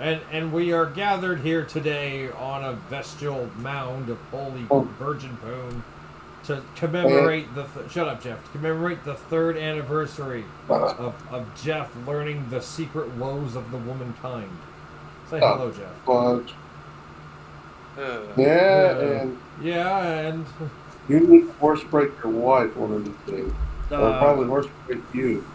And we are gathered here today on a vestal mound of holy virgin poon to commemorate shut up, Jeff. To commemorate the 3rd anniversary of Jeff learning the secret woes of the womankind. Say hello, Jeff. But, and you need to horse break your wife one of these days. Or probably horse break you.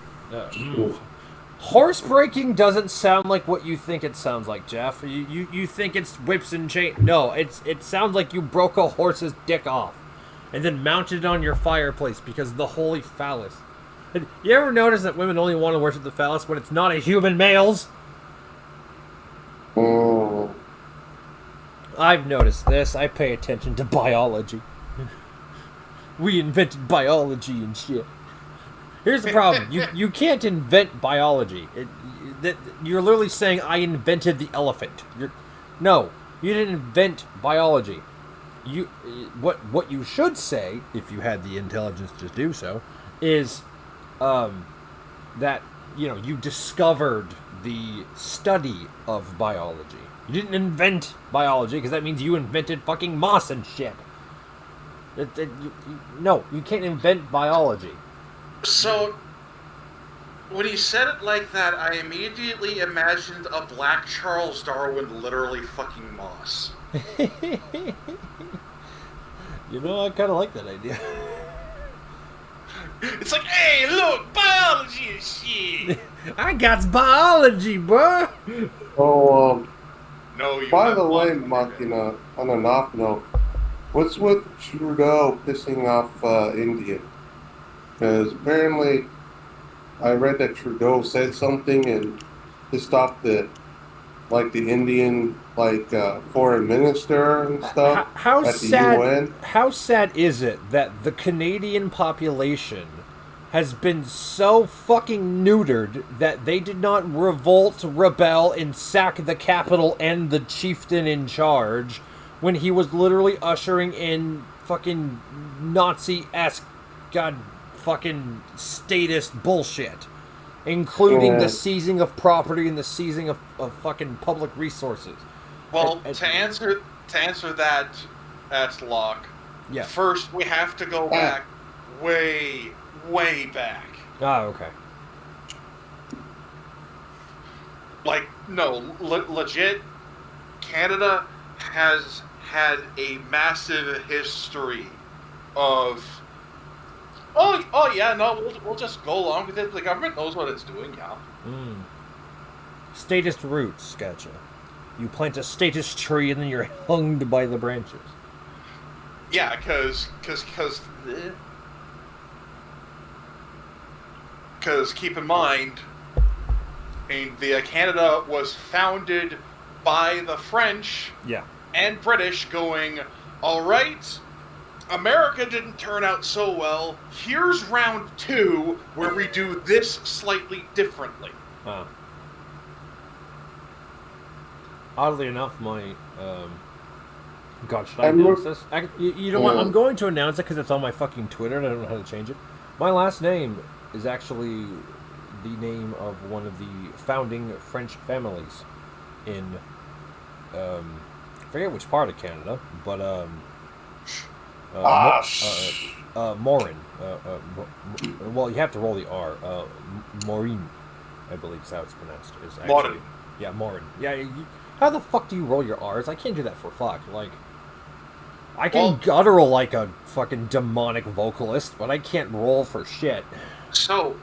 Horse breaking doesn't sound like what you think it sounds like, Jeff. You think it's whips and chains. No, it sounds like you broke a horse's dick off and then mounted it on your fireplace because of the holy phallus. You ever notice that women only want to worship the phallus when it's not a human male's? Oh. I've noticed this. I pay attention to biology. We invented biology and shit. Here's the problem. You can't invent biology. You're literally saying I invented the elephant. No, you didn't invent biology. What you should say, if you had the intelligence to do so, is that you discovered the study of biology. You didn't invent biology because that means you invented fucking moss and shit. No, you can't invent biology. So, when he said it like that, I immediately imagined a black Charles Darwin literally fucking moss. I kind of like that idea. It's like, hey, look, biology and shit. I got biology, bro. Oh, no, you by the way, Machina, on an off note, what's with Trudeau pissing off India? Because apparently, I read that Trudeau said something and pissed off the Indian foreign minister and stuff at the UN. How sad is it that the Canadian population has been so fucking neutered that they did not revolt, rebel, and sack the capital and the chieftain in charge when he was literally ushering in fucking Nazi-esque fucking statist bullshit, including the seizing of property and the seizing of fucking public resources. Well, to answer that, Locke. Yeah. First, we have to go back way back. Oh, okay. Legit, Canada has had a massive history of. Oh yeah, no, we'll just go along with it. The government knows what it's doing, yeah. Statist roots, gotcha. You plant a statist tree and then you're hunged by the branches. Yeah, because keep in mind, the Canada was founded by the French and British going, all right, America didn't turn out so well. Here's round 2 where we do this slightly differently. Wow. Oddly enough, my God, should I announce this? You know what? I'm going to announce it because it's on my fucking Twitter and I don't know how to change it. My last name is actually the name of one of the founding French families in I forget which part of Canada, but Morin. Well, you have to roll the R. Morin, I believe is how it's pronounced. Is actually, Morin. Yeah, Morin. Yeah. How the fuck do you roll your R's? I can't do that for fuck. Like, I can guttural like a fucking demonic vocalist, but I can't roll for shit. So,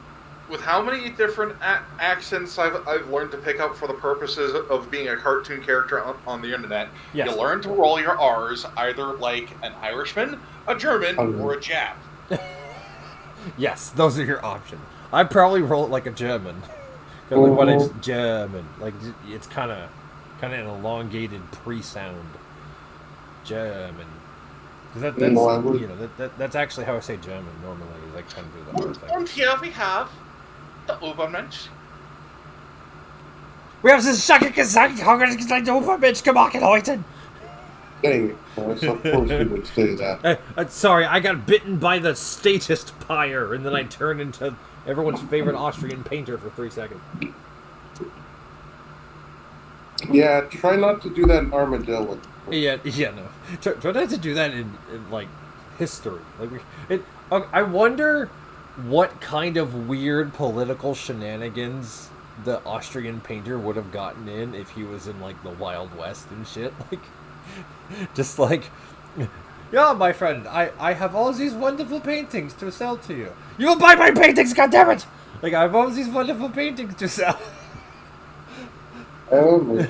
with how many different accents I've learned to pick up for the purposes of being a cartoon character on the internet, you learn to roll your R's either like an Irishman, a German, or a Jap. Yes, those are your options. I'd probably roll it like a German. When it's German, like it's kind of an elongated pre-sound. German. That's actually how I say German normally. Is I kind of do the hard thing. And here we have the Obermensch. We have this gesagt, like the Obermensch gemacht heute. Dang it. Of course you would say that. Sorry, I got bitten by the statist pyre, and then I turned into everyone's favorite Austrian painter for 3 seconds. Yeah, try not to do that in Armadillo. Yeah, no. Try not to do that in like history. I wonder what kind of weird political shenanigans the Austrian painter would have gotten in if he was in like the Wild West and shit. Just like, yeah, my friend, I have all these wonderful paintings to sell to you. You will buy my paintings, goddammit! Like, I have all these wonderful paintings to sell. You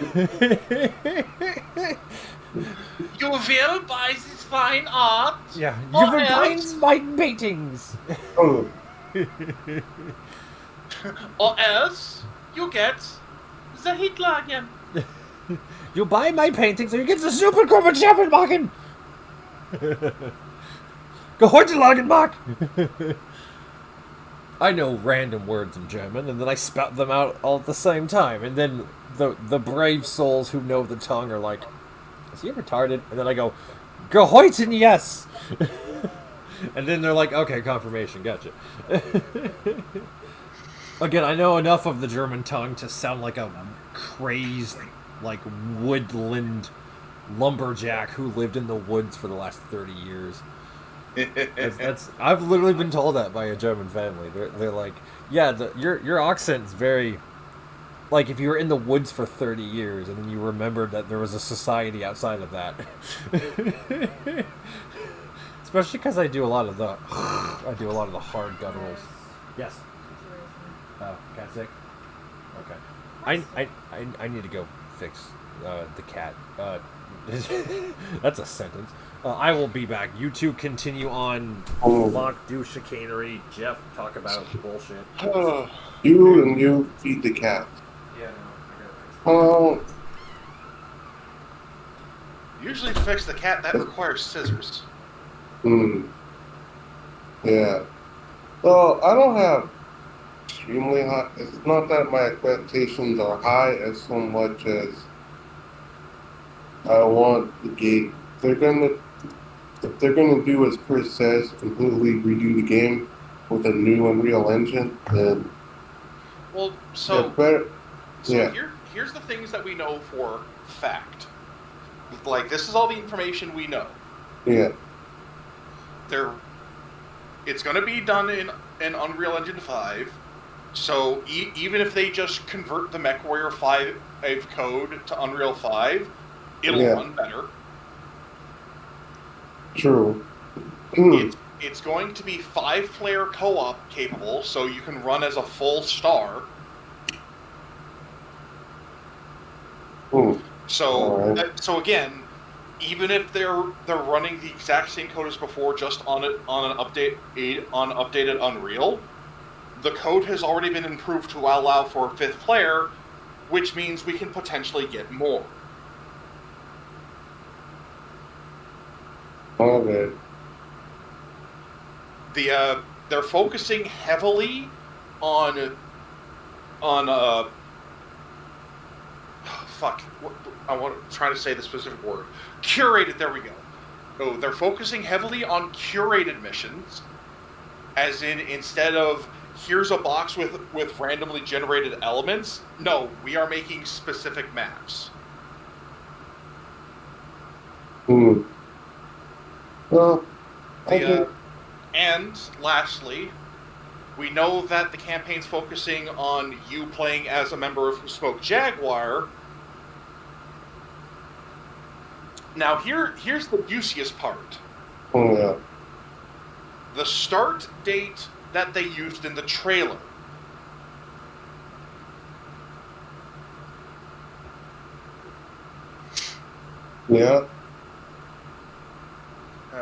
will buy this fine art? Yeah, you will buy my paintings! Oh, Or else you get the Hitler again. You buy my paintings or you get the super corporate Schaffelmachen! Gehortelagenmark! I know random words in German, and then I spout them out all at the same time, and then the brave souls who know the tongue are like, is he retarded? And then I go, Gehoiten, yes! And then they're like, okay, confirmation, gotcha. Again, I know enough of the German tongue to sound like a crazed, like, woodland lumberjack who lived in the woods for the last 30 years. I've literally been told that by a German family. They're like, yeah, your accent's very, like, if you were in the woods for 30 years and then you remembered that there was a society outside of that. Especially because I do a lot of the hard gutturals. Yes. Oh, cat sick. Okay. I need to go fix the cat. That's a sentence. I will be back. You two continue on. Locke, do chicanery. Jeff, talk about bullshit. you feed the cat. Yeah, no, I gotta Usually to fix the cat, that requires scissors. Yeah. Well, I don't have extremely high. It's not that my expectations are high as so much as I want the game. If they're gonna do as Krys says, completely redo the game with a new Unreal Engine, then here's the things that we know for fact. Like, this is all the information we know. Yeah. It's going to be done in Unreal Engine 5. So even if they just convert the MechWarrior 5 code to Unreal 5, it'll run better. True. It's going to be 5-player co-op capable, so you can run as a full star. So again, even if they're running the exact same code as before, just on updated Unreal, the code has already been improved to allow for a 5th player, which means we can potentially get more. Okay. They're focusing heavily on trying to say the specific word. Curated, there we go. So they're focusing heavily on curated missions, as in, instead of here's a box with randomly generated elements, no, we are making specific maps. Well, and lastly, we know that the campaign's focusing on you playing as a member of Smoke Jaguar. Now, here's the juiciest part. Oh, yeah. The start date that they used in the trailer. Yeah.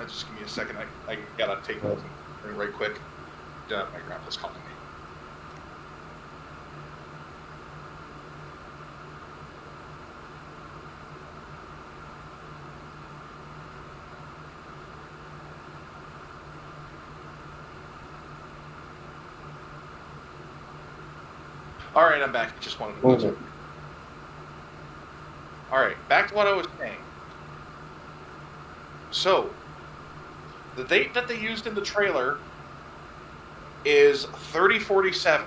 Just give me a second. I gotta take this right quick. My grandpa's calling me. All right, I'm back. Just wanted to. Okay. All right, back to what I was saying. So, the date that they used in the trailer is 3047.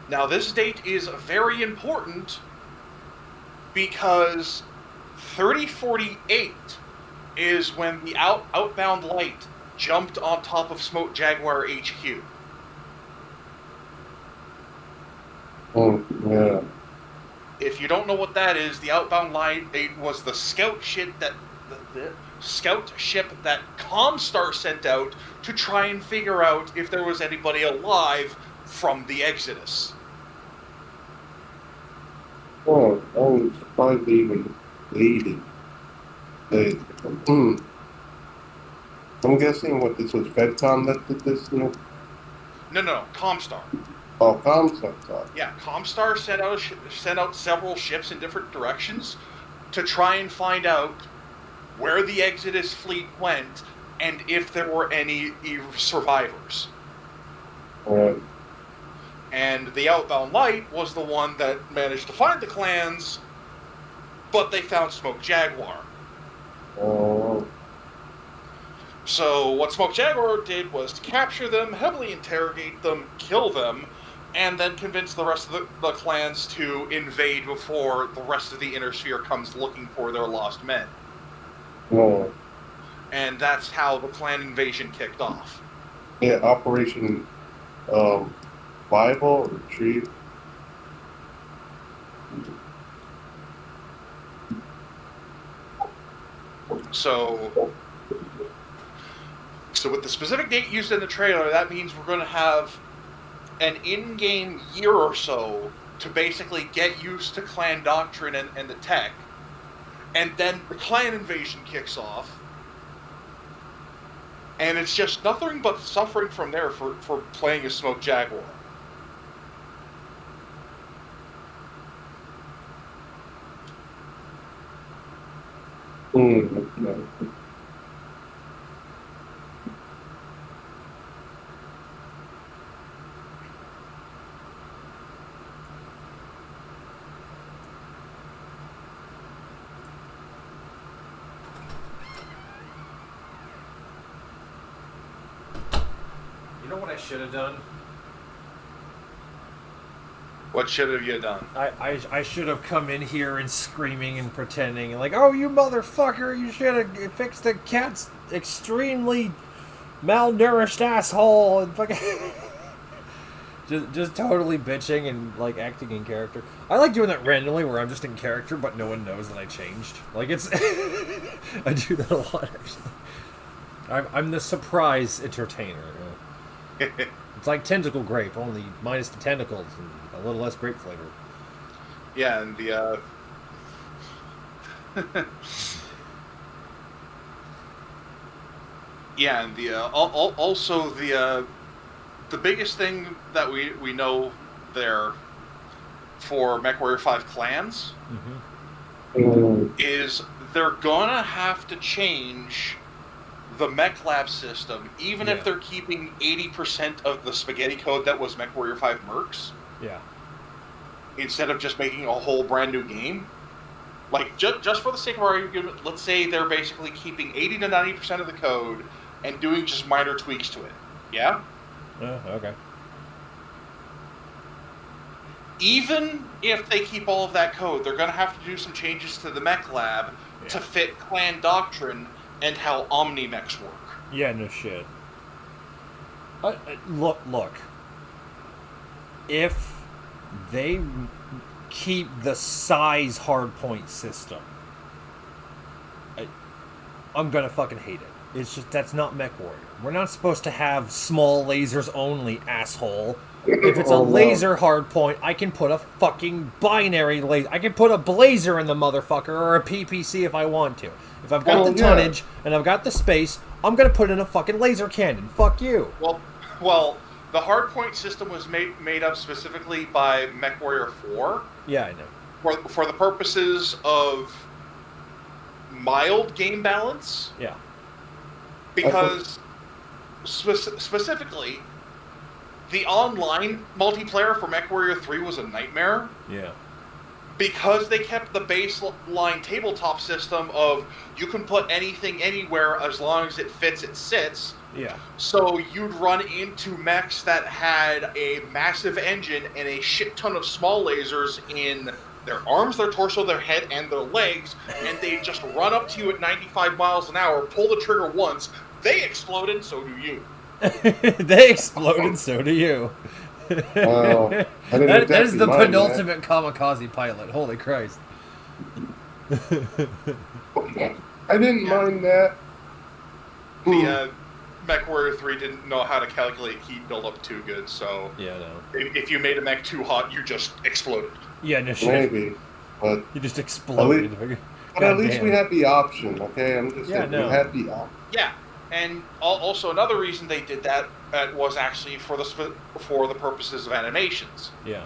Now, this date is very important because 3048 is when the outbound light jumped on top of Smoke Jaguar HQ. Oh, yeah. If you don't know what that is, the outbound light was the scout ship that Comstar sent out to try and figure out if there was anybody alive from the Exodus. Oh, I was probably even leading. I'm guessing what this was FedCom that did this, you know? No, Comstar. Oh, Comstar. Yeah, Comstar sent out several ships in different directions to try and find out where the Exodus fleet went and if there were any survivors. Right. And the outbound light was the one that managed to find the clans, but they found Smoke Jaguar. Oh. So what Smoke Jaguar did was capture them, heavily interrogate them, kill them, and then convince the rest of the clans to invade before the rest of the Inner Sphere comes looking for their lost men. Oh. And that's how the clan invasion kicked off. Yeah, Operation Bible or Retrieve. So with the specific date used in the trailer, that means we're going to have an in-game year or so to basically get used to clan doctrine and the tech. And then the clan invasion kicks off. And it's just nothing but suffering from there for playing as Smoke Jaguar. Okay. You know what I should have done? What should have you done? I should have come in here and screaming and pretending like, oh, you motherfucker, you should have fixed the cat's extremely malnourished asshole and fucking just totally bitching and like acting in character. I like doing that randomly where I'm just in character but no one knows that I changed. Like it's I do that a lot actually. I'm the surprise entertainer. It's like tentacle grape, only minus the tentacles and a little less grape flavor. Yeah, and the yeah, and the also the biggest thing that we know there for MechWarrior 5 clans is they're gonna have to change the Mech Lab system, even if they're keeping 80% of the spaghetti code that was MechWarrior 5 Mercs. Yeah. Instead of just making a whole brand new game. Like, just for the sake of argument, let's say they're basically keeping 80 to 90% of the code and doing just minor tweaks to it. Yeah? Okay. Even if they keep all of that code, they're going to have to do some changes to the Mech Lab to fit clan doctrine and how Omni-Mechs work. Yeah, no shit. Look. If they keep the size hardpoint system, I'm gonna fucking hate it. It's just, that's not MechWarrior. We're not supposed to have small lasers only, asshole. If it's a laser hardpoint, I can put a fucking binary laser. I can put a blazer in the motherfucker or a PPC if I want to. If I've got the tonnage and I've got the space, I'm gonna put in a fucking laser cannon. Fuck you. Well, the hardpoint system was made up specifically by MechWarrior 4. Yeah, I know. For the purposes of mild game balance. Yeah. Because specifically, the online multiplayer for MechWarrior 3 was a nightmare. Yeah. because they kept the baseline tabletop system of you can put anything anywhere as long as it fits, it sits. Yeah. So you'd run into mechs that had a massive engine and a shit ton of small lasers in their arms, their torso, their head, and their legs, and they just run up to you at 95 miles an hour, pull the trigger once, they exploded, so do you. They exploded, so do you. That is the penultimate kamikaze pilot. Holy Christ. I didn't mind that. The MechWarrior 3 didn't know how to calculate heat buildup too good, so yeah, no. If you made a mech too hot, you just exploded. Yeah, no shit. Maybe, but you just exploded. But at least we had the option, okay? I'm just saying, we had the option. Yeah, and also another reason they did that was actually for the purposes of animations. Yeah.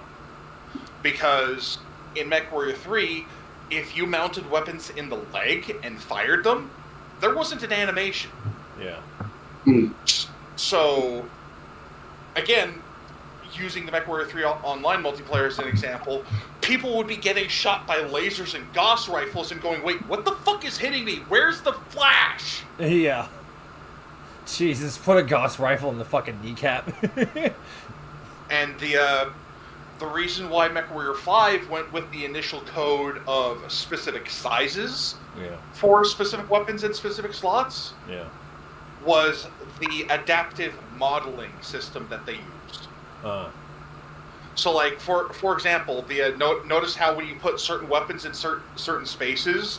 Because in MechWarrior 3, if you mounted weapons in the leg and fired them, there wasn't an animation. Yeah. So, again, using the MechWarrior 3 online multiplayer as an example, people would be getting shot by lasers and Gauss rifles and going, wait, what the fuck is hitting me? Where's the flash? Yeah. Jesus, put a Gauss rifle in the fucking kneecap. And the reason why MechWarrior 5 went with the initial code of specific sizes for specific weapons and specific slots was the adaptive modeling system that they used. So, like, for example, notice how when you put certain weapons in certain spaces,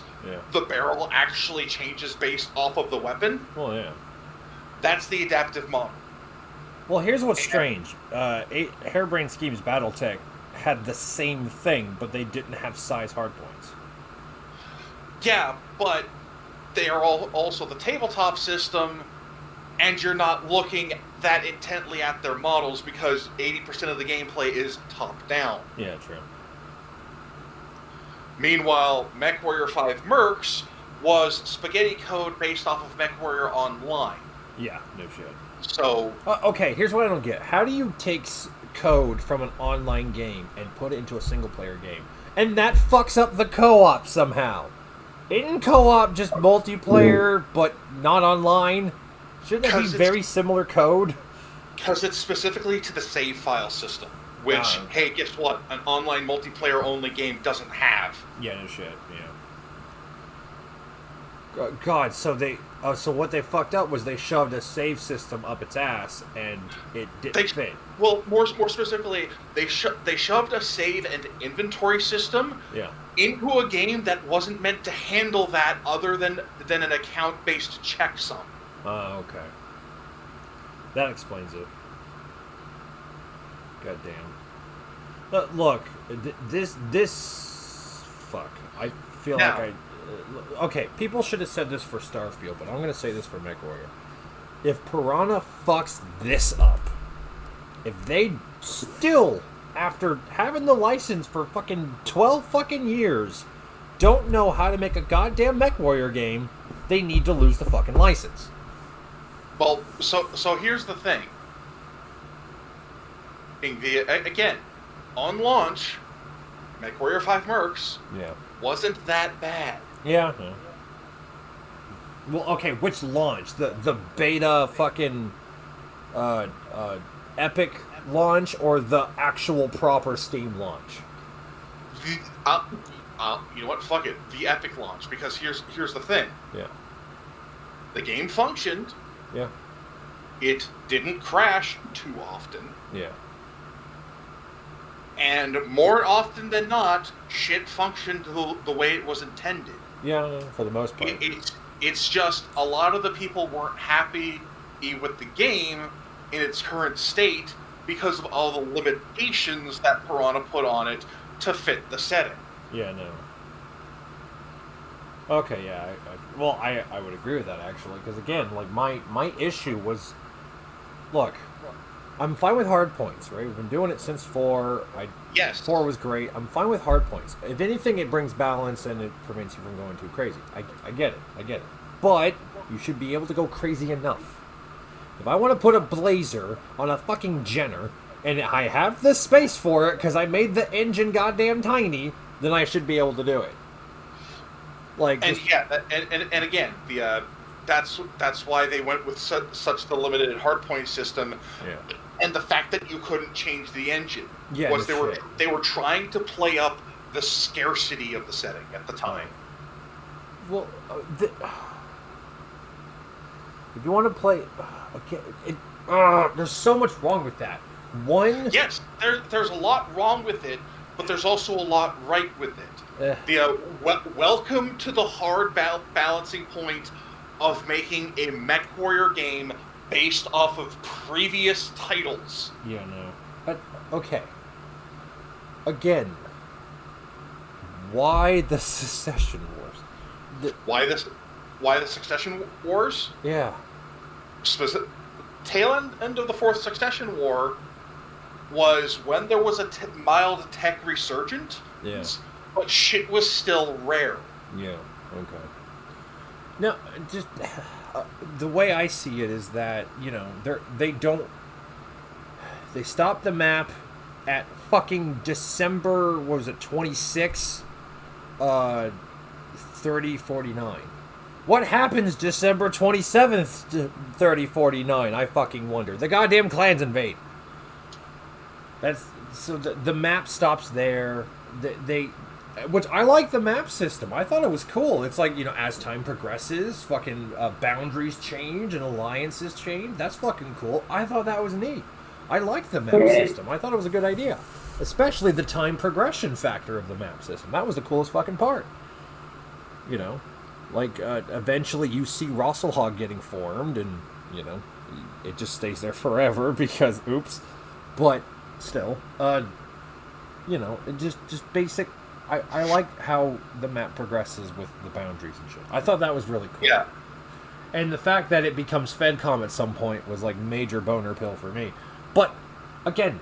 the barrel actually changes based off of the weapon? Well, yeah. That's the adaptive model. Well, here's what's strange. Harebrained Schemes Battletech had the same thing, but they didn't have size hardpoints. Yeah, but they are also the tabletop system, and you're not looking that intently at their models because 80% of the gameplay is top-down. Yeah, true. Meanwhile, MechWarrior 5 Mercs was spaghetti code based off of MechWarrior Online. Yeah, no shit. So... okay, here's what I don't get. How do you take code from an online game and put it into a single-player game? And that fucks up the co-op somehow. Isn't co-op just multiplayer, but not online? Shouldn't that be very similar code? Because it's specifically to the save file system. Which, hey, guess what? An online multiplayer-only game doesn't have. Yeah, no shit, yeah. God, so so what they fucked up was they shoved a save system up its ass, and it didn't fit. Well, more specifically, they shoved a save and inventory system into a game that wasn't meant to handle that other than an account-based checksum. Okay. That explains it. God damn. Look, this... Fuck. I feel like I... okay, people should have said this for Starfield, but I'm going to say this for MechWarrior. If Piranha fucks this up, if they still, after having the license for fucking 12 fucking years, don't know how to make a goddamn MechWarrior game, they need to lose the fucking license. Well, so here's the thing. Again, on launch, MechWarrior 5 Mercs wasn't that bad. Yeah. Well, okay, which launch? The beta fucking Epic launch or the actual proper Steam launch? You know what? Fuck it. The Epic launch, because here's the thing. Yeah. The game functioned. Yeah. It didn't crash too often. Yeah. And more often than not, shit functioned the way it was intended. Yeah, for the most part. It's just a lot of the people weren't happy with the game in its current state because of all the limitations that Piranha put on it to fit the setting. Yeah, no. Okay, yeah. I would agree with that, actually. Because, again, like, my issue was... Look, I'm fine with hard points, right? We've been doing it since 4. Yes. 4 was great. I'm fine with hard points. If anything, it brings balance and it prevents you from going too crazy. I get it. But you should be able to go crazy enough. If I want to put a blazer on a fucking Jenner, and I have the space for it because I made the engine goddamn tiny, then I should be able to do it. Like, and and again, that's why they went with such the limited hardpoint system, and the fact that you couldn't change the engine was they were trying to play up the scarcity of the setting at the time. Well, if you want to play, there's so much wrong with that. Yes, there's a lot wrong with it, but there's also a lot right with it. Welcome to the hard balancing point of making a MechWarrior game based off of previous titles. Yeah, no. But, okay. Again, why the Succession Wars? Why the Succession Wars? Yeah. Tail end of the fourth Succession War was when there was a mild tech resurgence. Yeah. But shit was still rare. Yeah, okay. No, just the way I see it is that, they stopped the map at fucking December, what was it, 26, 3049. What happens December 27th, 3049? I fucking wonder. The goddamn clans invade. So the map stops there. Which I like the map system. I thought it was cool. It's like, as time progresses, fucking boundaries change and alliances change. That's fucking cool. I thought that was neat. I liked the map system. I thought it was a good idea. Especially the time progression factor of the map system. That was the coolest fucking part. Eventually you see Rosselhog getting formed and, it just stays there forever because, oops. But, still, it just basic... I like how the map progresses with the boundaries and shit. I thought that was really cool. Yeah. And the fact that it becomes FedCom at some point was like major boner pill for me. But, again,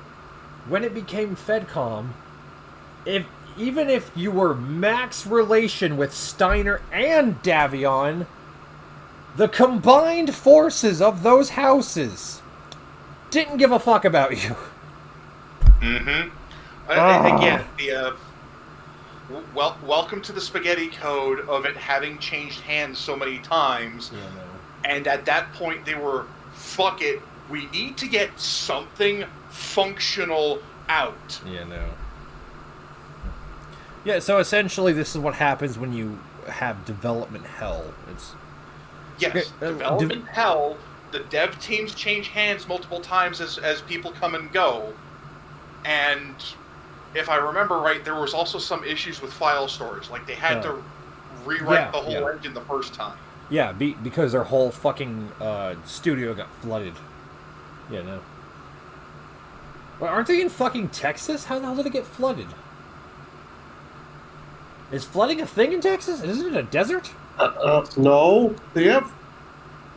when it became FedCom, even if you were max relation with Steiner and Davion, the combined forces of those houses didn't give a fuck about you. Mm-hmm. Again, welcome to the spaghetti code of it having changed hands so many times. Yeah, no. And at that point, they were, fuck it, we need to get something functional out. Yeah, no. Yeah, so essentially this is what happens when you have development hell. Development hell. The dev teams change hands multiple times as people come and go. And... if I remember right, there was also some issues with file storage. Like, they had to rewrite the whole engine the first time. Yeah, because their whole fucking studio got flooded. Yeah, no. Well, aren't they in fucking Texas? How the hell did it get flooded? Is flooding a thing in Texas? Isn't it a desert? No. They have...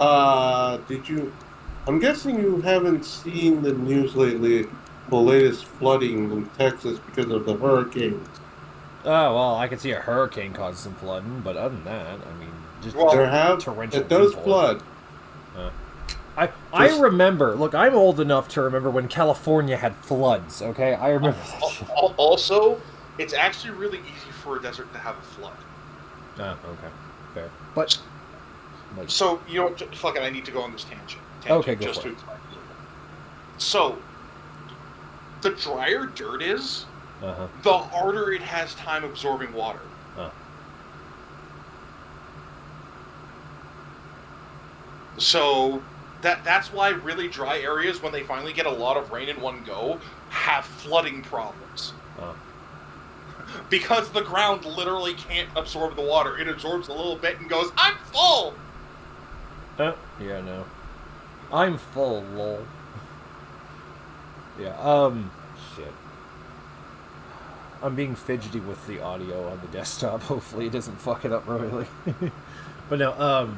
I'm guessing you haven't seen the news lately... the latest flooding in Texas because of the hurricanes. Oh, well, I could see a hurricane causing some flooding, but other than that, I mean, just torrential. It does flood. I remember, look, I'm old enough to remember when California had floods, okay? I remember that shit. Also, it's actually really easy for a desert to have a flood. Oh, okay. Fair. But... so, fuck it, I need to go on this tangent. Okay, go for it. So... the drier dirt is, the harder it has time absorbing water. So that's why really dry areas, when they finally get a lot of rain in one go, have flooding problems. Because the ground literally can't absorb the water. It absorbs a little bit and goes, I'm full! Yeah, no. I'm full, lol. Yeah, shit. I'm being fidgety with the audio on the desktop. Hopefully it doesn't fuck it up royally. But no,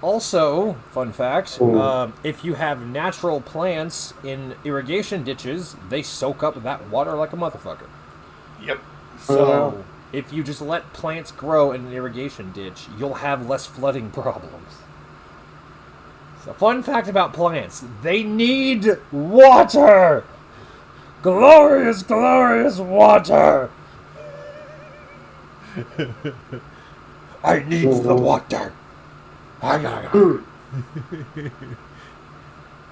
also, fun fact, if you have natural plants in irrigation ditches, they soak up that water like a motherfucker. Yep. So, if you just let plants grow in an irrigation ditch, you'll have less flooding problems. So, fun fact about plants, they need water! Glorious, glorious water! I need the water.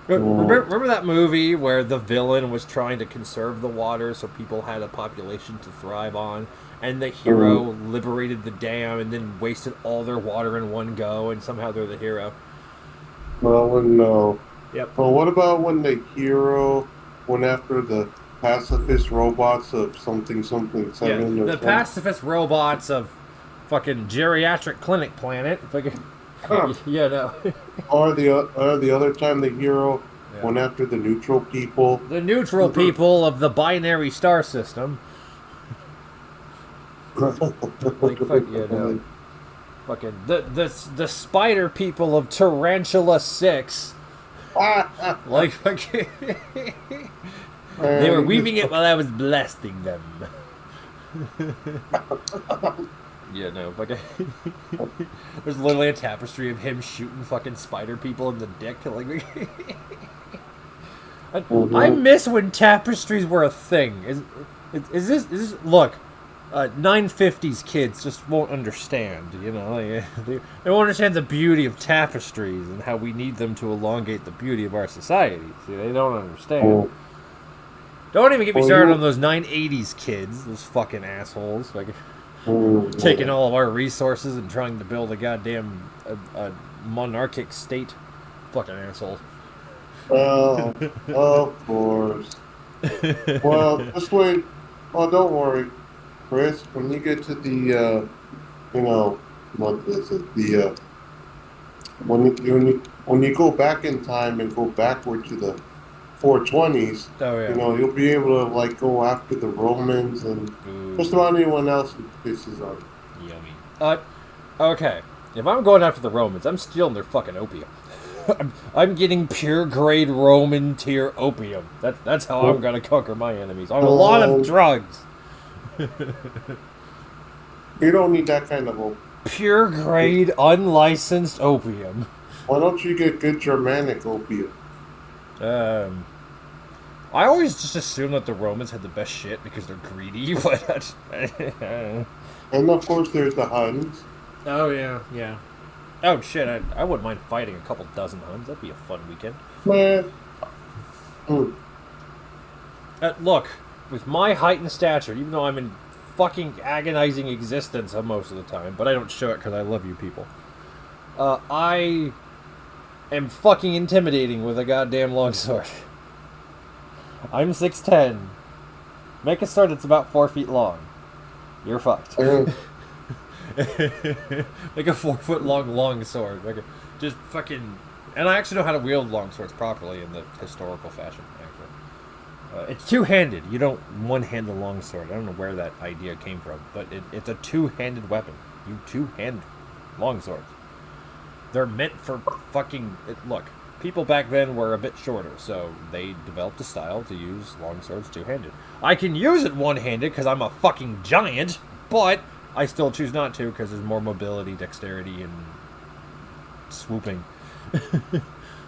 Remember that movie where the villain was trying to conserve the water so people had a population to thrive on, and the hero liberated the dam and then wasted all their water in one go, and somehow they're the hero? Well, no. Yep. Well, what about when the hero went after the pacifist robots of something 7 Yeah, or the pacifist robots of fucking geriatric clinic planet. Yeah, no. Or the other time the hero went after the neutral people. The neutral people of the binary star system. Like, fuck, yeah, no. Fucking the spider people of Tarantula 6. Like, fucking. They were weaving it while I was blasting them. Yeah, no, fucking. There's literally a tapestry of him shooting fucking spider people in the dick. Like, I miss when tapestries were a thing. Is this look? 950s kids just won't understand, you know. Like, they won't understand the beauty of tapestries and how we need them to elongate the beauty of our society. See, they don't understand. Don't even get me started on those 980s kids, those fucking assholes. Like, taking all of our resources and trying to build a goddamn monarchic state. Fucking assholes. Well, of course. Well, just wait. Oh, don't worry, Chris. When you get to the, what is it? The when you go back in time and go backward to the 420s, you'll be able to like go after the Romans and just about anyone else who pisses on you. Yummy. Okay. If I'm going after the Romans, I'm stealing their fucking opium. I'm getting pure grade Roman tier opium. That's how I'm gonna conquer my enemies. On a lot of drugs. You don't need that kind of opium. Pure grade unlicensed opium. Why don't you get good Germanic opium? I always just assume that the Romans had the best shit because they're greedy, but and of course there's the Huns. Oh yeah. Oh shit, I wouldn't mind fighting a couple dozen Huns. That'd be a fun weekend. Man. Look, with my height and stature, even though I'm in fucking agonizing existence most of the time, but I don't show it because I love you people. I am fucking intimidating with a goddamn longsword. I'm 6'10". Make a sword that's about 4 feet long. You're fucked. Make a 4 foot long sword. Just fucking. And I actually know how to wield long swords properly in the historical fashion, actually. It's two-handed. You don't one-hand the long sword. I don't know where that idea came from, but it's a two-handed weapon. You two-hand long swords. They're meant for fucking. Look, people back then were a bit shorter, so they developed a style to use long swords two-handed. I can use it one-handed because I'm a fucking giant, but I still choose not to because there's more mobility, dexterity, and swooping.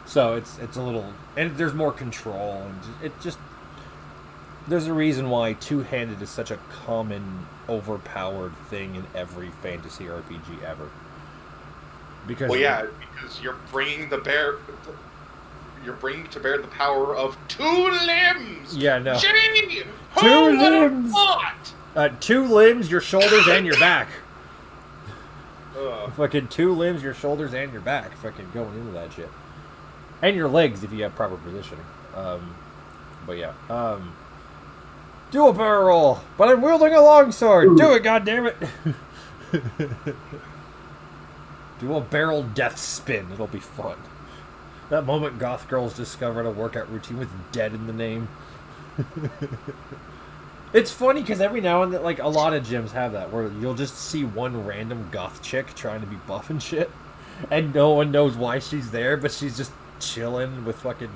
So it's a little, and there's more control, and it just. There's a reason why two-handed is such a common, overpowered thing in every fantasy RPG ever. Because because you're bringing to bear the power of 2 limbs. Yeah, no. Gee, 2 limbs. 2 limbs, your shoulders, and your back. Fucking 2 limbs, your shoulders, and your back. Fucking going into that shit, and your legs if you have proper positioning. But yeah. Do a barrel roll, but I'm wielding a longsword. Do it, goddammit. Do a barrel death spin. It'll be fun. That moment goth girls discovered a workout routine with dead in the name. It's funny because every now and then, like, a lot of gyms have that, where you'll just see one random goth chick trying to be buff and shit, and no one knows why she's there, but she's just chilling with fucking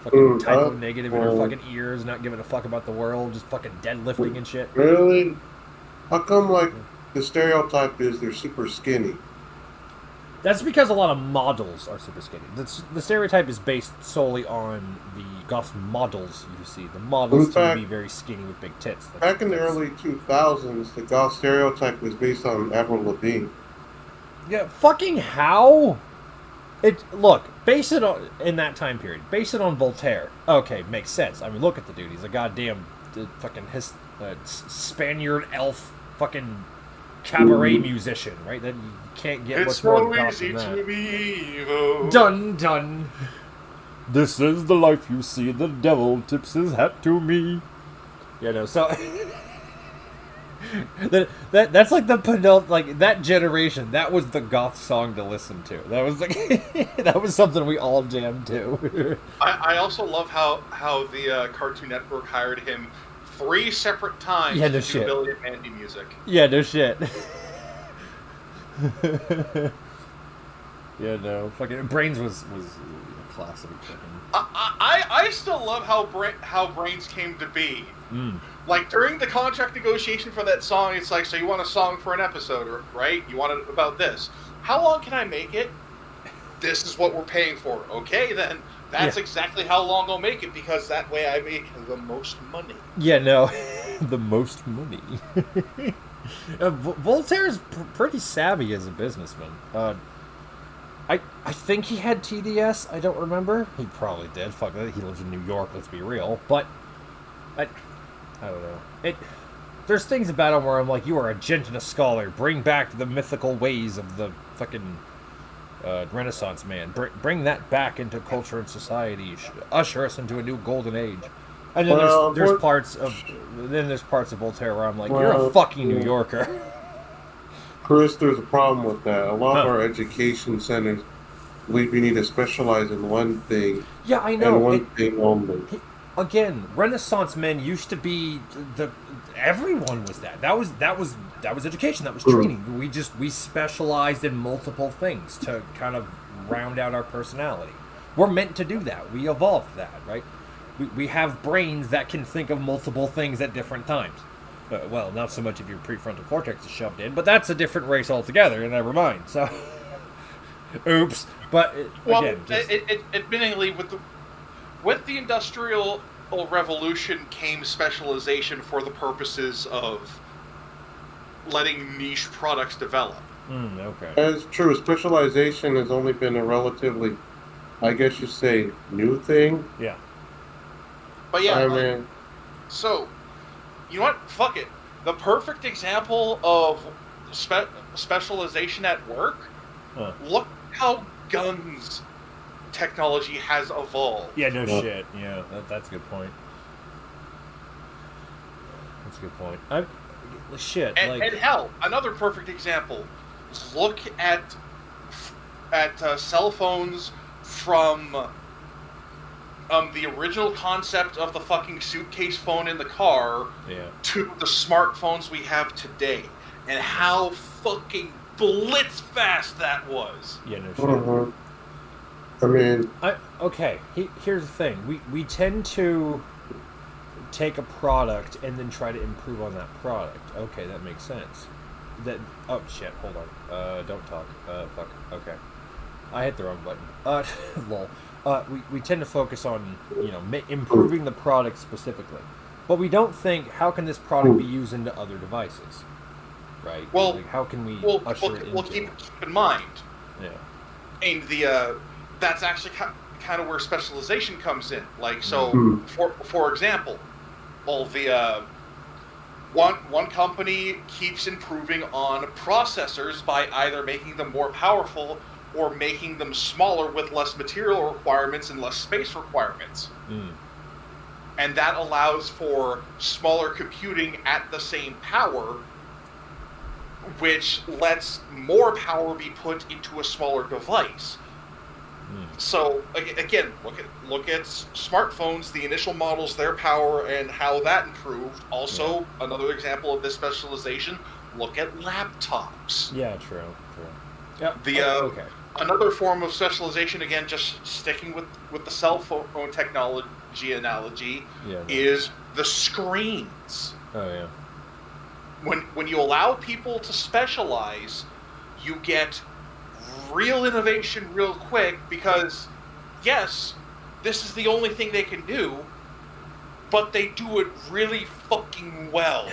typo negative in her fucking ears, not giving a fuck about the world, just fucking deadlifting and shit. Really? How come, like, the stereotype is they're super skinny? That's because a lot of models are super skinny. The stereotype is based solely on the goth models you see. The models tend to be very skinny with big tits. Back in the early 2000s, the goth stereotype was based on Avril Lavigne. Yeah, fucking how? Base it on, in that time period, base it on Voltaire. Okay, makes sense. I mean, look at the dude. He's a goddamn fucking Spaniard elf fucking cabaret musician, right? Then you can't get much more goth than that. To be evil. Dun dun. This is the life you see. The devil tips his hat to me. You know, so that's like that generation. That was the goth song to listen to. That was like that was something we all jammed to. I also love how the Cartoon Network hired him 3 separate times to do Billy and Mandy music. Yeah, no shit. Yeah, no. Fucking Brains was a classic. I still love how Brains came to be. Like, during the contract negotiation for that song, it's like, so you want a song for an episode, right? You want it about this. How long can I make it? This is what we're paying for. Okay, then. That's exactly how long I'll make it, because that way I make the most money. Yeah, no. The most money. Voltaire's pretty savvy as a businessman. I think he had TDS. I don't remember. He probably did. Fuck that. He lives in New York, let's be real. But I don't know. There's things about him where I'm like, you are a gent and a scholar. Bring back the mythical ways of the fucking Renaissance man. Bring that back into culture and society. Usher us into a new golden age. And then there's parts of Voltaire where I'm like, you're a fucking New Yorker. Krys, there's a problem with that. A lot of our education centers believe you need to specialize in one thing. Yeah, I know. And one thing only. Again, Renaissance men used to be everyone was that. That was education. That was training. We specialized in multiple things to kind of round out our personality. We're meant to do that. We evolved that, right? We have brains that can think of multiple things at different times. Well, not so much if your prefrontal cortex is shoved in, but that's a different race altogether. And never mind. So, oops. But again, admittingly, with the Industrial Revolution came specialization for the purposes of letting niche products develop. Okay. That's true. Specialization has only been a relatively, I guess you say, new thing. Yeah. But yeah, so, you know what? Fuck it. The perfect example of specialization at work, look how guns technology has evolved. Yeah, no shit. Yeah, that's a good point. That's a good point. And hell, another perfect example. Look at cell phones from the original concept of the fucking suitcase phone in the car to the smartphones we have today, and how fucking blitz fast that was. Yeah, no shit. I mean, here's the thing. We tend to take a product and then try to improve on that product. Okay, that makes sense. Oh shit, hold on. Don't talk. Fuck. Okay. I hit the wrong button. Lol. We tend to focus on, improving the product specifically. But we don't think, how can this product be used into other devices? Right? Well, like, how can we usher it into... Well, keep in mind. Yeah. And that's actually kind of where specialization comes in. Like, so, for example, one company keeps improving on processors by either making them more powerful or making them smaller with less material requirements and less space requirements. And that allows for smaller computing at the same power, which lets more power be put into a smaller device. So again, look at smartphones, the initial models, their power, and how that improved. Also, another example of this specialization. Look at laptops. Yeah, true. Yeah. Another form of specialization, again, just sticking with the cell phone technology analogy, is the screens. Oh yeah. When you allow people to specialize, you get real innovation real quick because, yes, this is the only thing they can do, but they do it really fucking well.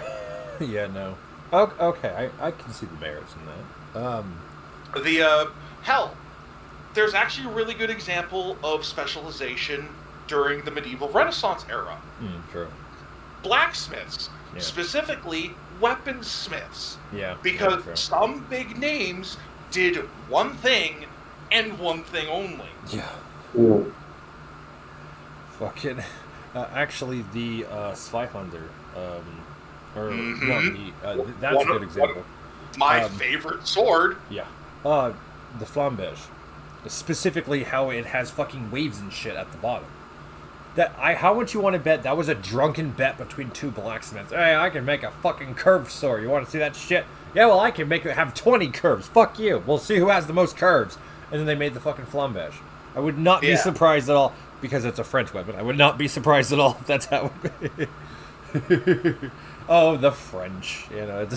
Yeah, no. Okay, I can see the merits in that. Hell, there's actually a really good example of specialization during the medieval Renaissance era. True. Blacksmiths, specifically weaponsmiths. Yeah. Because some big names did one thing and one thing only. Yeah. Cool. Fucking. Actually, the Zweihander, that's a good example. My favorite sword. Yeah. The Flambeige. Specifically how it has fucking waves and shit at the bottom. How much you want to bet that was a drunken bet between two blacksmiths? Hey, I can make a fucking curved sword. You want to see that shit? Yeah, well, I can make it have 20 curves. Fuck you. We'll see who has the most curves. And then they made the fucking Flambeige. I would not be surprised at all, because it's a French weapon. I would not be surprised at all if that's how it Oh, the French. You know.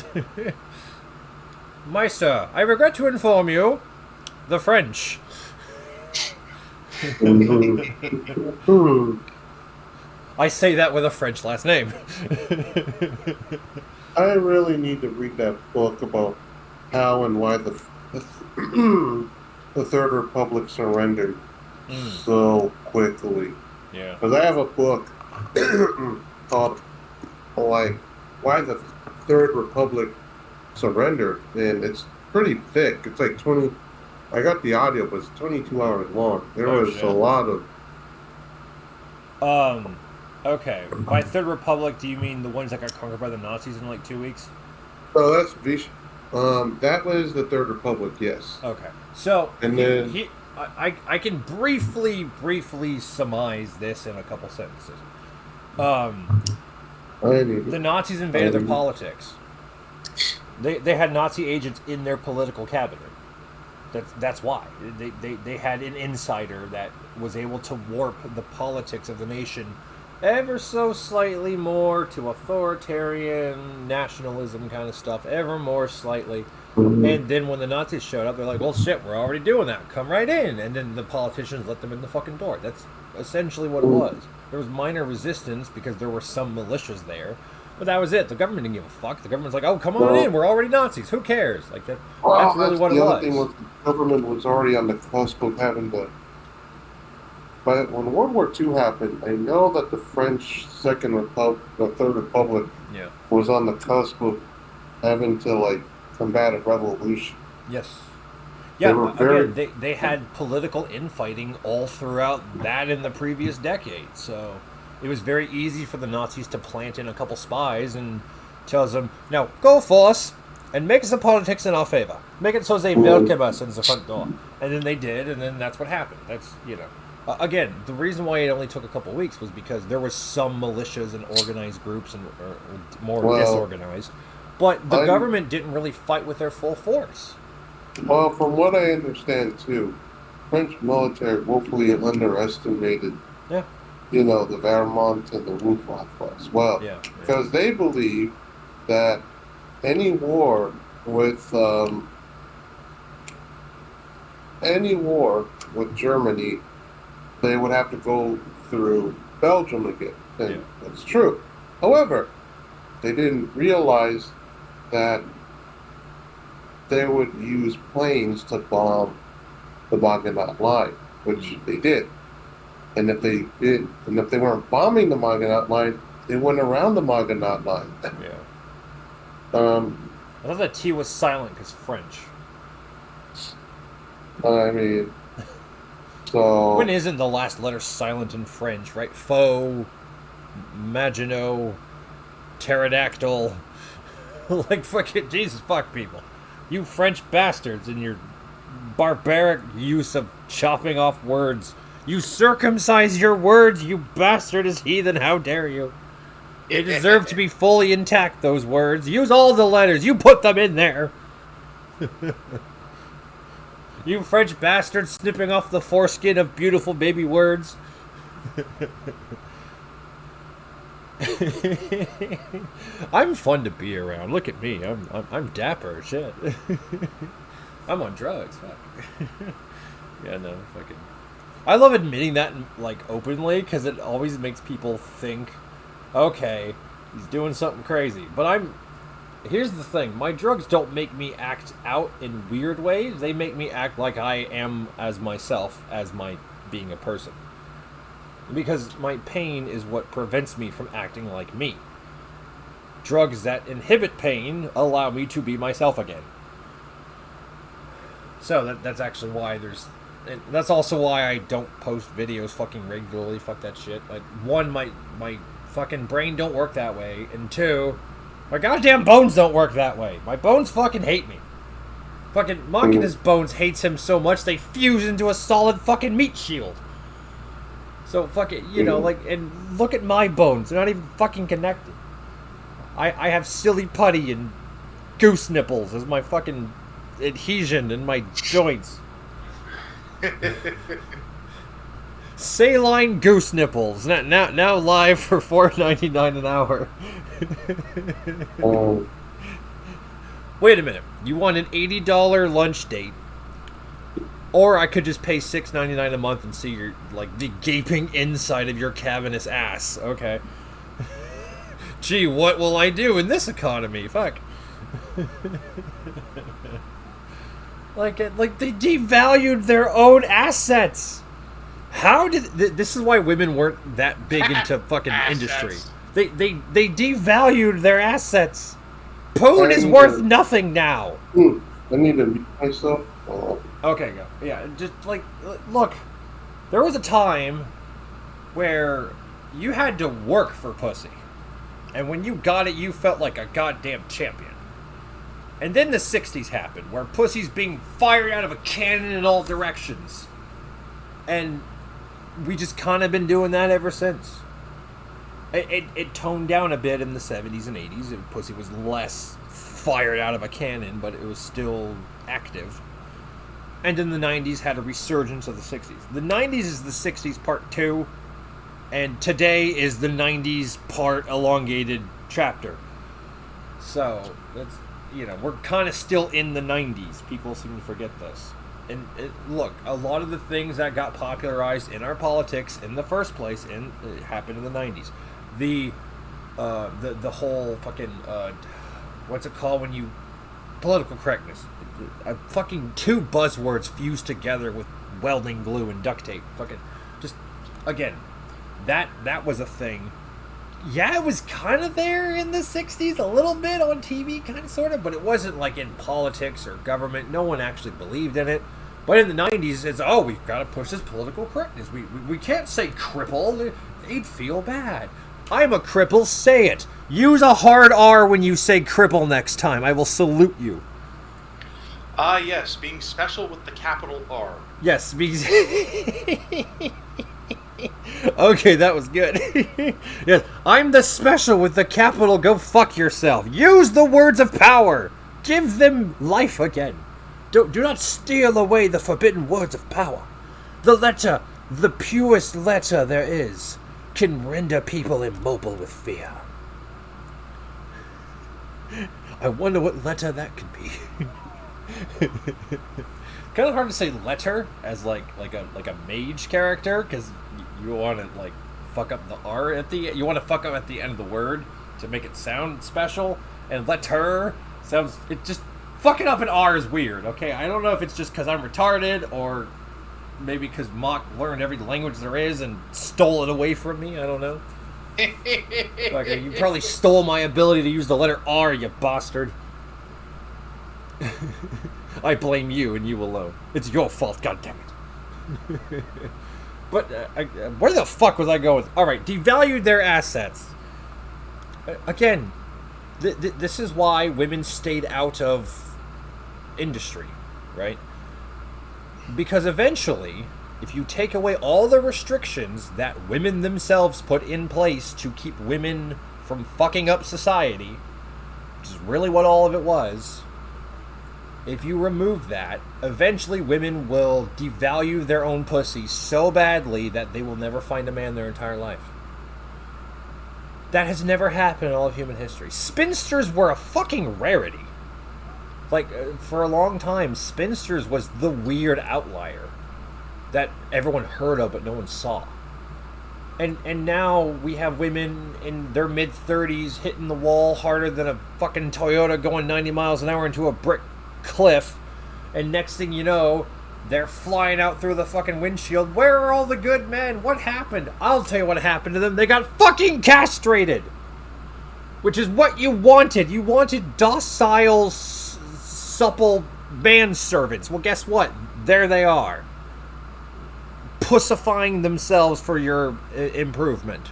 My sir, I regret to inform you, the French. I say that with a French last name. I really need to read that book about how and why the Third Republic surrendered so quickly. Yeah. Because I have a book called like Why the Third Republic Surrendered, and it's pretty thick. It's like 20. I got the audio, but it's 22 hours long. There was a lot of. Okay. By Third Republic, do you mean the ones that got conquered by the Nazis in like 2 weeks? Oh, that's that was the Third Republic, yes. Okay. So, and then I can briefly surmise this in a couple sentences. The Nazis invaded their politics. They had Nazi agents in their political cabinet. That's why. They had an insider that was able to warp the politics of the nation ever so slightly more to authoritarian nationalism kind of stuff, ever more slightly. And then when the Nazis showed up, they're like, well, shit, we're already doing that. Come right in. And then the politicians let them in the fucking door. That's essentially what it was. There was minor resistance because there were some militias there. But that was it. The government didn't give a fuck. The government's like, oh, come on in. We're already Nazis. Who cares? Like that's really what it was. The other thing was the government was already on the cusp of having to. But when World War II happened, I know that the French Third Republic, was on the cusp of having to like combat a revolution. Yes. Yeah, they had political infighting all throughout that in the previous decade, so it was very easy for the Nazis to plant in a couple spies and tells them, now, go forth and make the politics in our favor. Make it so they welcome us in the front door. And then they did, and then that's what happened. That's, again, the reason why it only took a couple weeks was because there was some militias and organized groups and more disorganized. But the government didn't really fight with their full force. Well, from what I understand, too, French military woefully underestimated the Wehrmacht and the Luftwaffe as well. Yeah. Because they believe that any war with Germany, they would have to go through Belgium again. And that's true. However, they didn't realize that they would use planes to bomb the Maginot Line, which they did. And if they weren't bombing the Maginot Line, they went around the Maginot Line. Yeah. I thought that T was silent because French. I mean, so when isn't the last letter silent in French, right? Faux, Maginot, pterodactyl, like fucking Jesus fuck people. You French bastards in your barbaric use of chopping off words. You circumcise your words, you bastard is heathen, how dare you. They deserve to be fully intact, those words. Use all the letters, you put them in there. You French bastards snipping off the foreskin of beautiful baby words. I'm fun to be around. Look at me. I'm dapper. Shit. I'm on drugs. Fuck. Yeah, no, fucking. I love admitting that, like, openly, because it always makes people think, okay, he's doing something crazy. But here's the thing. My drugs don't make me act out in weird ways. They make me act like I am as myself, as my being a person. Because my pain is what prevents me from acting like me. Drugs that inhibit pain allow me to be myself again. So that's actually why and that's also why I don't post videos fucking regularly. Fuck that shit. Like, one, my fucking brain don't work that way, and two, my goddamn bones don't work that way. My bones fucking hate me. Fucking Monk and his bones hates him so much they fuse into a solid fucking meat shield. So fucking, like, and look at my bones. They're not even fucking connected. I have silly putty and goose nipples as my fucking adhesion in my joints. Saline goose nipples. Now live for $4.99 an hour. Wait a minute. You want an $80 lunch date, or I could just pay $6.99 a month and see your, like, the gaping inside of your cavernous ass. Okay. Gee, what will I do in this economy? Fuck. Like they devalued their own assets. How did this is why women weren't that big into fucking industry. They devalued their assets. Poon is worth nothing now. I need to mute myself. Okay, go. Yeah, just like look, there was a time where you had to work for pussy. And when you got it, you felt like a goddamn champion. And then the 60s happened, where pussy's being fired out of a cannon in all directions. And we just kind of been doing that ever since. It toned down a bit in the 70s and 80s. Pussy was less fired out of a cannon, but it was still active. And in the 90s had a resurgence of the 60s. The 90s is the 60s part 2. And today is the 90s part elongated chapter. So, that's, we're kind of still in the 90s. People seem to forget this. And look, a lot of the things that got popularized in our politics in the first place it happened in the 90s. The whole fucking, what's it called when you, political correctness. Fucking two buzzwords fused together with welding glue and duct tape. Fucking, just, again, that was a thing. Yeah, it was kind of there in the 60s, a little bit on TV, kind of, sort of, but it wasn't like in politics or government. No one actually believed in it. But in the 90s, it's, we've got to push this political correctness. We can't say cripple. They'd feel bad. I'm a cripple, say it. Use a hard R when you say cripple next time. I will salute you. Yes, being special with the capital R. Yes, because... Okay, that was good. Yes, I'm the special with the capital go fuck yourself. Use the words of power. Give them life again. Do not steal away the forbidden words of power. The letter, the purest letter there is, can render people immobile with fear. I wonder what letter that could be. Kind of hard to say letter as like a mage character, because you want to like fuck up the R at the end of the word to make it sound special, and letter sounds, it just, fucking up an R is weird. Okay, I don't know if it's just because I'm retarded, or maybe because Mock learned every language there is and stole it away from me. I don't know. Okay, you probably stole my ability to use the letter R, you bastard. I blame you and you alone. It's your fault, goddammit. But, where the fuck was I going? Alright, devalued their assets. Again, this is why women stayed out of industry, right? Because eventually, if you take away all the restrictions that women themselves put in place to keep women from fucking up society, which is really what all of it was, if you remove that, eventually women will devalue their own pussy so badly that they will never find a man their entire life. That has never happened in all of human history. Spinsters were a fucking rarity. Like, for a long time, spinsters was the weird outlier that everyone heard of but no one saw. And now we have women in their mid-30s hitting the wall harder than a fucking Toyota going 90 miles an hour into a brick cliff. And next thing you know, they're flying out through the fucking windshield. Where are all the good men? What happened? I'll tell you what happened to them. They got fucking castrated. Which is what you wanted. You wanted docile, supple manservants. Well, guess what? There they are. Pussifying themselves for your improvement.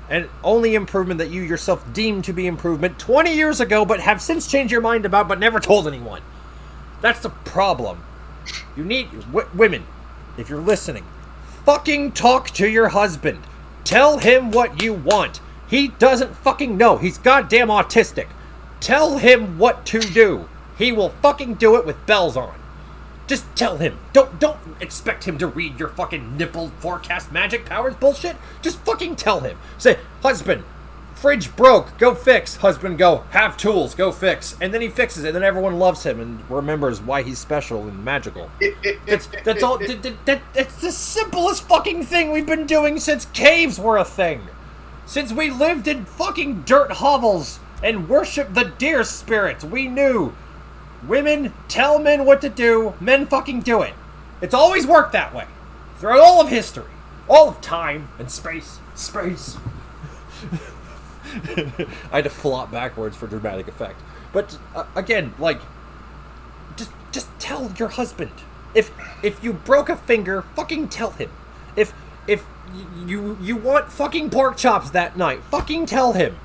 And only improvement that you yourself deemed to be improvement 20 years ago, but have since changed your mind about, but never told anyone. That's the problem. You need... women, if you're listening, fucking talk to your husband. Tell him what you want. He doesn't fucking know. He's goddamn autistic. Tell him what to do. He will fucking do it with bells on. Just tell him. Don't expect him to read your fucking nipple forecast magic powers bullshit. Just fucking tell him. Say, husband, fridge broke, go fix. Husband, go, have tools, go fix. And then he fixes it, and then everyone loves him and remembers why he's special and magical. That's all. That's the simplest fucking thing we've been doing since caves were a thing. Since we lived in fucking dirt hovels and worshipped the deer spirits, we knew. Women tell men what to do, men fucking do it. It's always worked that way. Throughout all of history. All of time and space. Space. I had to flop backwards for dramatic effect. But, again, like, just tell your husband. If you broke a finger, fucking tell him. If you want fucking pork chops that night, fucking tell him.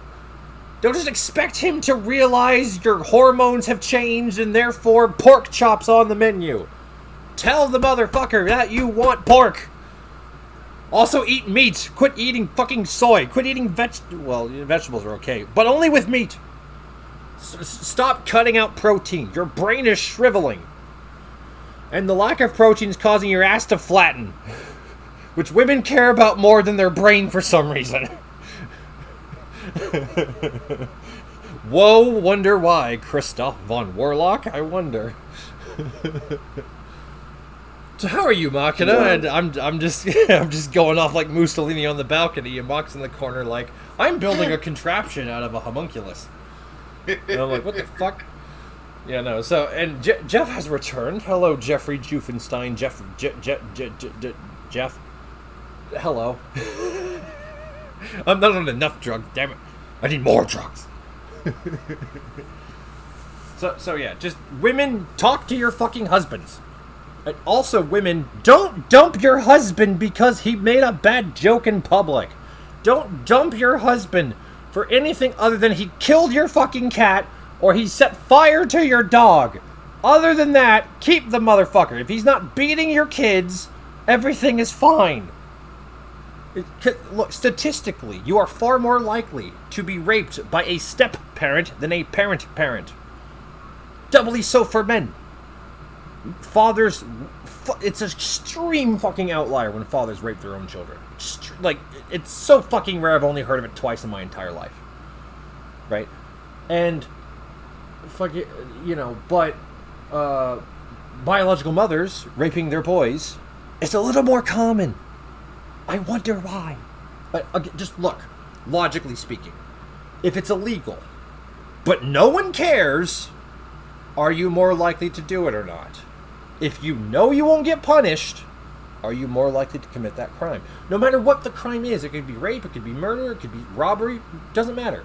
Don't just expect him to realize your hormones have changed and therefore pork chops on the menu. Tell the motherfucker that you want pork. Also eat meat. Quit eating fucking soy. Quit eating vegetables are okay, but only with meat. Stop cutting out protein. Your brain is shriveling. And the lack of protein is causing your ass to flatten. Which women care about more than their brain for some reason. Whoa, wonder why, Christoph von Warlock, I wonder. So how are you, Machina? And I'm just going off like Mussolini on the balcony, and Mock's in the corner like, I'm building a contraption out of a homunculus. And I'm like, what the fuck? Yeah, no, so, and Jeff has returned. Hello, Jeffrey Jufenstein. Jeff. Hello. I'm not on enough drugs, damn it. I need more drugs. So yeah, just women, talk to your fucking husbands. And also, women, don't dump your husband because he made a bad joke in public. Don't dump your husband for anything other than he killed your fucking cat or he set fire to your dog. Other than that, keep the motherfucker. If he's not beating your kids, everything is fine. Look, statistically, you are far more likely to be raped by a step-parent than a parent-parent. Doubly so for men. Fathers... It's an extreme fucking outlier when fathers rape their own children. Like, it's so fucking rare, I've only heard of it twice in my entire life. Right? And... Fuck it, you know, but... biological mothers raping their boys is a little more common. I wonder why. But just look, logically speaking, if it's illegal, but no one cares, are you more likely to do it or not? If you know you won't get punished, are you more likely to commit that crime? No matter what the crime is, it could be rape, it could be murder, it could be robbery, doesn't matter.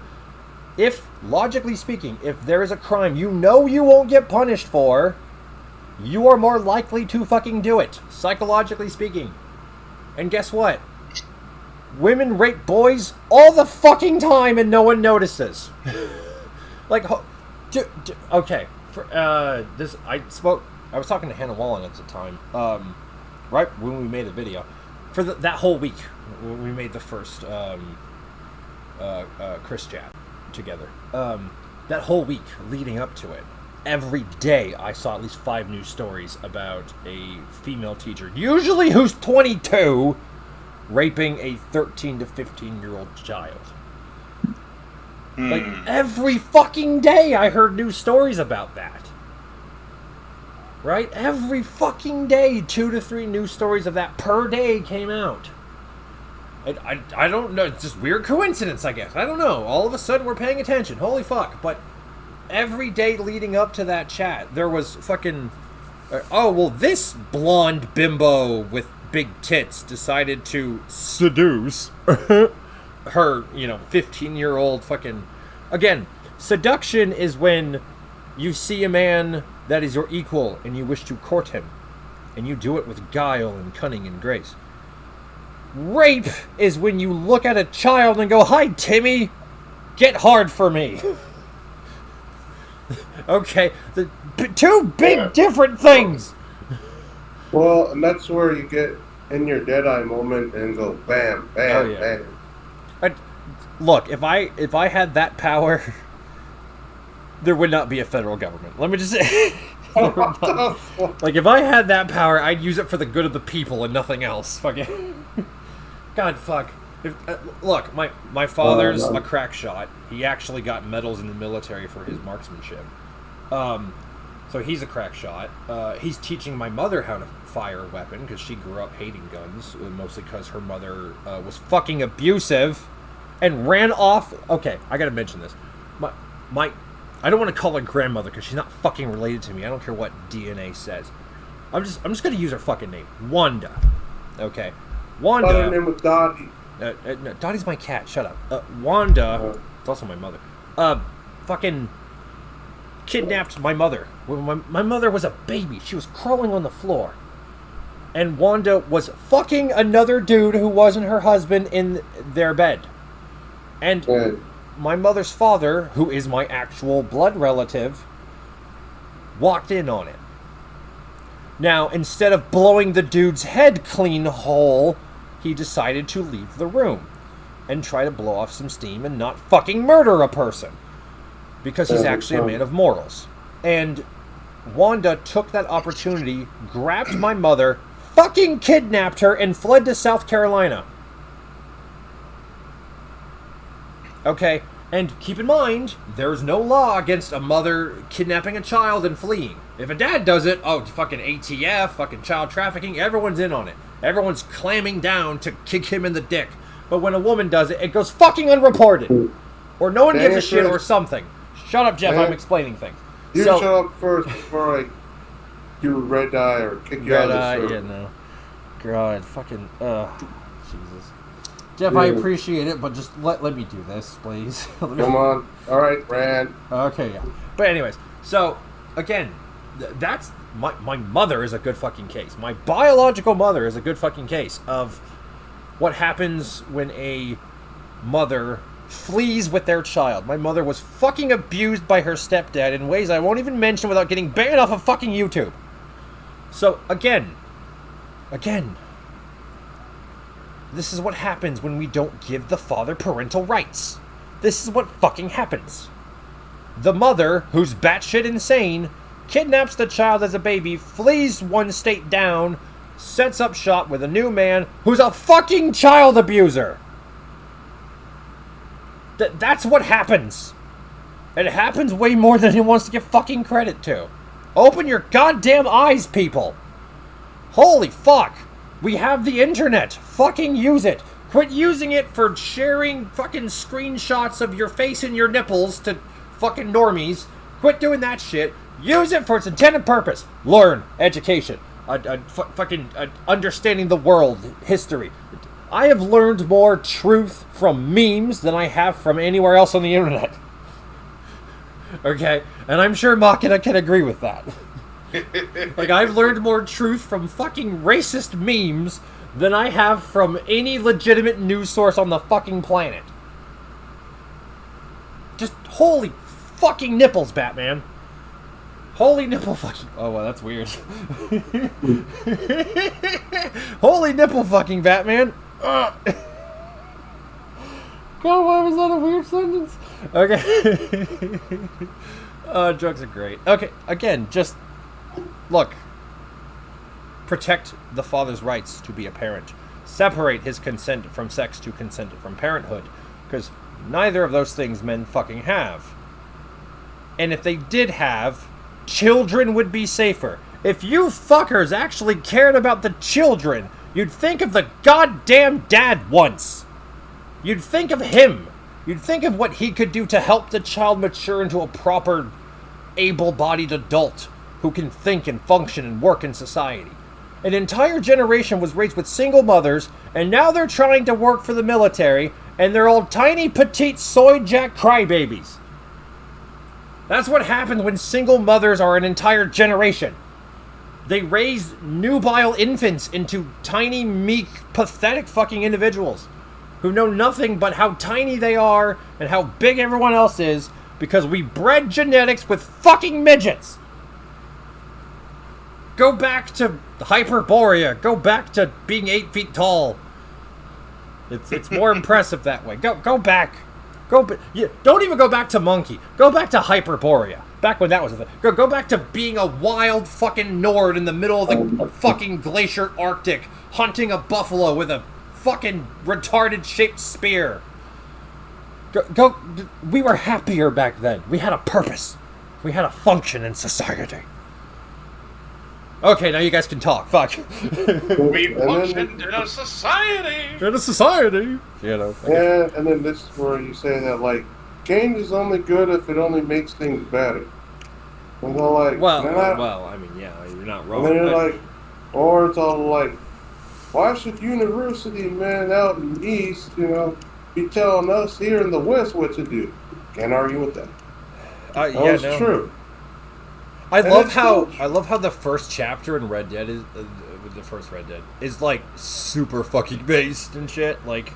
If, logically speaking, if there is a crime you know you won't get punished for, you are more likely to fucking do it, psychologically speaking. And guess what? Women rape boys all the fucking time and no one notices. Like, okay. I was talking to Hannah Wallen at the time, right when we made the video. For that whole week, when we made the first Krys chat together. That whole week leading up to it, every day I saw at least 5 news stories about a female teacher, usually who's 22, raping a 13 to 15-year-old child. Like, every fucking day I heard news stories about that. right? Every fucking day, 2 to 3 news stories of that per day came out. I don't know. It's just weird coincidence, I guess. I don't know. All of a sudden, we're paying attention. Holy fuck. But every day leading up to that chat, there was fucking... oh, well, this blonde bimbo with big tits decided to seduce her, 15-year-old fucking... Again, seduction is when you see a man that is your equal and you wish to court him. And you do it with guile and cunning and grace. Rape is when you look at a child and go, "Hi, Timmy, get hard for me." Okay, the two big different things. Well, and that's where you get in your Deadeye moment and go bam, bam, bam. Look, if I had that power, there would not be a federal government. Let me just say. Like, if I had that power, I'd use it for the good of the people and nothing else. Fucking. God, fuck. Look, my father's a crack shot. He actually got medals in the military for his marksmanship. So he's a crack shot. He's teaching my mother how to fire a weapon because she grew up hating guns, mostly because her mother was fucking abusive and ran off. Okay, I gotta mention this. My I don't want to call her grandmother because she's not fucking related to me. I don't care what DNA says. I'm just gonna use her fucking name, Wanda. Okay. Wanda. Her name was Dottie. No, Dottie's my cat. Shut up. Wanda. It's also my mother. Fucking kidnapped my mother. When my mother was a baby, she was crawling on the floor, and Wanda was fucking another dude who wasn't her husband in their bed. And my mother's father, who is my actual blood relative, walked in on it. Now, instead of blowing the dude's head clean whole, he decided to leave the room and try to blow off some steam and not fucking murder a person. Because he's actually a man of morals. And Wanda took that opportunity, grabbed my mother, fucking kidnapped her, and fled to South Carolina. Okay, and keep in mind, there's no law against a mother kidnapping a child and fleeing. If a dad does it, oh, fucking ATF, fucking child trafficking, everyone's in on it. Everyone's clamming down to kick him in the dick. But when a woman does it, it goes fucking unreported. Or no one gives a shit or something. Shut up, Jeff, I'm explaining things. You shut up first before I do red eye or kick you out of the server. Yeah, no. God, fucking, Jesus. Jeff, I appreciate it, but just let me do this, please. Come on. All right, Rand. Okay, yeah. But anyways, so, again, that's... My mother is a good fucking case. My biological mother is a good fucking case of what happens when a mother flees with their child. My mother was fucking abused by her stepdad in ways I won't even mention without getting banned off of fucking YouTube. So, again, this is what happens when we don't give the father parental rights. This is what fucking happens. The mother, who's batshit insane, kidnaps the child as a baby, flees one state down, sets up shop with a new man who's a fucking child abuser. That's what happens. It happens way more than he wants to give fucking credit to. Open your goddamn eyes, people. Holy fuck. We have the internet. Fucking use it. Quit using it for sharing fucking screenshots of your face and your nipples to fucking normies. Quit doing that shit. Use it for its intended purpose. Learn. Education. Fucking understanding the world. History. I have learned more truth from memes than I have from anywhere else on the internet. Okay? And I'm sure Machina can agree with that. Like, I've learned more truth from fucking racist memes than I have from any legitimate news source on the fucking planet. Just holy fucking nipples, Batman. Holy nipple fucking... Oh, well, that's weird. Holy nipple fucking Batman. God, why was that a weird sentence? Okay. Drugs are great. Okay, again, just... Look. Protect the father's rights to be a parent. Separate his consent from sex to consent from parenthood. Because neither of those things men fucking have. And if they did have... Children would be safer. If you fuckers actually cared about the children, you'd think of the goddamn dad once. You'd think of him. You'd think of what he could do to help the child mature into a proper, able-bodied adult who can think and function and work in society. An entire generation was raised with single mothers, and now they're trying to work for the military, and they're all tiny, petite, soy jack crybabies. That's what happens when single mothers are an entire generation. They raise nubile infants into tiny, meek, pathetic fucking individuals who know nothing but how tiny they are and how big everyone else is because we bred genetics with fucking midgets. Go back to Hyperborea. Go back to being 8 feet tall. It's more impressive that way. Go back. Don't even go back to monkey. Go back to Hyperborea. Back when that was a thing. Go back to being a wild fucking Nord in the middle of the fucking glacier Arctic, hunting a buffalo with a fucking retarded shaped spear. We were happier back then. We had a purpose. We had a function in society. Okay, now you guys can talk. Fuck. We functioned in a society. In a society. You know. Yeah, and then this is where you say that, like, change is only good if it only makes things better. And they're like, well, I mean, yeah, you're not wrong. And then they're like, or it's all like, why should university men out in the East, be telling us here in the West what to do? Can't argue with that. That's true. I love how the first chapter in Red Dead is like super fucking based and shit. Like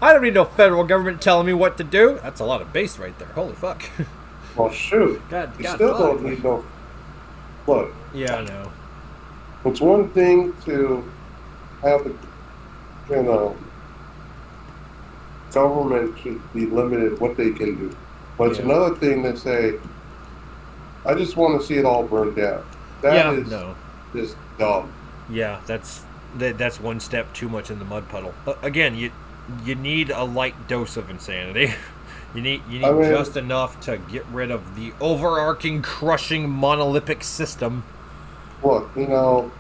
I don't need no federal government telling me what to do. That's a lot of base right there. Holy fuck. Well, shoot. You still don't need no. Look. Yeah, I know. It's one thing to have the, government should be limited what they can do, but it's another thing to say, I just want to see it all burned down. That is just dumb. Yeah, that's one step too much in the mud puddle. Again, you need a light dose of insanity. You need just enough to get rid of the overarching, crushing, monolithic system. Look,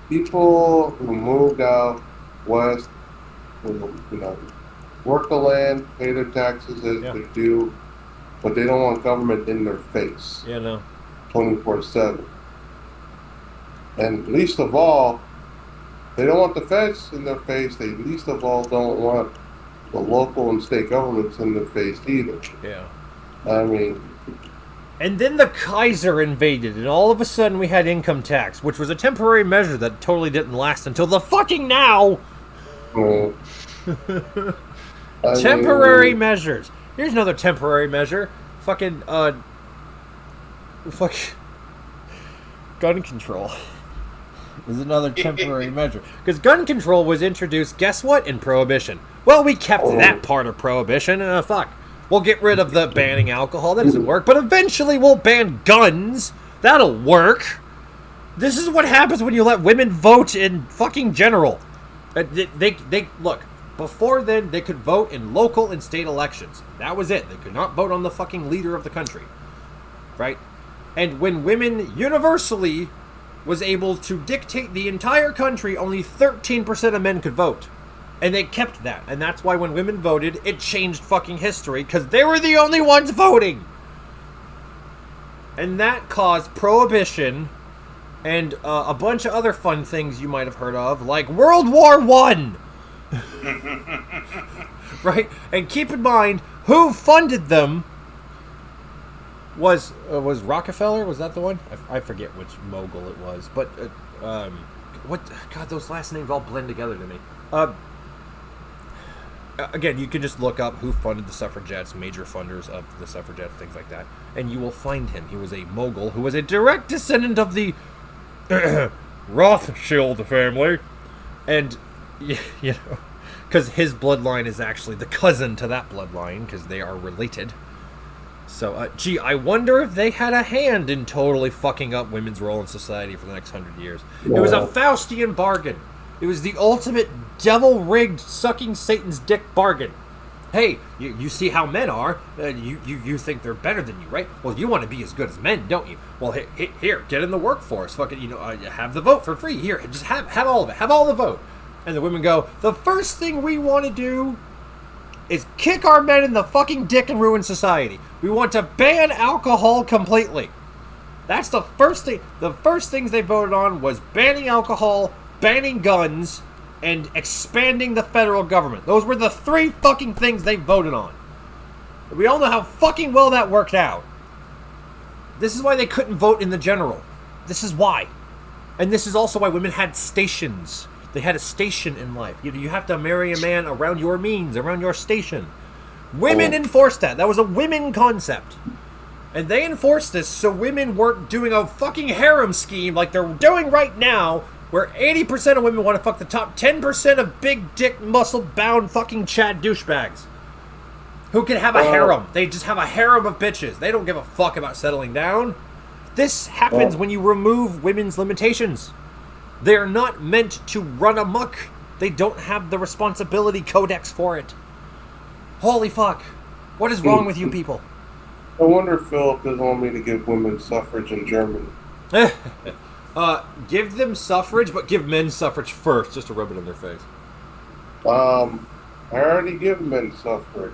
people who moved out west, who, work the land, pay their taxes as they do, but they don't want government in their face. 24/7. And least of all, they don't want the feds in their face. They least of all don't want the local and state governments in their face either. Yeah. I mean... And then the Kaiser invaded, and all of a sudden we had income tax, which was a temporary measure that totally didn't last until the fucking now! Temporary measures. Here's another temporary measure. Fucking gun control is another temporary measure. Because gun control was introduced, guess what, in Prohibition. Well, we kept that part of Prohibition. Fuck. We'll get rid of the banning alcohol. That doesn't work. But eventually we'll ban guns. That'll work. This is what happens when you let women vote in fucking general. They look, before then, they could vote in local and state elections. That was it. They could not vote on the fucking leader of the country. Right? And when women universally was able to dictate the entire country, only 13% of men could vote. And they kept that. And that's why when women voted, it changed fucking history, because they were the only ones voting. And that caused Prohibition and a bunch of other fun things you might have heard of, like World War I. Right? And keep in mind, who funded them was Rockefeller? Was that the one? I forget which mogul it was. But, God, those last names all blend together to me. Again, you can just look up who funded the suffragettes, major funders of the suffragettes, things like that, and you will find him. He was a mogul who was a direct descendant of the Rothschild family, and, because his bloodline is actually the cousin to that bloodline, because they are related. So, I wonder if they had a hand in totally fucking up women's role in society for the next 100 years. It was a Faustian bargain. It was the ultimate devil-rigged sucking Satan's dick bargain. Hey, you see how men are? You think they're better than you, right? Well, you want to be as good as men, don't you? Well, here, get in the workforce. Fucking, have the vote for free. Here, just have all of it. Have all the vote. And the women go, the first thing we want to do is kick our men in the fucking dick and ruin society. We want to ban alcohol completely. That's the first thing. The first things they voted on was banning alcohol, banning guns, and expanding the federal government. Those were the 3 fucking things they voted on. We all know how fucking well that worked out. This is why they couldn't vote in the general. This is why. And this is also why women had stations. They had a station in life. You have to marry a man around your means, around your station. Women enforced that. That was a women concept. And they enforced this so women weren't doing a fucking harem scheme like they're doing right now, where 80% of women want to fuck the top 10% of big dick muscle-bound fucking Chad douchebags. Who can have a harem. They just have a harem of bitches. They don't give a fuck about settling down. This happens when you remove women's limitations. They are not meant to run amok. They don't have the responsibility codex for it. Holy fuck. What is wrong with you people? I wonder if Philip doesn't want me to give women suffrage in Germany. Give them suffrage, but give men suffrage first, just to rub it in their face. I already give men suffrage.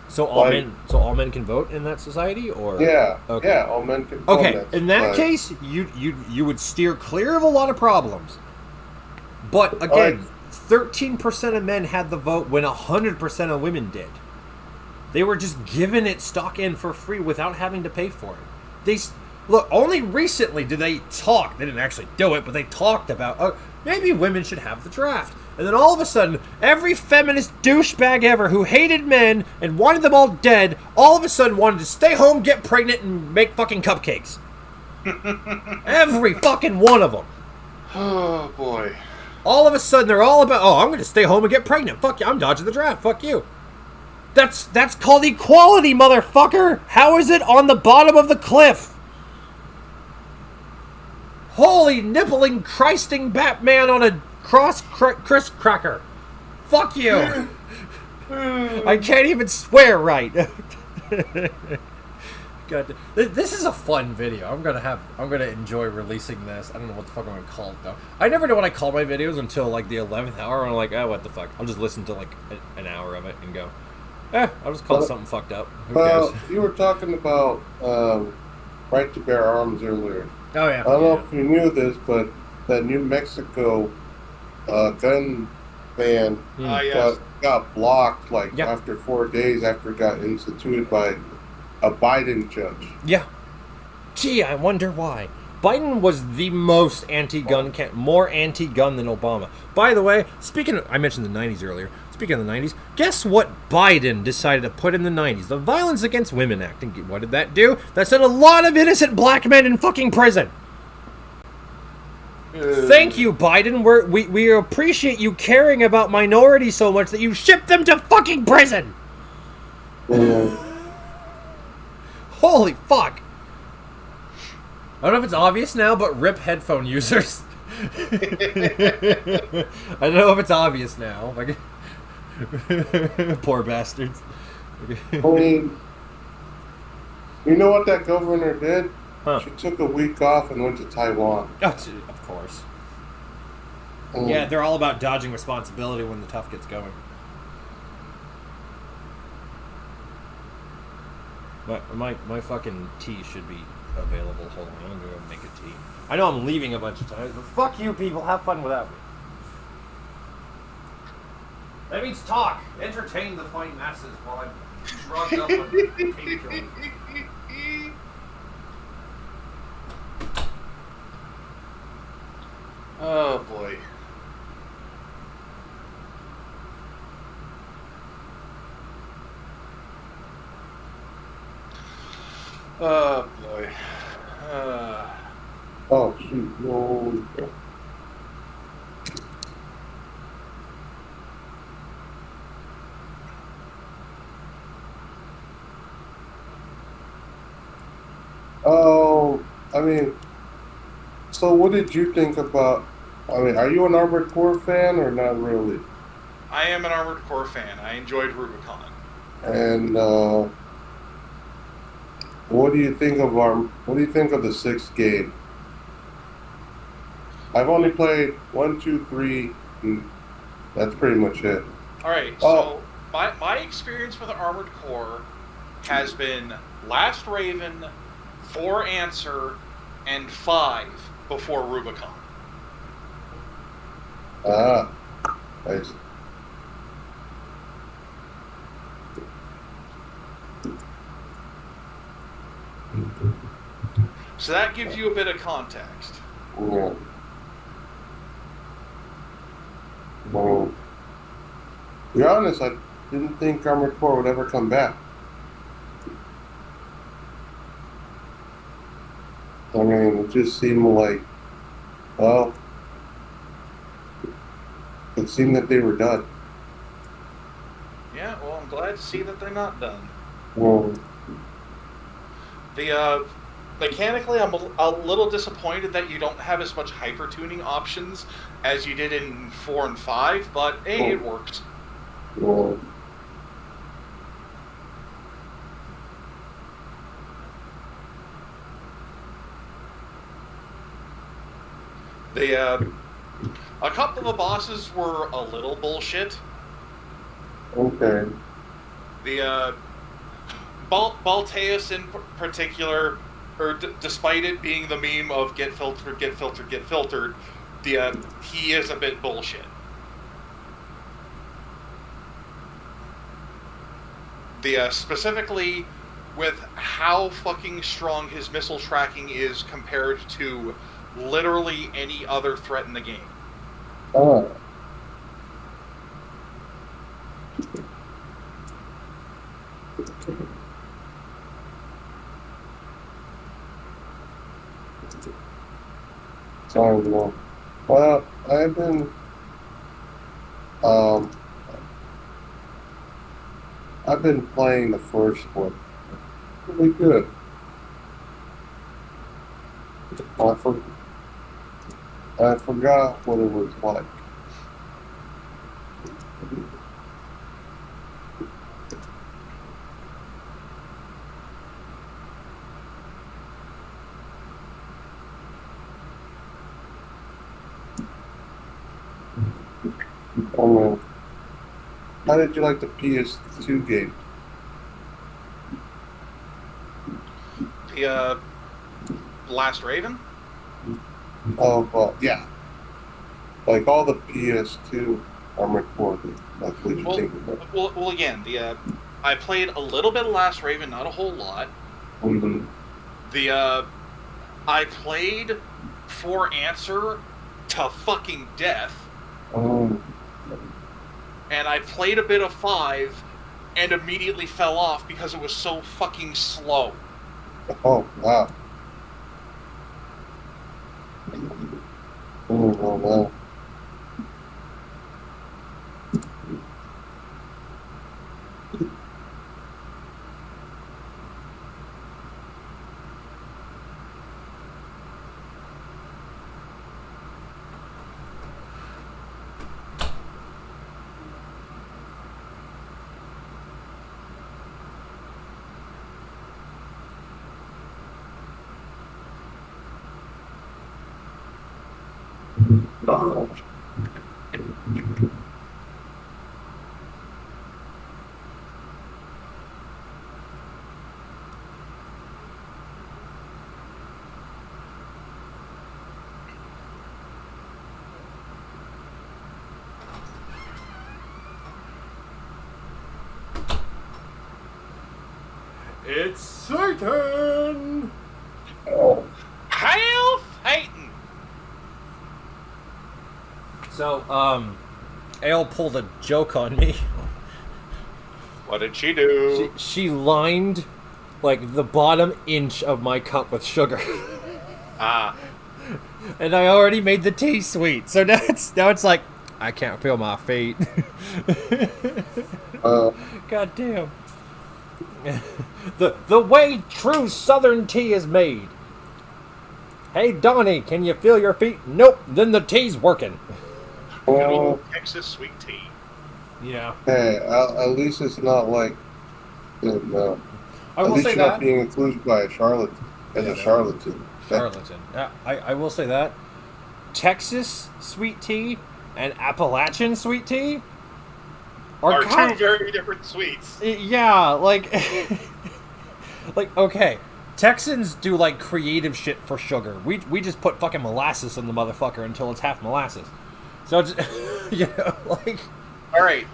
So all men can vote in that society, or yeah, okay. Yeah, all men can vote. Okay, in that case, you would steer clear of a lot of problems. But again, 13% of men had the vote when 100% of women did. They were just given it stock in for free without having to pay for it. Look, only recently did they talk. They didn't actually do it, but they talked about, maybe women should have the draft. And then all of a sudden, every feminist douchebag ever who hated men and wanted them all dead, all of a sudden wanted to stay home, get pregnant, and make fucking cupcakes. Every fucking one of them. Oh, boy. All of a sudden, they're all about, I'm going to stay home and get pregnant. Fuck you, I'm dodging the draft. Fuck you. That's called equality, motherfucker. How is it on the bottom of the cliff? Holy nippling Christing Batman on a Chris cracker. Fuck you. I can't even swear right. God, this is a fun video. I'm gonna enjoy releasing this. I don't know what the fuck I'm gonna call it though. I never know what I call my videos until like the 11th hour. I'm like, what the fuck? I'll just listen to like an hour of it and go, I'll just call it something fucked up. Who cares? You were talking about right to bear arms earlier. Oh yeah. I don't know if you knew this, but that New Mexico gun ban got blocked after 4 days after it got instituted by a Biden judge. Yeah. Gee, I wonder why. Biden was the most anti-gun, more anti-gun than Obama. By the way, I mentioned the 90s earlier. Speaking of the 90s, guess what Biden decided to put in the 90s? The Violence Against Women Act. And what did that do? That sent a lot of innocent black men in fucking prison. Thank you, Biden. We appreciate you caring about minorities so much that you shipped them to fucking prison. Holy fuck. I don't know if it's obvious now, but rip headphone users. I don't know if it's obvious now. Like, poor bastards. I mean, you know what that governor did? Huh. She took a week off and went to Taiwan. Oh, of course. Yeah, they're all about dodging responsibility when the tough gets going. My fucking tea should be available. Hold on, I'm going to make a tea. I know I'm leaving a bunch of times, but fuck you people. Have fun without me. That means talk. Entertain the fine masses while I'm drugged up on painkillers. Oh, boy. Oh, boy. Oh, shoot. No. Oh, I mean, so what did you think about, are you an Armored Core fan or not really? I am an Armored Core fan. I enjoyed Rubicon. And what do you think of the sixth game? I've only played 1, 2, 3, and that's pretty much it. All right. So my experience with Armored Core has been Last Raven, 4 Answer, and 5 before Rubicon. Nice. So that gives you a bit of context. Yeah. Well, to be honest, I didn't think Armored Core would ever come back. I mean, it just seemed like, well, it seemed that they were done. Yeah, well, I'm glad to see that they're not done. Well, mechanically, I'm a little disappointed that you don't have as much hyper-tuning options as you did in 4 and 5, but hey, it works. well, a couple of the bosses were a little bullshit. okay. The Balteus in particular, or despite it being the meme of get filtered, he is a bit bullshit. Specifically with how fucking strong his missile tracking is compared to literally any other threat in the game. Oh. Sorry, no. Well, I've been playing the first one. Really good. I forgot what it was like. Oh man. How did you like the PS2 game? The Last Raven? Oh, well, yeah. Like all the PS2 Armored Core games. Like, what did you think of that? Well, again, I played a little bit of Last Raven, not a whole lot. Mm-hmm. I played 4 Answer to fucking death. And I played a bit of 5 and immediately fell off because it was so fucking slow. Oh, wow. Oh, wow. Oh. It's Satan! Oh. Hail Satan! So, Ale pulled a joke on me. What did she do? She lined, like, the bottom inch of my cup with sugar. Ah. And I already made the tea sweet, so now it's like, I can't feel my feet. God damn. The way true Southern tea is made. Hey, Donnie, can you feel your feet? Nope, then the tea's working. Good old Texas sweet tea. Yeah. Hey, at least it's not like And I will at least say you're not that. being included by a charlatan. Charlatan. I will say that. Texas sweet tea and Appalachian sweet tea are two very different sweets. Yeah, like, like okay, Texans do like creative shit for sugar. We just put fucking molasses in the motherfucker until it's half molasses. So it's, you know, like. All right,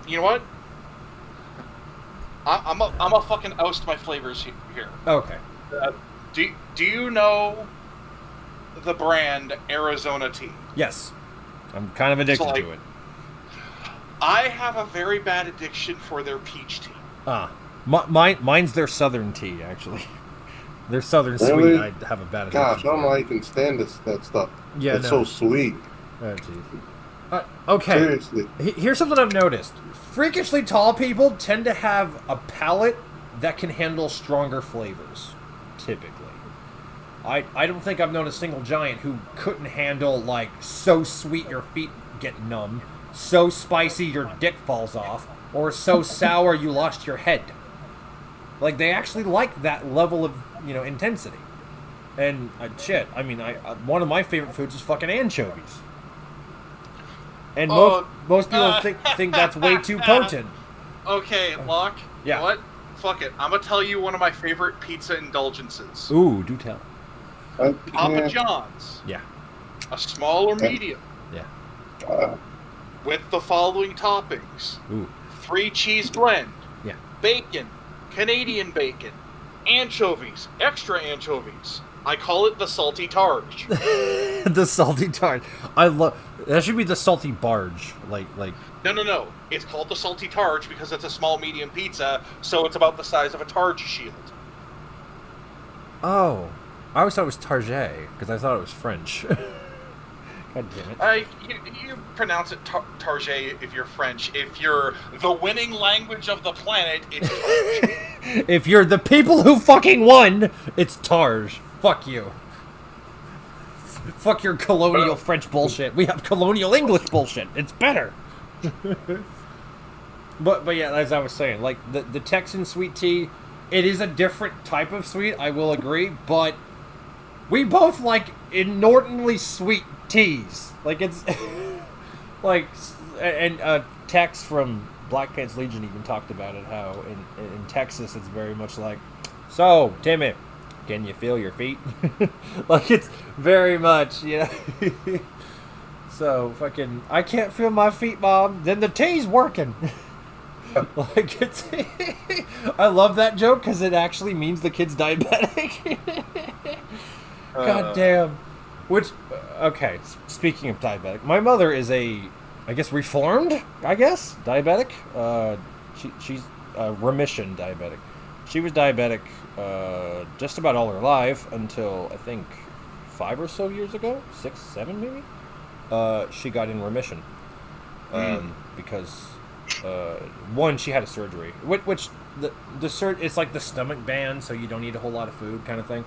you know what? I'm a fucking oust my flavors here. Okay. Do you know the brand Arizona tea? Yes, I'm kind of addicted to it. I have a very bad addiction for their peach tea. Mine's their southern tea, actually. Their southern really? sweet, I have a bad addiction. Gosh, I don't know how you can stand that stuff. Yeah, it's so sweet. Oh, jeez. Okay. Seriously. Here's something I've noticed. Freakishly tall people tend to have a palate that can handle stronger flavors, typically. I don't think I've known a single giant who couldn't handle, like, so sweet your feet get numb, so spicy your dick falls off, or so sour you lost your head. Like, they actually like that level of, you know, intensity. And, one of my favorite foods is fucking anchovies. And most people think that's way too potent. Okay, Locke. Yeah. You know what? Fuck it. I'm gonna tell you one of my favorite pizza indulgences. Ooh, do tell. Papa John's. Yeah. A small or medium. Yeah. With the following toppings. Ooh. 3 cheese blend. Yeah. Bacon. Canadian bacon. Anchovies. Extra anchovies. I call it the salty targe. The salty targe. I love. That should be the salty barge. Like. No. It's called the salty targe because it's a small medium pizza, so it's about the size of a targe shield. Oh, I always thought it was target because I thought it was French. God damn it. You pronounce it target if you're French. If you're the winning language of the planet, it's targe. If you're the people who fucking won, it's targe. Fuck you. Fuck your colonial French bullshit. We have colonial English bullshit. It's better. But yeah, as I was saying, like the Texan sweet tea, it is a different type of sweet, I will agree, but we both like inordinately sweet teas. Like it's like, and Tex from Black Pants Legion even talked about it, how in Texas it's very much like, so Timmy, can you feel your feet? Like it's very much, you know. So fucking, I can't feel my feet, Mom. Then the tea's working. Like it's, I love that joke because it actually means the kid's diabetic. God damn. Which, okay, speaking of diabetic, my mother is I guess reformed, diabetic. She's remission diabetic. She was diabetic just about all her life until I think 5 or so years ago, 6, 7 maybe. She got in remission because one, she had a surgery, which the it's like the stomach band, so you don't eat a whole lot of food kind of thing.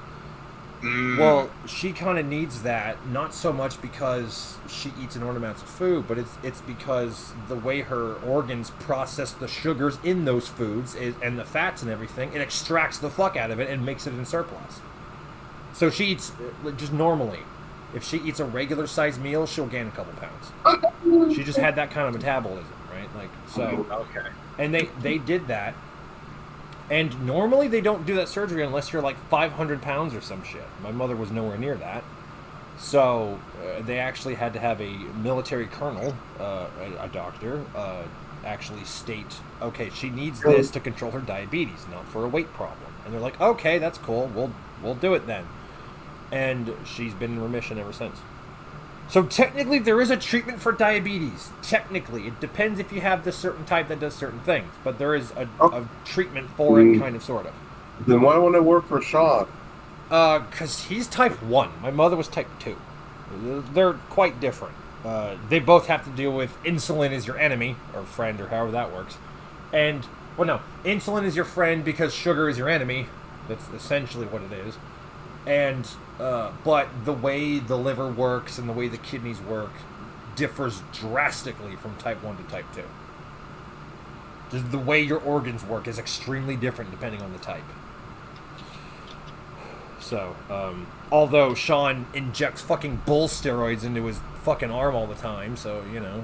Well, she kind of needs that, not so much because she eats enormous amounts of food, but it's because the way her organs process the sugars in those foods and the fats and everything, it extracts the fuck out of it and makes it in surplus. So she eats just normally. If she eats a regular sized meal, she'll gain a couple pounds. She just had that kind of metabolism, right? Like so. Okay. And they did that. And normally they don't do that surgery unless you're like 500 pounds or some shit. My mother was nowhere near that. So they actually had to have a military colonel, a doctor, actually state, okay, she needs this to control her diabetes, not for a weight problem. And they're like, okay, that's cool. We'll do it then. And she's been in remission ever since. So technically there is a treatment for diabetes. Technically. It depends if you have this certain type that does certain things. But there is a treatment for it, kind of, sort of. Then why won't it work for Sean? Because he's type 1. My mother was type 2. They're quite different. They both have to deal with insulin is your enemy, or friend, or however that works. And, well, no. Insulin is your friend because sugar is your enemy. That's essentially what it is. And, but the way the liver works and the way the kidneys work differs drastically from type 1 to type 2. Just the way your organs work is extremely different depending on the type. So, although Sean injects fucking bull steroids into his fucking arm all the time, so, you know.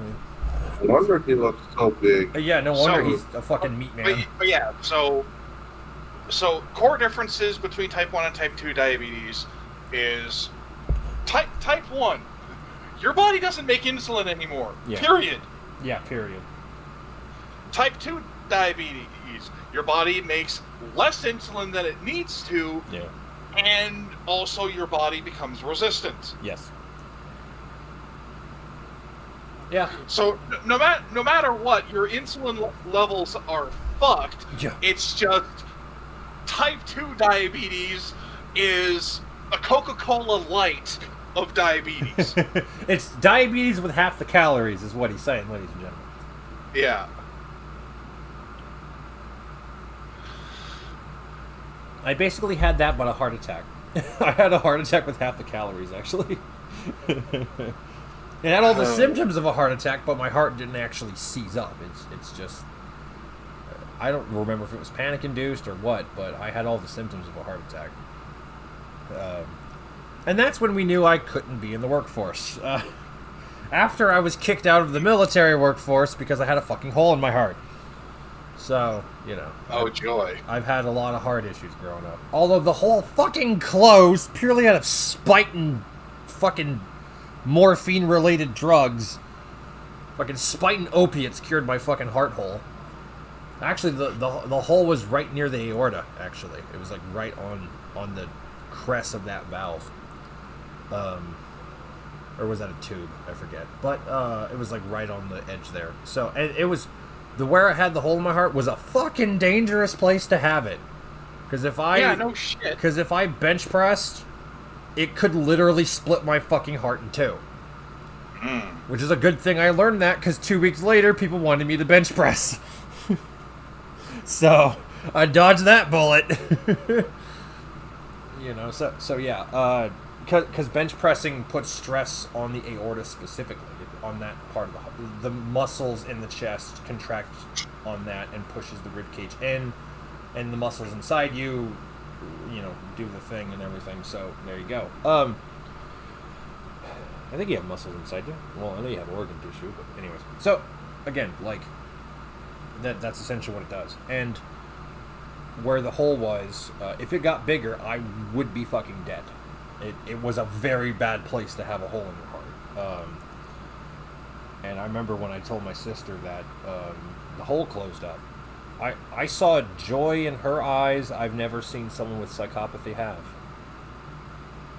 No wonder he looks so big. Yeah, no wonder he's a fucking meat man. But yeah, so core differences between type 1 and type 2 diabetes is type 1, your body doesn't make insulin anymore. Yeah. Period. Yeah, period. Type 2 diabetes, your body makes less insulin than it needs to. Yeah. And also your body becomes resistant. Yes. Yeah. So no matter what, your insulin levels are fucked. Yeah. It's just type 2 diabetes is a Coca-Cola Light of diabetes. It's diabetes with half the calories is what he's saying, ladies and gentlemen. Yeah. I basically had that, but a heart attack. I had a heart attack with half the calories, actually. It had all the symptoms of a heart attack, but my heart didn't actually seize up. It's just... I don't remember if it was panic-induced or what, but I had all the symptoms of a heart attack. And that's when we knew I couldn't be in the workforce. After I was kicked out of the military workforce because I had a fucking hole in my heart. So, you know. Oh, joy. I've had a lot of heart issues growing up. Although the hole fucking closed purely out of spite and fucking morphine-related drugs. Fucking spite and opiates cured my fucking heart hole. Actually, the hole was right near the aorta, actually. It was, like, right on the crest of that valve. Or was that a tube? I forget. But it was, like, right on the edge there. So, and it was... where I had the hole in my heart was a fucking dangerous place to have it. Because if I... Yeah, no shit. Because if I bench pressed, it could literally split my fucking heart in two. Which is a good thing I learned that, because 2 weeks later, people wanted me to bench press. So, I dodged that bullet. You know, so yeah. Because bench pressing puts stress on the aorta specifically. On that part of the muscles in the chest contract on that and pushes the rib cage in, and the muscles inside you know, do the thing and everything. So there you go. I think you have muscles inside you. Well, I know you have organ tissue, but anyways. So again, like that's essentially what it does. And where the hole was, if it got bigger, I would be fucking dead. It was a very bad place to have a hole in your heart. And I remember when I told my sister that the hole closed up, I saw a joy in her eyes I've never seen someone with psychopathy have.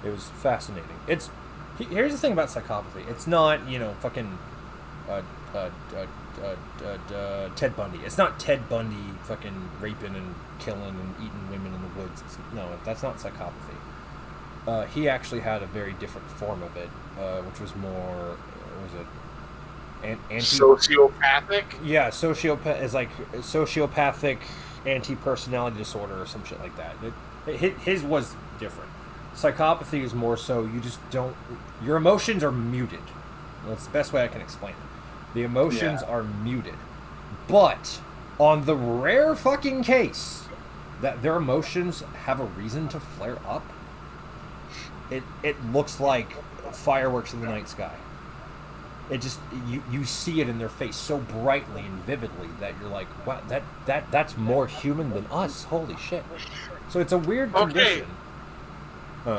It was fascinating. Here's the thing about psychopathy. It's not, you know, fucking Ted Bundy. It's not Ted Bundy fucking raping and killing and eating women in the woods. No, that's not psychopathy. He actually had a very different form of it, which was more, what was it? Sociopathic? Yeah, is like sociopathic anti-personality disorder or some shit like that. His was different. Psychopathy is more so you just don't... Your emotions are muted. That's the best way I can explain it. The emotions are muted. But on the rare fucking case that their emotions have a reason to flare up, it looks like fireworks in the night sky. It just you see it in their face so brightly and vividly that you're like, wow, that's more human than us. Holy shit. So it's a weird condition.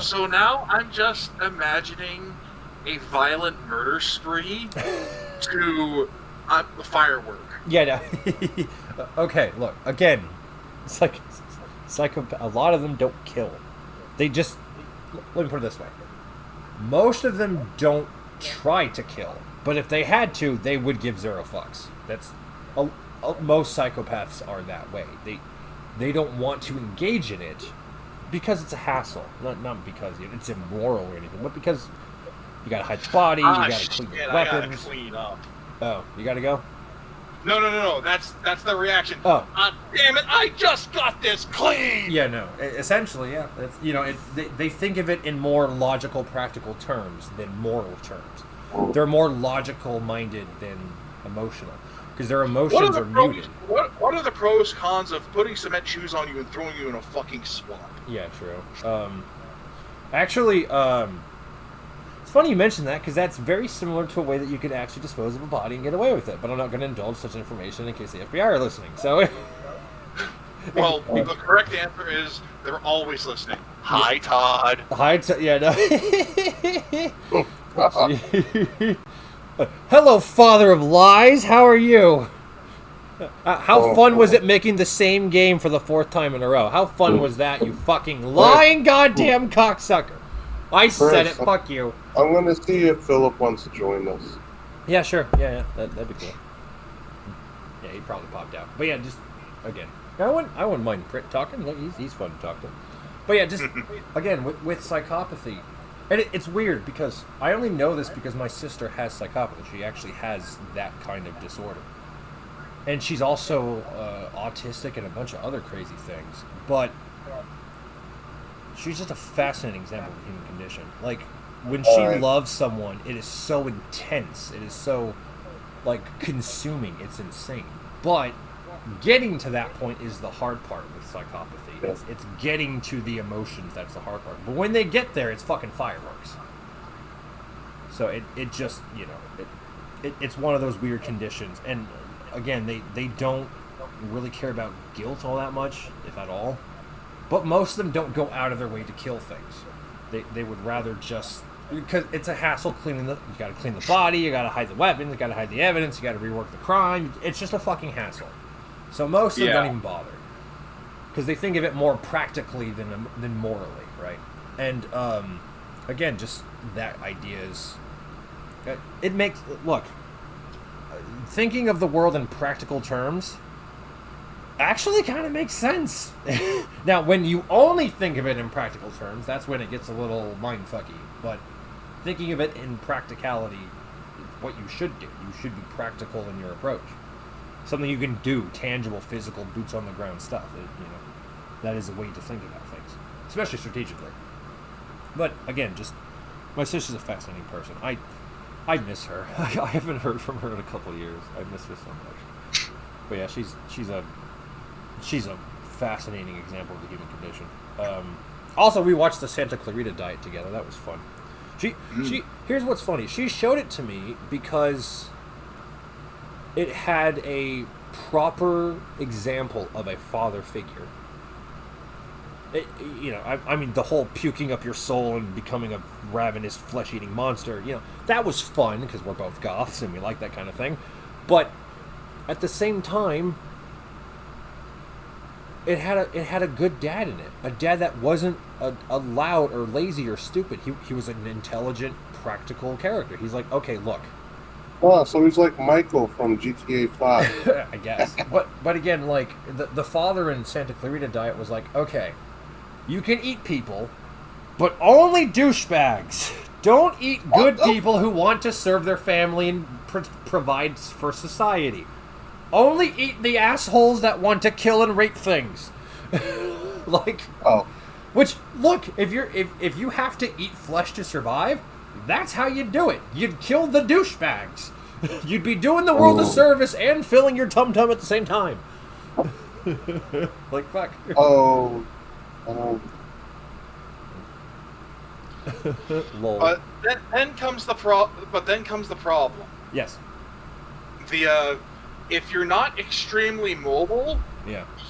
So now I'm just imagining a violent murder spree to the firework. Yeah, no. Okay, look, again, it's like a lot of them don't kill. They just, let me put it this way. Most of them don't try to kill. But if they had to, they would give zero fucks. That's most psychopaths are that way. They don't want to engage in it because it's a hassle. Not because it's immoral or anything, but because you gotta hide the body, you gotta clean the weapons. I gotta clean up. Oh, you gotta go? No. That's the reaction. Oh. Damn it! I just got this clean. Yeah, no. Essentially, yeah. It's, you know, they think of it in more logical, practical terms than moral terms. They're more logical-minded than emotional. because their emotions are muted. What are the pros cons of putting cement shoes on you and throwing you in a fucking swamp? Yeah, true. Actually, it's funny you mentioned that, because that's very similar to a way that you could actually dispose of a body and get away with it. But I'm not going to indulge such information in case the FBI are listening. So, well, the correct answer is they're always listening. Hi, Todd. Hi, yeah, no. Hello, father of lies. How are you? How fun was it making the same game for the 4th time in a row? How fun was that, you fucking lying goddamn cocksucker? I said it, fuck you. I'm going to see if Philip wants to join us. Yeah, sure. Yeah, that'd be cool. Yeah, he probably popped out. But yeah, just, again, I wouldn't mind Pritt talking. Look, he's fun to talk to. But yeah, just, again, with psychopathy. And it's weird, because I only know this because my sister has psychopathy. She actually has that kind of disorder. And she's also autistic and a bunch of other crazy things. But she's just a fascinating example of the human condition. Like, when she loves someone, it is so intense. It is so, like, consuming. It's insane. But getting to that point is the hard part with psychopathy. It's getting to the emotions that's the hard part. But when they get there, it's fucking fireworks. So it just, you know, it's one of those weird conditions. And again, they don't really care about guilt all that much, if at all. But most of them don't go out of their way to kill things. They would rather just, because it's a hassle cleaning you gotta clean the body, you gotta hide the weapons, you gotta hide the evidence, you gotta rework the crime. It's just a fucking hassle. So most of them don't even bother. Because they think of it more practically than morally, right? And, again, just that idea is, it makes, look, thinking of the world in practical terms actually kind of makes sense. Now, when you only think of it in practical terms, that's when it gets a little mindfucky. But thinking of it in practicality is what you should do. You should be practical in your approach. Something you can do, tangible, physical, boots on the ground stuff. You know, that is a way to think about things, especially strategically. But again, just my sister's a fascinating person. I miss her. I haven't heard from her in a couple of years. I miss her so much. But yeah, she's a fascinating example of the human condition. Also, we watched the Santa Clarita Diet together. That was fun. Here's what's funny. She showed it to me because it had a proper example of a father figure. I mean, the whole puking up your soul and becoming a ravenous, flesh-eating monster, that was fun, because we're both goths and we like that kind of thing. But at the same time, it had a good dad in it. A dad that wasn't a loud or lazy or stupid. He was an intelligent, practical character. He's like, okay, look. Oh, so he's like Michael from GTA 5. I guess. But again, like, the father in Santa Clarita Diet was like, okay, you can eat people, but only douchebags. Don't eat good people who want to serve their family and provide for society. Only eat the assholes that want to kill and rape things. Which, look, if you have to eat flesh to survive, that's how you do it. You'd kill the douchebags. You'd be doing the world a service and filling your tum-tum at the same time. Like, fuck. Lol. But then comes the problem. Yes. If you're not extremely mobile,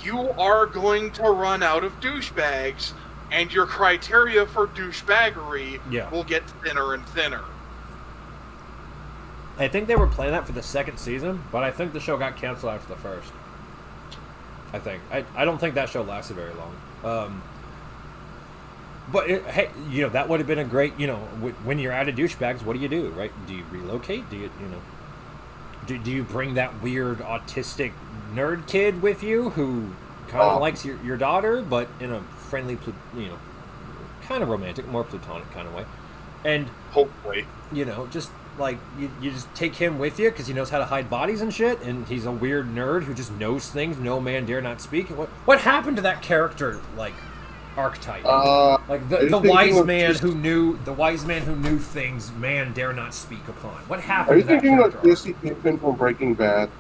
you are going to run out of douchebags, and your criteria for douchebaggery will get thinner and thinner. I think they were playing that for the second season, but I think the show got canceled after the first. I think. I don't think that show lasted very long. But, hey, that would have been a great, when you're out of douchebags, what do you do, right? Do you relocate? Do you, do you bring that weird autistic nerd kid with you who kind of likes your daughter, but in a friendly, kind of romantic, more platonic kind of way? And hopefully, just like you just take him with you because he knows how to hide bodies and shit, and he's a weird nerd who just knows things no man dare not speak. What happened to that character, like, archetype? Like the wise man who knew things man dare not speak upon. What happened? Are you thinking of Jesse Pinkman from Breaking Bad?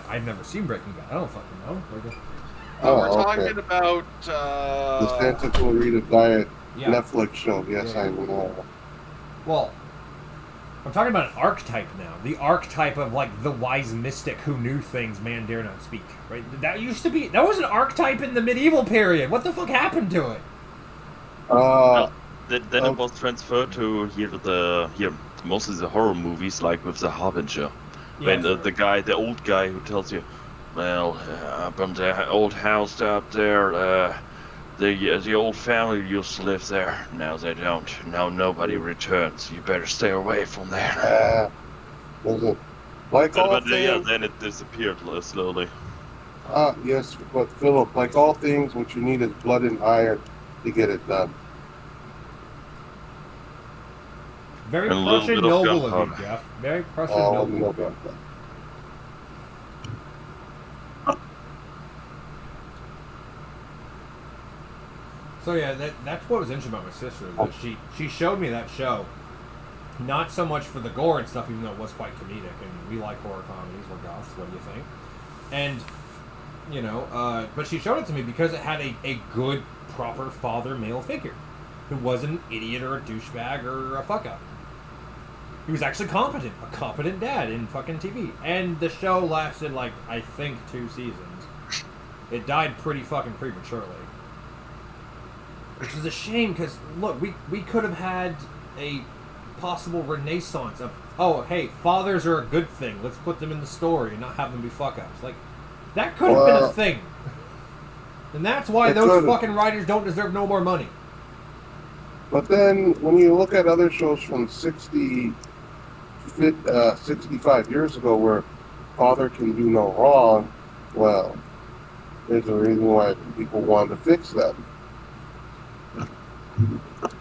I've never seen Breaking Bad. I don't fucking know. We're talking about the Santa Clarita Diet Netflix show. Yes, I know. Well, I'm talking about an archetype now. The archetype of like the wise mystic who knew things man dare not speak. Right? That was an archetype in the medieval period. What the fuck happened to it? Then it was transferred to mostly the horror movies, like with the Harbinger. When the old guy who tells you, well, up in the old house up there, the old family used to live there. Now they don't. Now nobody returns. You better stay away from there. Like all things, then it disappeared slowly. Yes, but Philip, like all things, what you need is blood and iron to get it done. Very Prussian noble of you, Jeff. Very Prussian noble of you. So yeah, that's what was interesting about my sister. Is that she showed me that show, not so much for the gore and stuff, even though it was quite comedic, and we like horror comedies. We're goths. What do you think? And but she showed it to me because it had a good, proper father male figure who wasn't an idiot or a douchebag or a fuck up. He was actually competent, a competent dad in fucking TV. And the show lasted like I think 2 seasons. It died pretty fucking prematurely. Which is a shame, because, look, we could have had a possible renaissance of, oh, hey, fathers are a good thing. Let's put them in the story and not have them be fuck-ups. Like, that could have been a thing. And that's why those fucking writers don't deserve no more money. But then, when you look at other shows from 65 years ago where father can do no wrong, well, there's a reason why people wanted to fix that.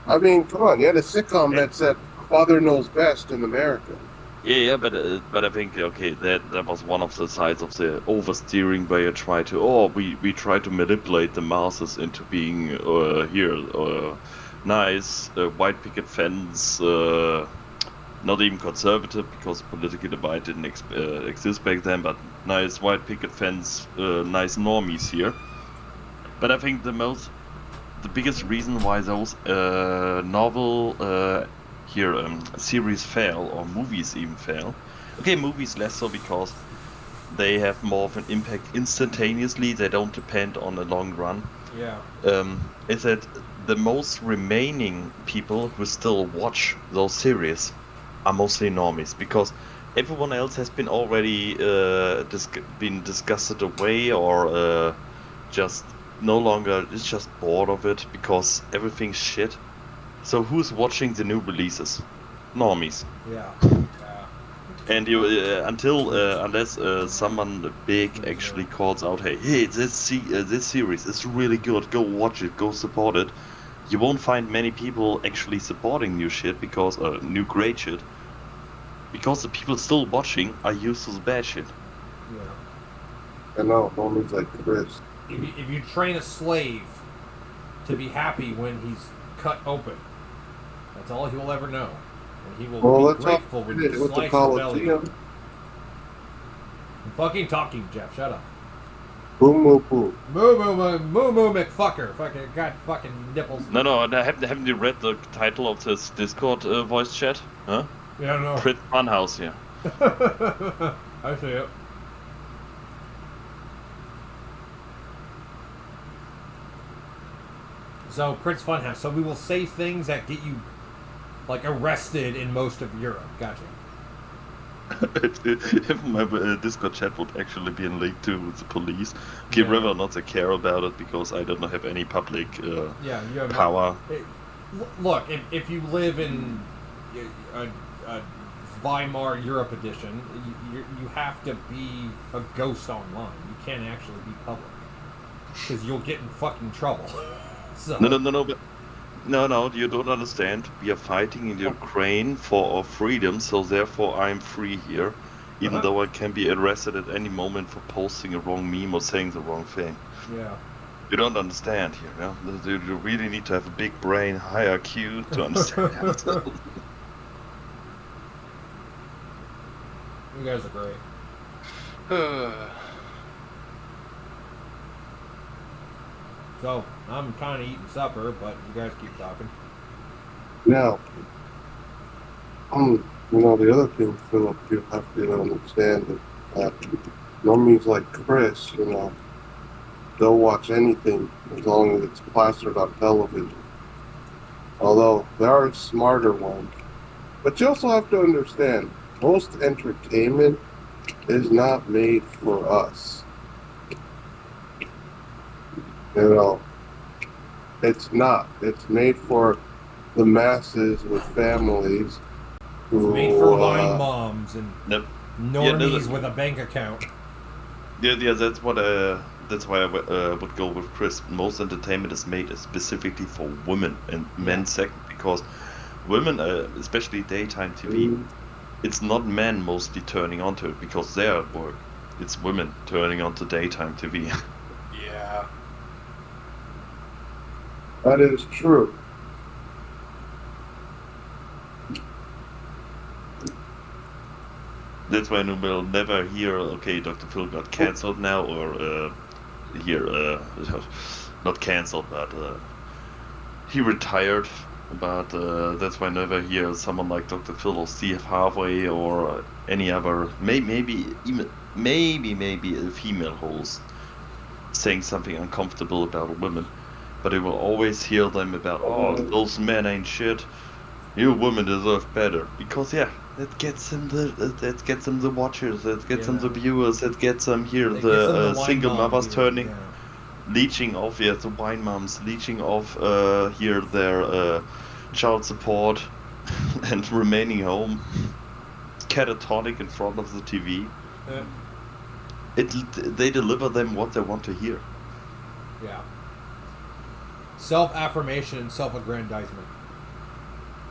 I mean, come on, you had a sitcom that said "Father Knows Best" in America. Yeah, but I think that was one of the sides of the oversteering, where you try to we try to manipulate the masses into being nice, white picket fence, not even conservative because political divide didn't exist back then, but nice white picket fence, nice normies here. But I think the biggest reason why those series fail, or movies even fail. Okay, movies less so because they have more of an impact instantaneously. They don't depend on a long run. Yeah. Is that the most remaining people who still watch those series are mostly normies, because everyone else has been already been disgusted away, or just no longer is just bored of it because everything's shit. So who's watching the new releases? Normies. Yeah. And you unless someone big actually calls out, hey, this series is really good, go watch it, go support it. You won't find many people actually supporting new shit, because new great shit, because the people still watching are used to the bad shit. Yeah. I know, moments like Krys. If you train a slave to be happy when he's cut open, that's all he will ever know. And he will be grateful when you slice his belly. I'm fucking talking, Jeff. Shut up. Moo moo poo. Moo McFucker. Fucking got fucking nipples. No. Haven't you read the title of this Discord voice chat? Huh? Yeah, no. Krys Funhouse here. I see it. So, Krys Funhouse. So we will say things that get you, like, arrested in most of Europe. Gotcha. If my Discord chat would actually be linked to the police, whether or not they care about it, because I don't have any public power. Look, if you live in a Weimar Europe edition, you have to be a ghost online. You can't actually be public, because you'll get in fucking trouble. So. No, you don't understand. We are fighting in Ukraine for our freedom, so therefore I'm free here, even though I can be arrested at any moment for posting a wrong meme or saying the wrong thing. Yeah. You don't understand here, yeah? You really need to have a big brain, high IQ to understand that. You guys are great. So, I'm kind of eating supper, but you guys keep talking. Now, the other thing, Philip, you have to understand that normies like Krys, they'll watch anything as long as it's plastered on television. Although there are smarter ones. But you also have to understand, most entertainment is not made for us. It's not. It's made for the masses with families who... It's made for wine moms and Yep. normies with a bank account. Yeah, that's what. That's why I would go with Krys. Most entertainment is made specifically for women and men second, because women, especially daytime TV, it's not men mostly turning onto it because they're at work. It's women turning onto daytime TV. Yeah. That is true. That's why you will never hear, okay, Dr. Phil got cancelled now, or not cancelled, but he retired. But that's why I never hear someone like Dr. Phil or Steve Harvey or any other, maybe a female host saying something uncomfortable about women. But I will always hear them about, oh, those men ain't shit. You women deserve better, because that gets them the watchers, that gets them the viewers, that gets them the single mothers turning, leeching off the wine moms, leeching off their child support, and remaining home catatonic in front of the TV. They deliver them what they want to hear. Yeah. Self-affirmation and self-aggrandizement.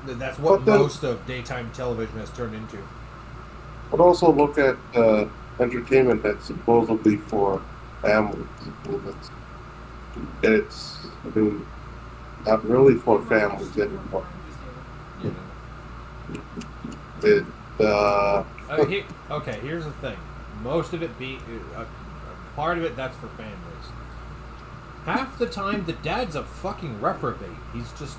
That's what most of daytime television has turned into. But also look at entertainment that's supposedly for families. It's not really for families anymore. Okay, here's the thing. Most of it part of it, that's for families. Half the time, the dad's a fucking reprobate. He's just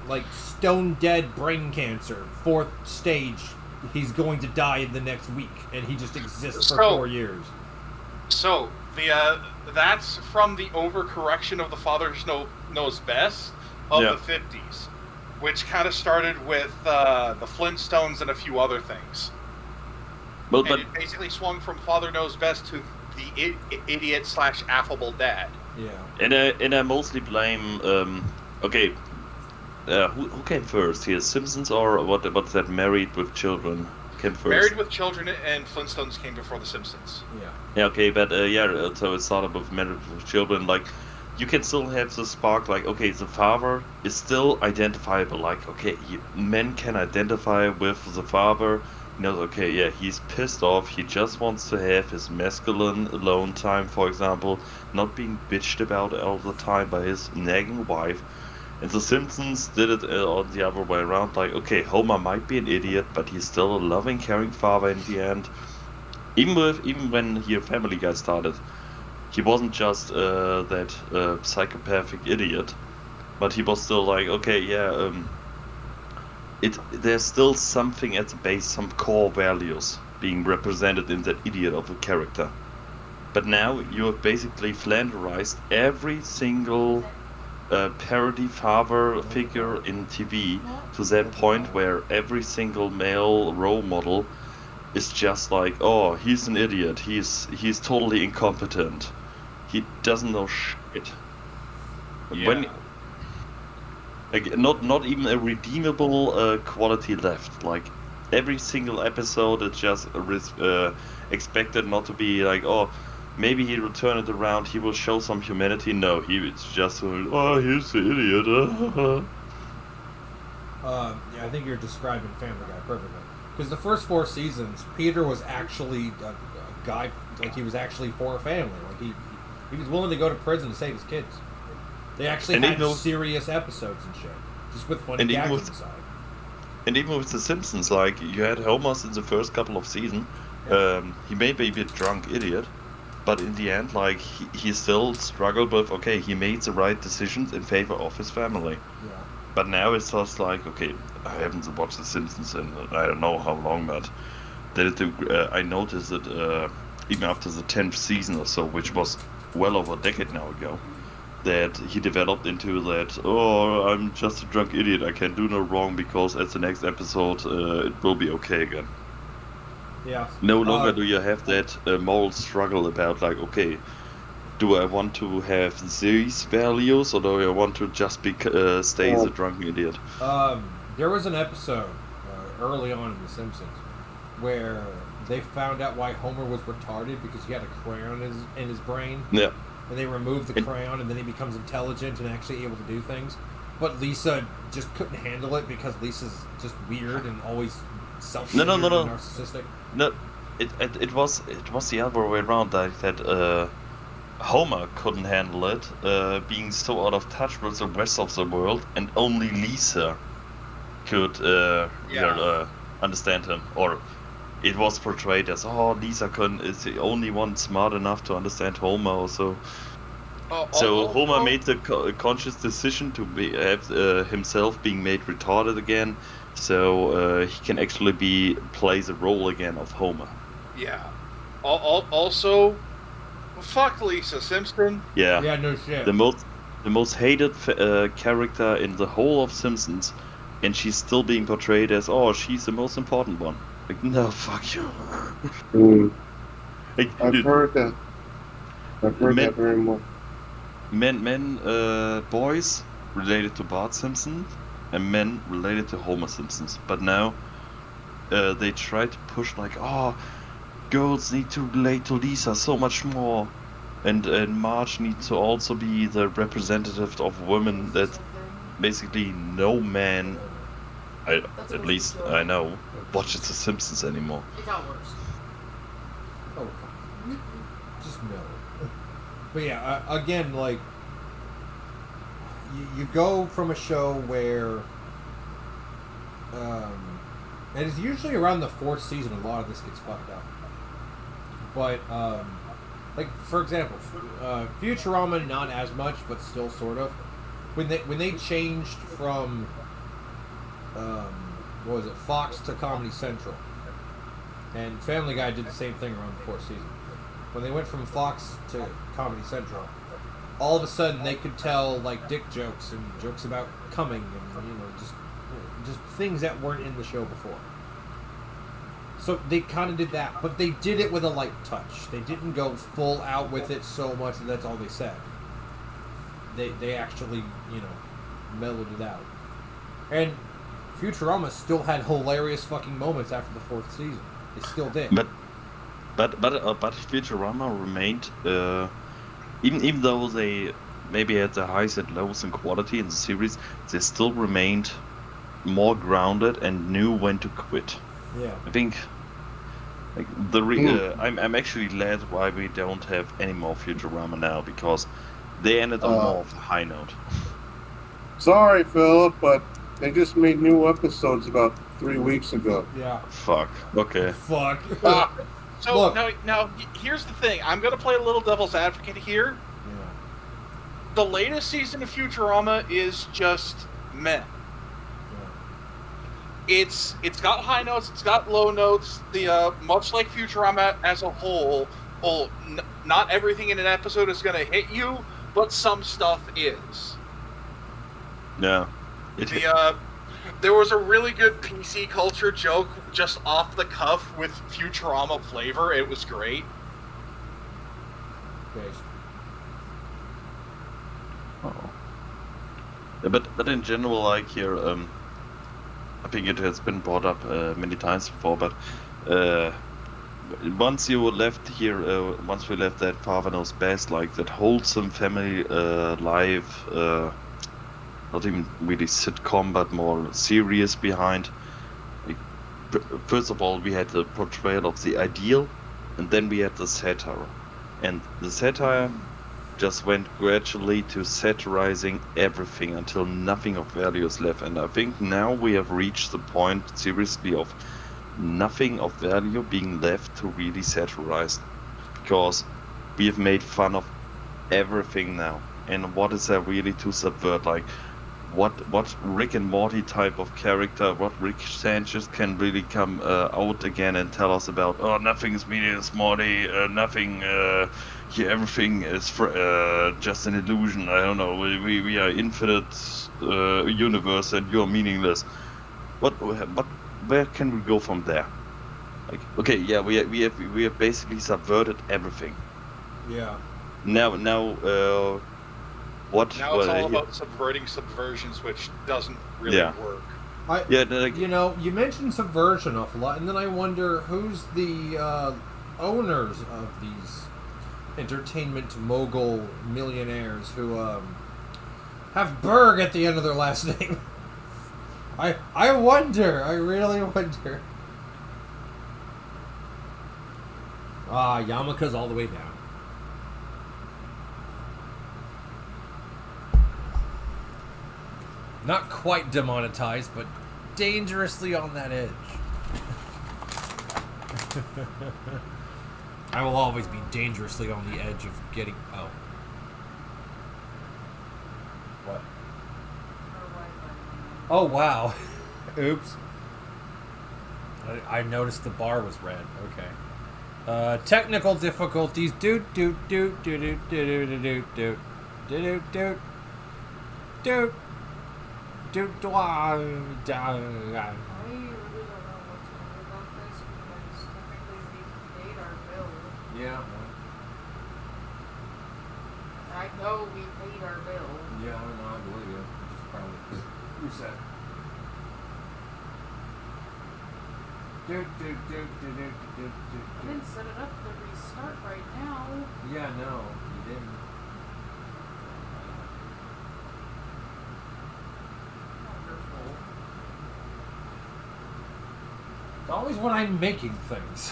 like stone dead brain cancer, 4th stage. He's going to die in the next week, and he just exists for 4 years. So that's from the overcorrection of the Father Knows Best of the 50s, which kind of started with the Flintstones and a few other things. But it basically swung from Father Knows Best to the idiot/affable dad. Yeah. And I mostly blame. Who came first here? Simpsons or what's that? Married with Children came first. Married with Children and Flintstones came before the Simpsons. Yeah. Okay, but so it started with Married with Children. Like, you can still have the spark. Like, okay, the father is still identifiable. Like, okay, men can identify with the father. He's pissed off. He just wants to have his masculine alone time, for example, not being bitched about all the time by his nagging wife. And the Simpsons did it on the other way around. Like, okay, Homer might be an idiot, but he's still a loving, caring father in the end. Even when Family Guy started, he wasn't just that psychopathic idiot, but he was still like, okay, there's still something at the base, some core values being represented in that idiot of a character. But now you have basically flanderized every single parody father figure in TV to that point where every single male role model is just like, oh, he's an idiot, he's totally incompetent, he doesn't know shit. Not even a redeemable quality left. Like, every single episode is just expected not to be like, oh, maybe he'll turn it around, he will show some humanity. No, it's just, oh, he's an idiot. I think you're describing Family Guy perfectly. Because the first 4 seasons, Peter was actually a guy, like, he was actually for a family. Like, he was willing to go to prison to save his kids. They actually had serious episodes and shit, just with funny gags inside. And even with The Simpsons, like, you had Homer's in the first couple of seasons, He may be a bit drunk idiot, but in the end, like, he still struggled with, okay, he made the right decisions in favor of his family. Yeah. But now it's just like, okay, I haven't watched The Simpsons in I don't know how long, but I noticed it even after the 10th season or so, which was well over a decade now ago, that he developed into that, oh, I'm just a drunk idiot, I can do no wrong because at the next episode it will be okay again. Yeah. No longer do you have that moral struggle about, like, okay, do I want to have these values or do I want to just stay as a drunken idiot? There was an episode early on in The Simpsons where they found out why Homer was retarded because he had a crayon in his brain. Yeah. And they removed the crayon, and then he becomes intelligent and actually able to do things. But Lisa just couldn't handle it because Lisa's just weird and always self-centered and narcissistic. No, it was the other way around. That Homer couldn't handle it, being so out of touch with the rest of the world, and only Lisa could understand him. Or it was portrayed as, oh, Lisa is the only one smart enough to understand Homer. Also, so Homer made the conscious decision to have himself being made retarded again, so he can actually play the role again of Homer. Yeah. Also, fuck Lisa Simpson. Yeah. Yeah, no shit. The most hated character in the whole of Simpsons, and she's still being portrayed as, oh, she's the most important one. Like, no, fuck you. Like, I've heard that. I've heard that very much. Boys related to Bart Simpson, and men related to Homer Simpsons. But now they try to push, like, oh, girls need to relate to Lisa so much more, and Marge needs to also be the representative of women that basically no man, at least I know, watches The Simpsons anymore. It got worse. Oh, just no. But yeah, again, like, you go from a show where, and it's usually around the 4th season a lot of this gets fucked up. But, like, for example, Futurama, not as much, but still sort of. When they changed from, what was it, Fox to Comedy Central, and Family Guy did the same thing around the 4th season. When they went from Fox to Comedy Central, all of a sudden they could tell, like, dick jokes and jokes about coming and, you know, just things that weren't in the show before. So they kind of did that, but they did it with a light touch. They didn't go full out with it so much that that's all they said. They actually, you know, mellowed it out. And Futurama still had hilarious fucking moments after the 4th season. They still did. But Futurama remained, even though they maybe had the highs and lows in quality in the series, they still remained more grounded and knew when to quit. Yeah. I think, like, I'm actually glad why we don't have any more Futurama now, because they ended on more of a high note. Sorry, Philip, but they just made new episodes about 3 weeks ago. Yeah. Fuck. Okay. Fuck. So look. Now here's the thing. I'm gonna play a little devil's advocate here. Yeah. The latest season of Futurama is just meh. It's got high notes, it's got low notes. The much like Futurama as a whole, not everything in an episode is gonna hit you, but some stuff is. Yeah. There was a really good PC culture joke just off the cuff with Futurama flavor. It was great. Oh. Yeah, but in general, like here, I think it has been brought up many times before, but once we left that Father Knows Best, like that wholesome family life, not even really sitcom, but more serious behind. Like, first of all, we had the portrayal of the ideal, and then we had the satire. And the satire just went gradually to satirizing everything until nothing of value is left. And I think now we have reached the point, seriously, of nothing of value being left to really satirize, because we have made fun of everything now. And what is there really to subvert? Like, what Rick and Morty type of character, what Rick Sanchez can really come out again and tell us about? Oh, nothing is meaningless, Morty. Nothing. Here, everything is just an illusion. I don't know. We are infinite universe, and you're meaningless. Where can we go from there? Like, okay, yeah, we have basically subverted everything. Yeah. Now, what? Now it's all about subverting subversions, which doesn't really work. You know, you mentioned subversion awful lot, and then I wonder who's the owners of these entertainment mogul millionaires who have Berg at the end of their last name. I wonder. I really wonder. Yamaka's all the way down. Not quite demonetized, but dangerously on that edge. I will always be dangerously on the edge of getting... Oh. What? Oh, wow. Oops. I noticed the bar was red. Okay. Technical difficulties. Doot. I really don't know what to do about this because technically we paid our bill. Yeah. I know we paid our bill. Yeah, no, I believe you. Just probably reset. I didn't set it up to restart right now. Yeah, no, you didn't. It's always when I'm making things.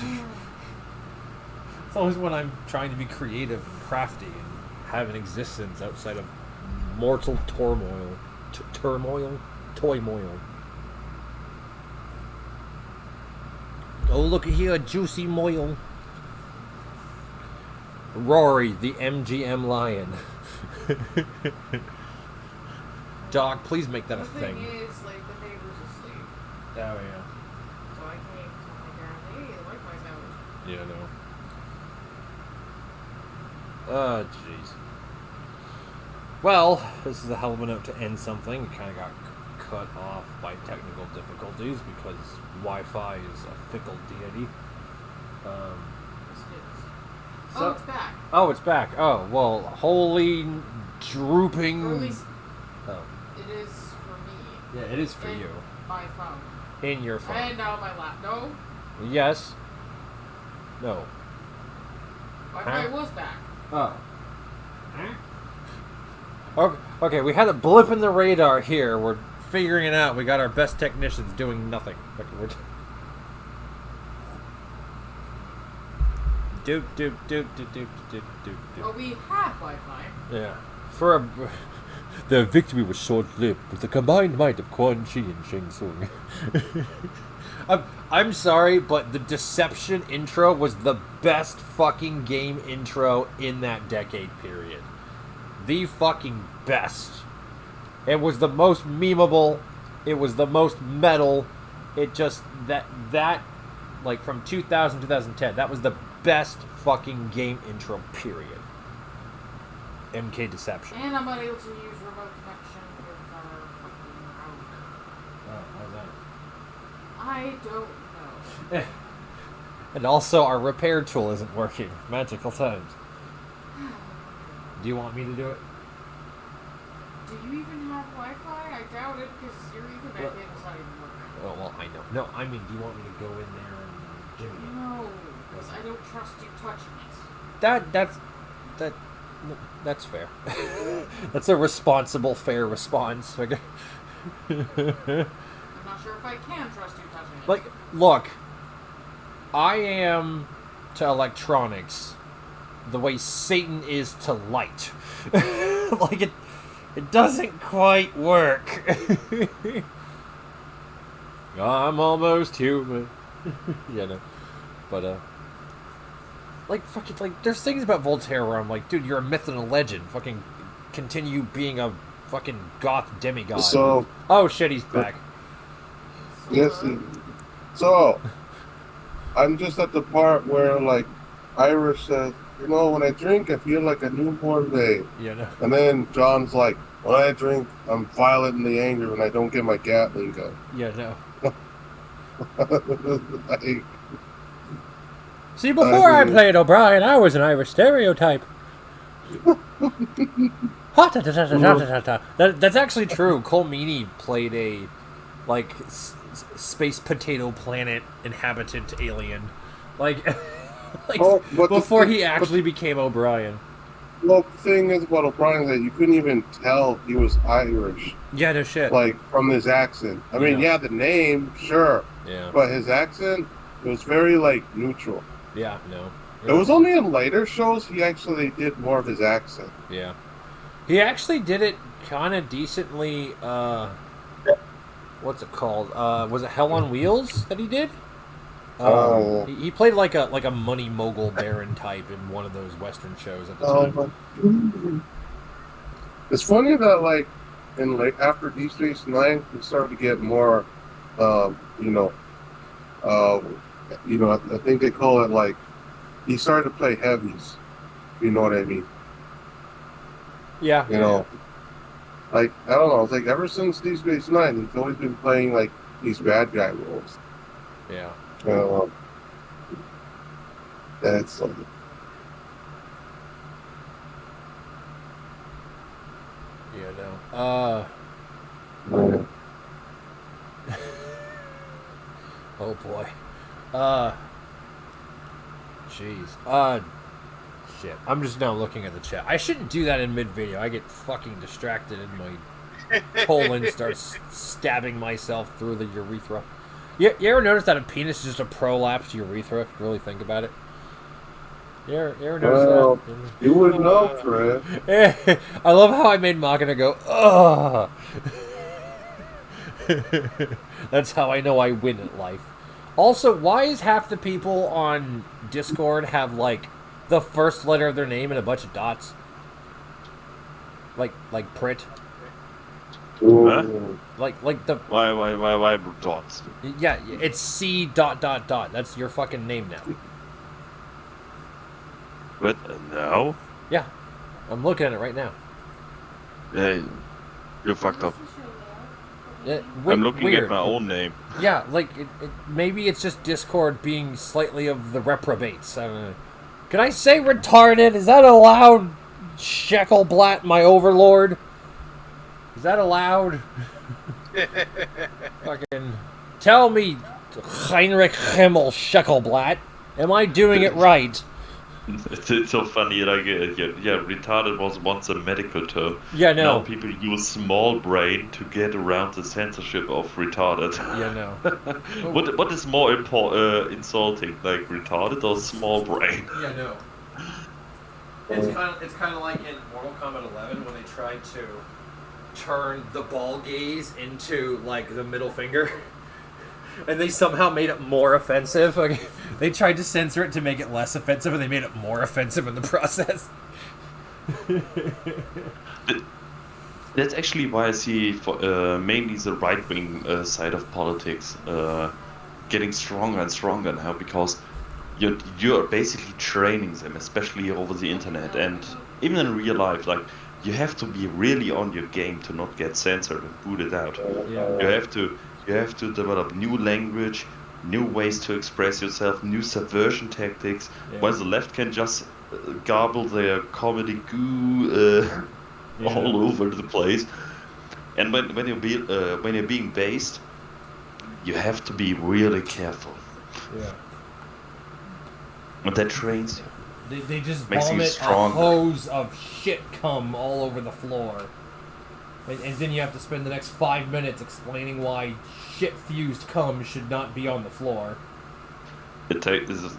It's always when I'm trying to be creative and crafty and have an existence outside of mortal turmoil. Toymoil. Oh, look at here, juicy moil. Rory, the MGM lion. Dog, please make that a thing. The thing is, like, the neighbor's asleep. Oh, yeah. So I came to my dad, hey, the Wi-Fi's out. Yeah, no. Oh, jeez. Well, this is a hell of a note to end something. It kind of got cut off by technical difficulties because Wi-Fi is a fickle deity. Yes, it is. So, Oh, it's back. Oh, it's back. Oh, well, holy drooping... Or at least oh. it is for me. Yeah, it is for in you. My phone. In your phone. And now my lap. No. Yes. No. Wi-Fi was back. Oh. Okay, we had a blip in the radar here. We're figuring it out. We got our best technicians doing nothing. Okay, we're... Doop. Well, we had Wi-Fi. Yeah. The victory was short-lived with the combined might of Quan Chi and Shang Tsung. I'm sorry, but the Deception intro was the best fucking game intro in that decade period. The fucking best. It was the most memeable. It was the most metal. It just, that like from 2000 2010, that was the best fucking game intro, period. MK Deception. And I'm unable to use remote connection with our fucking router. Oh, how's that? I don't know. And also, our repair tool isn't working. Magical times. Do you want me to do it? Do you even have Wi-Fi? I doubt it, because your Ethernet cable's not even working. Oh, well, I know. No, I mean, do you want me to go in there and jimmy it? No, because I don't trust you touching it. That's fair. That's a responsible, fair response. I'm not sure if I can trust you touching it. Like, look, I am to electronics the way Satan is to light. Like, it doesn't quite work. I'm almost human. Yeah, no. But, like, fucking, like, there's things about Voltaire where I'm like, dude, you're a myth and a legend. Fucking continue being a fucking goth demigod. So, oh, shit, he's back. yes. So, I'm just at the part where, like, Irish says, you know, when I drink, I feel like a newborn babe. Yeah, no. And then John's like, when I drink, I'm violent in the anger when I don't get my Gatling gun. Yeah, no. Like, See, before I played O'Brien, I was an Irish stereotype. That's actually true. Cole Meany played a, like, space potato planet inhabitant alien. Like, before he actually became O'Brien. Well, the thing is about O'Brien is that you couldn't even tell he was Irish. Yeah, no shit. Like, from his accent. I mean, yeah, the name, sure. Yeah. But his accent, it was very, like, neutral. Yeah, no. It was only in later shows he actually did more of his accent. Yeah. He actually did it kind of decently, what's it called? Was it Hell on Wheels that he did? He played like a money mogul baron type in one of those Western shows at the time. It's funny that, like, after Deep Space Nine, we started to get more, I think they call it, like, he started to play heavies. You know what I mean? Yeah. You know, like, I don't know. It's like ever since Deep Space Nine, he's always been playing like these bad guy roles. Yeah. That's something. Yeah. No. Oh boy. Jeez. Shit. I'm just now looking at the chat. I shouldn't do that in mid-video. I get fucking distracted and my colon starts stabbing myself through the urethra. You ever notice that a penis is just a prolapsed urethra, if you really think about it? You ever notice that? You wouldn't know, Fred. I love how I made Magana go, ugh. That's how I know I win at life. Also, why is half the people on Discord have, like, the first letter of their name and a bunch of dots? Like Prit? Huh? Like the... Why dots? Yeah, it's C ... That's your fucking name now. What? No? Yeah. I'm looking at it right now. Hey, you're fucked up. I'm looking at my own name. Yeah, like, maybe it's just Discord being slightly of the reprobates. I don't know. Can I say retarded? Is that allowed? Sheckelblatt, my overlord? Is that allowed? Fucking tell me, Heinrich Himmel Sheckelblatt. Am I doing it right? It's so funny, like, retarded was once a medical term. Yeah, no. Now people use small brain to get around the censorship of retarded. Yeah, no. What is more insulting, like retarded or small brain? Yeah, no. It's kind of like in Mortal Kombat 11 when they tried to turn the ball gaze into, like, the middle finger. And they somehow made it more offensive. Like, they tried to censor it to make it less offensive, and they made it more offensive in the process. That's actually why I see mainly the right-wing side of politics getting stronger and stronger now, because you're basically training them, especially over the internet and even in real life. Like, you have to be really on your game to not get censored and booted out. Yeah. You have to develop new language, new ways to express yourself, new subversion tactics, while the left can just garble their comedy goo all over the place. And when you're being based, you have to be really careful. Yeah. And that trains you. They just Makes you vomit a stronger. hose of shit cum all over the floor. And then you have to spend the next 5 minutes explaining why shit-fused cum should not be on the floor. It is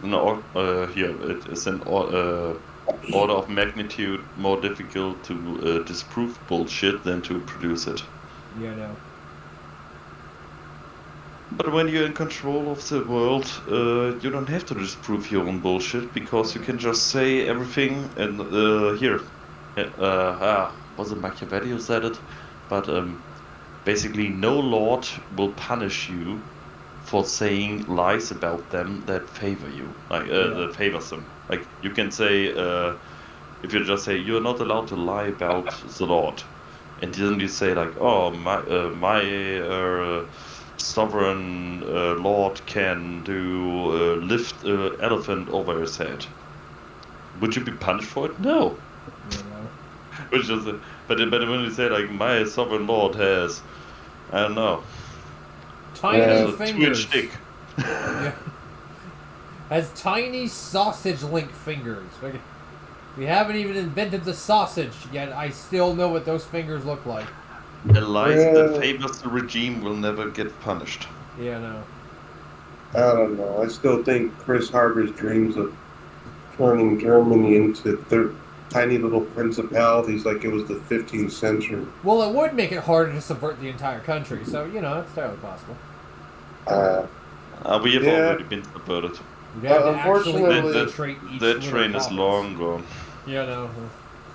an order of magnitude more difficult to disprove bullshit than to produce it. Yeah, no. But when you're in control of the world, you don't have to disprove your own bullshit because you can just say everything and here. Was it Machiavelli who said it? But basically, no lord will punish you for saying lies about them that favor you, like that favors them. Like you can say, if you just say you're not allowed to lie about the Lord, and then you say like, oh my sovereign Lord can do lift elephant over his head. Would you be punished for it? No. Which is, but when you say like my sovereign Lord has, I don't know, tiny a fingers. 2-inch dick. Yeah. Has tiny sausage link fingers. We haven't even invented the sausage yet. I still know what those fingers look like. A lies that favors the regime will never get punished. Yeah, no. I don't know. I still think Krys harbors dreams of turning Germany into tiny little principalities like it was the 15th century. Well, it would make it harder to subvert the entire country, so, you know, it's entirely possible. We have already been subverted. Unfortunately, that train is long gone. Yeah, no.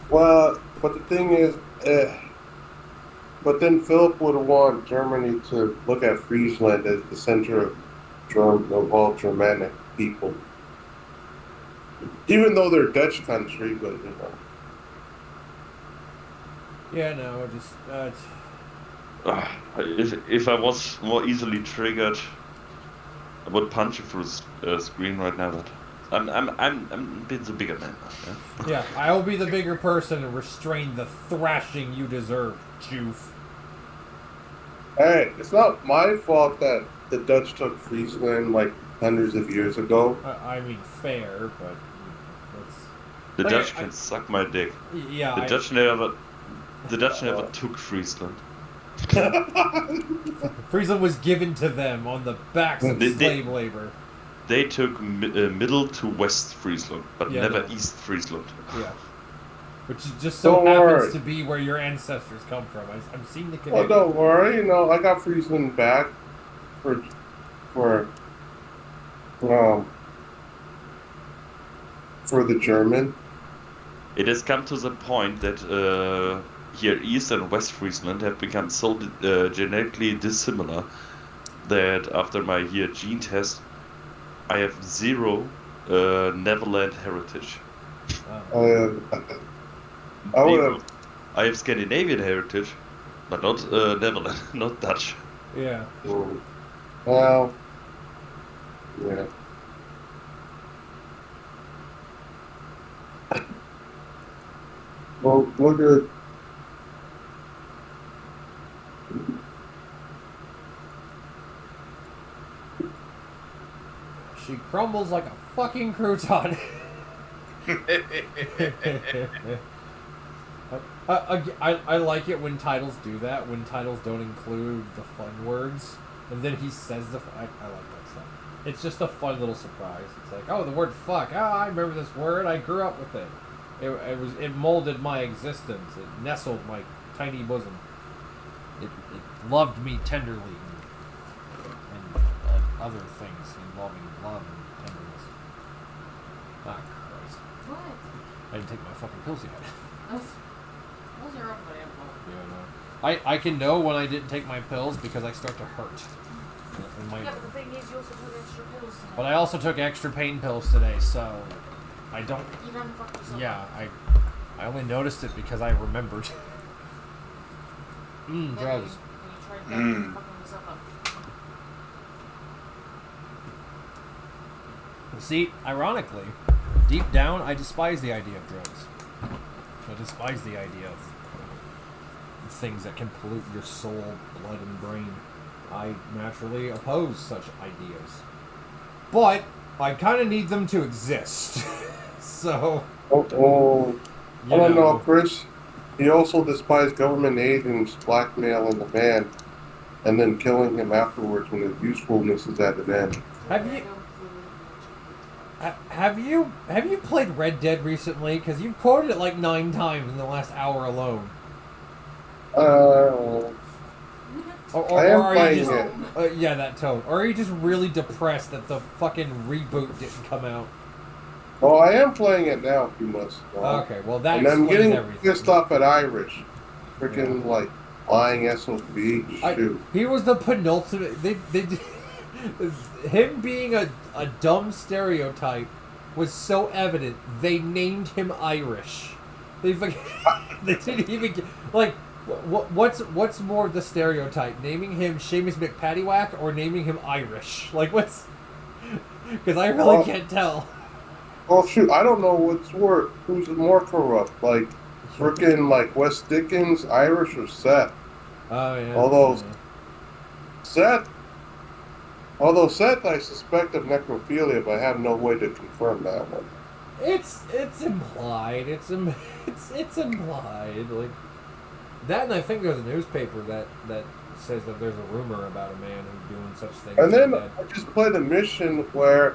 Well, but the thing is, but then Philip would want Germany to look at Friesland as the center of all Germanic people. Even though they're Dutch country, but you know. Yeah, no, just if I was more easily triggered, I would punch you through the screen right now. But I'm being the bigger man now. Yeah, I will be the bigger person and restrain the thrashing you deserve, Joof. Hey, it's not my fault that the Dutch took Friesland like hundreds of years ago. I mean, fair, but the Dutch can suck my dick. Yeah, the Dutch never took Friesland. Friesland was given to them on the backs of slave labor. They took middle to West Friesland, but never East Friesland. Yeah. Which just so happens to be where your ancestors come from. I'm seeing the connection. Well, don't worry. You know, I got Friesland back for the German. It has come to the point that here East and West Friesland have become so genetically dissimilar that after my gene test, I have 0 Netherland heritage. I have Scandinavian heritage, but not Netherlands, not Dutch. Yeah. Well, yeah. Well, look at. She crumbles like a fucking crouton. I like it when titles do that, when titles don't include the fun words, and then he says I like that stuff. It's just a fun little surprise. It's like, oh, the word fuck. Oh, I remember this word. I grew up with it. It molded my existence. It nestled my tiny bosom. It loved me tenderly and other things involving love and tenderness. Ah, Christ. What? I didn't take my fucking pills yet. Those are up my Yeah, no. I can know when I didn't take my pills because I start to hurt. Yeah, but the thing is, you also took extra pills today. But I also took extra pain pills today, so I don't. You don't fuck yourself up. I only noticed it because I remembered. Drugs. Fucking yourself up. See, ironically, deep down, I despise the idea of drugs. I despise the idea of things that can pollute your soul, blood, and brain. I naturally oppose such ideas. But I kind of need them to exist. So... I don't know, Krys. He also despised government agents blackmailing the man and then killing him afterwards when his usefulness is at an end. Have you played Red Dead recently? Because you've quoted it like 9 times in the last hour alone. I am are you playing just, it. yeah, that tone. Or are you just really depressed that the fucking reboot didn't come out? Oh, I am playing it now, if you must know. Okay, well that And I'm explains getting everything. pissed off at Irish. Freaking, like, lying SOB. Shoot. He was the penultimate. Him being a dumb stereotype was so evident. They named him Irish. They didn't even get, like. What's more the stereotype? Naming him Seamus McPattywhack or naming him Irish? Like what's? Because I really can't tell. Oh shoot! I don't know who's more corrupt, like freaking like Wes Dickens, Irish, or Seth. Oh yeah. Although Seth, I suspect of necrophilia, but I have no way to confirm that one. It's implied. It's implied. Like that, and I think there's a newspaper that says that there's a rumor about a man who's doing such things. And then I just played a mission where,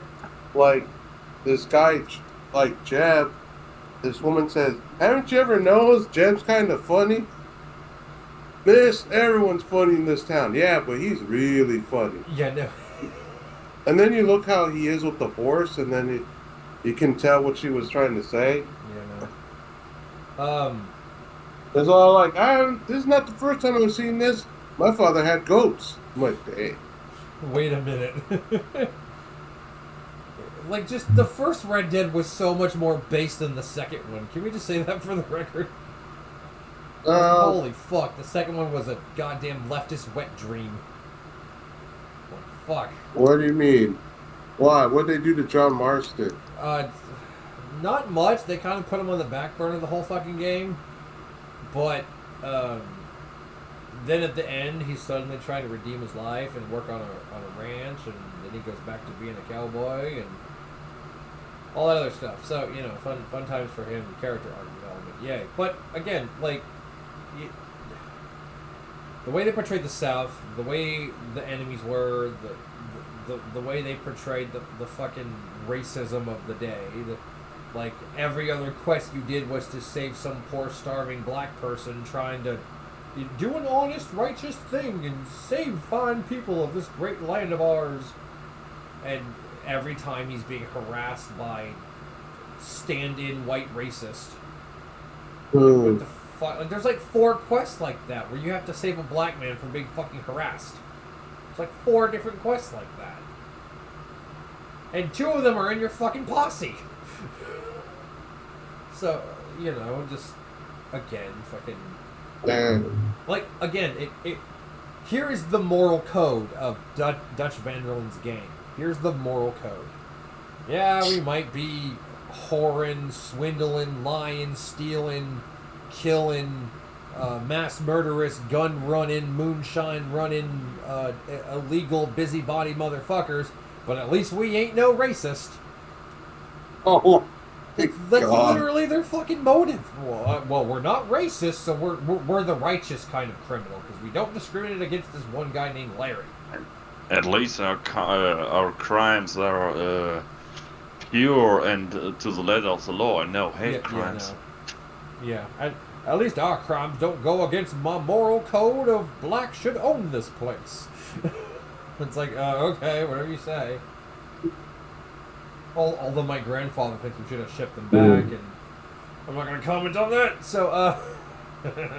like, this guy, like Jeb, this woman says, "Haven't you ever noticed Jeb's kind of funny? Everyone's funny in this town. Yeah, but he's really funny." Yeah, no. And then you look how he is with the horse, and then you can tell what she was trying to say. Yeah, no. It's all like, this is not the first time I've seen this. My father had goats. I'm like, dang. Wait a minute. Like, just the first Red Dead was so much more based than the second one. Can we just say that for the record? Holy fuck, the second one was a goddamn leftist wet dream. Fuck. What do you mean? Why? What'd they do to John Marston? Not much. They kind of put him on the back burner the whole fucking game. But, then at the end, he suddenly tried to redeem his life and work on a ranch, and then he goes back to being a cowboy and all that other stuff. So, you know, fun times for him, character arc development. Yay. But, again, like, the way they portrayed the South, the way the enemies were, the way they portrayed the fucking racism of the day, like, every other quest you did was to save some poor starving black person trying to do an honest, righteous thing and save fine people of this great land of ours. And every time he's being harassed by stand-in white racist. What the fuck? Like, there's like 4 quests like that where you have to save a black man from being fucking harassed. It's like 4 different quests like that. And 2 of them are in your fucking posse. So, you know, just, again, fucking... Like, again, here is the moral code of Dutch Van Derlen's game. Here's the moral code. Yeah, we might be whoring, swindling, lying, stealing, killing, mass murderous, gun running, moonshine running, illegal, busybody motherfuckers, but at least we ain't no racist. Oh, That's literally their fucking motive. Well, we're not racist, so we're the righteous kind of criminal because we don't discriminate against this one guy named Larry. At least our crimes are pure and to the letter of the law, and no hate crimes. Yeah, at least our crimes don't go against my moral code of black should own this place. It's like, okay, whatever you say. Although my grandfather thinks we should have shipped them back, and I'm not going to comment on that. So,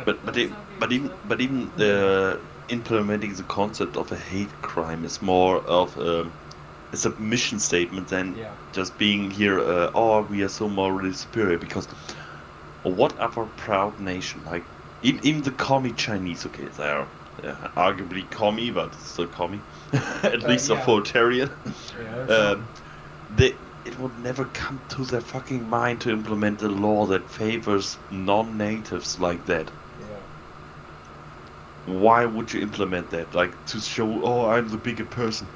but even implementing the concept of a hate crime is more of a submission statement than just being here. We are so morally superior. Because what other proud nation, like even the commie Chinese, okay, they're arguably commie, but still commie, at least authoritarian. It would never come to their fucking mind to implement a law that favors non-natives like that. Yeah. Why would you implement that? Like, to show, I'm the bigger person.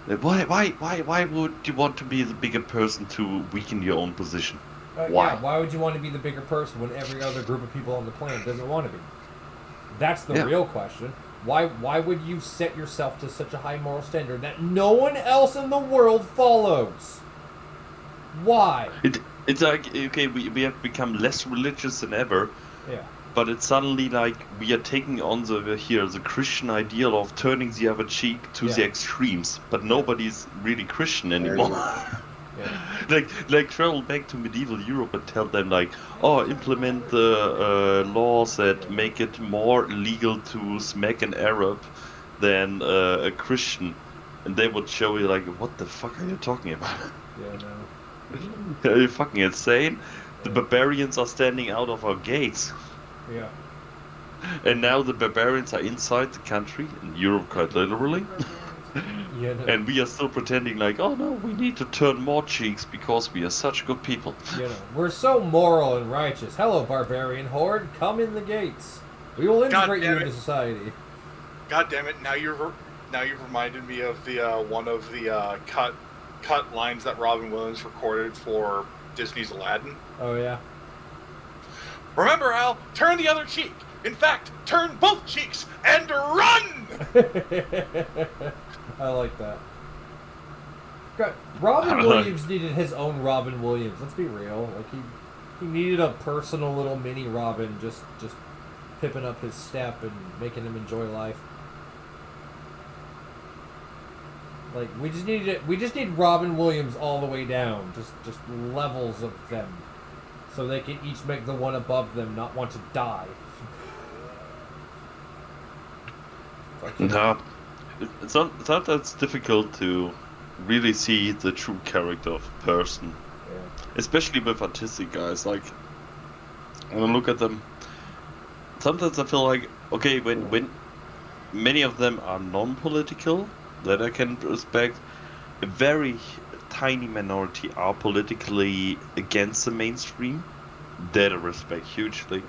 Yeah. Why would you want to be the bigger person to weaken your own position? Why? Yeah, why would you want to be the bigger person when every other group of people on the planet doesn't want to be? That's the real question. Why would you set yourself to such a high moral standard that no one else in the world follows? Why? It's like, okay, we have become less religious than ever. Yeah. but it's suddenly like we are taking on the Christian ideal of turning the other cheek to the extremes, but nobody's really Christian anymore. like travel back to medieval Europe and tell them like, oh, implement the laws that make it more illegal to smack an Arab than a Christian, and they would show you like, what the fuck are you talking about? Yeah, no. Are you fucking insane? The barbarians are standing out of our gates. Yeah. And now the barbarians are inside the country, in Europe quite literally. Yeah, no. And we are still pretending like, oh no, we need to turn more cheeks because we are such good people. You know, we're so moral and righteous. Hello, barbarian horde, come in the gates. We will integrate you into society. God damn it! Now you've reminded me of the one of the cut lines that Robin Williams recorded for Disney's Aladdin. Oh yeah. Remember, Al, turn the other cheek. In fact, turn both cheeks and run! I like that. God, Robin Williams needed his own Robin Williams. Let's be real. Like he needed a personal little mini Robin, just pipping up his step and making him enjoy life. Like we just need Robin Williams all the way down, just levels of them, so they can each make the one above them not want to die. No, sometimes difficult to really see the true character of a person, especially with artistic guys. Like when I look at them, sometimes I feel like, okay, when many of them are non-political, that I can respect. A very tiny minority are politically against the mainstream, that I respect hugely.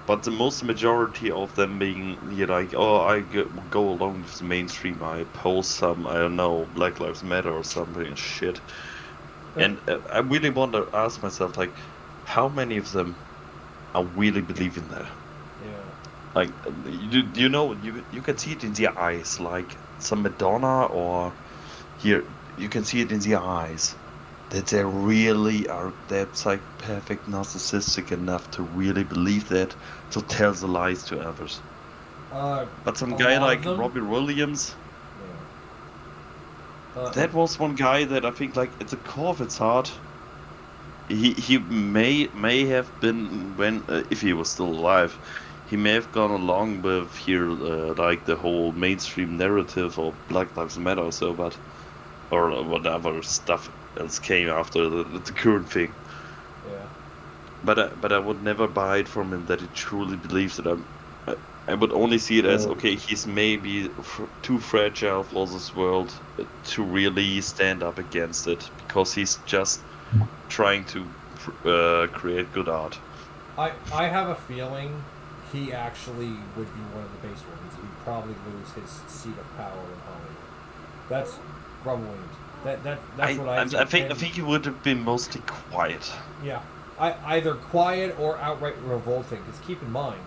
But the most majority of them being like, oh, I go along with the mainstream, I post some, I don't know, Black Lives Matter or something shit. And I really want to ask myself, like, how many of them are really believing that? Yeah. Like, you know, you can see it in their eyes, like some Madonna, or here, you can see it in their eyes. That they really are that psychopathic, narcissistic enough to really believe that, to tell the lies to others. But some guy like Robin Williams, that was one guy that I think, like, at the core of his heart, he may have been, when if he was still alive, he may have gone along with here like the whole mainstream narrative of Black Lives Matter or so, but or whatever stuff else came after the current thing. Yeah. But I would never buy it from him that he truly believes that I would only see it as, okay, he's maybe too fragile for this world to really stand up against it, because he's just trying to create good art. I have a feeling he actually would be one of the base ones. He'd probably lose his seat of power in Hollywood. That's probably that's what I think. I think he would have been mostly quiet. Yeah, either quiet or outright revolting. Because keep in mind,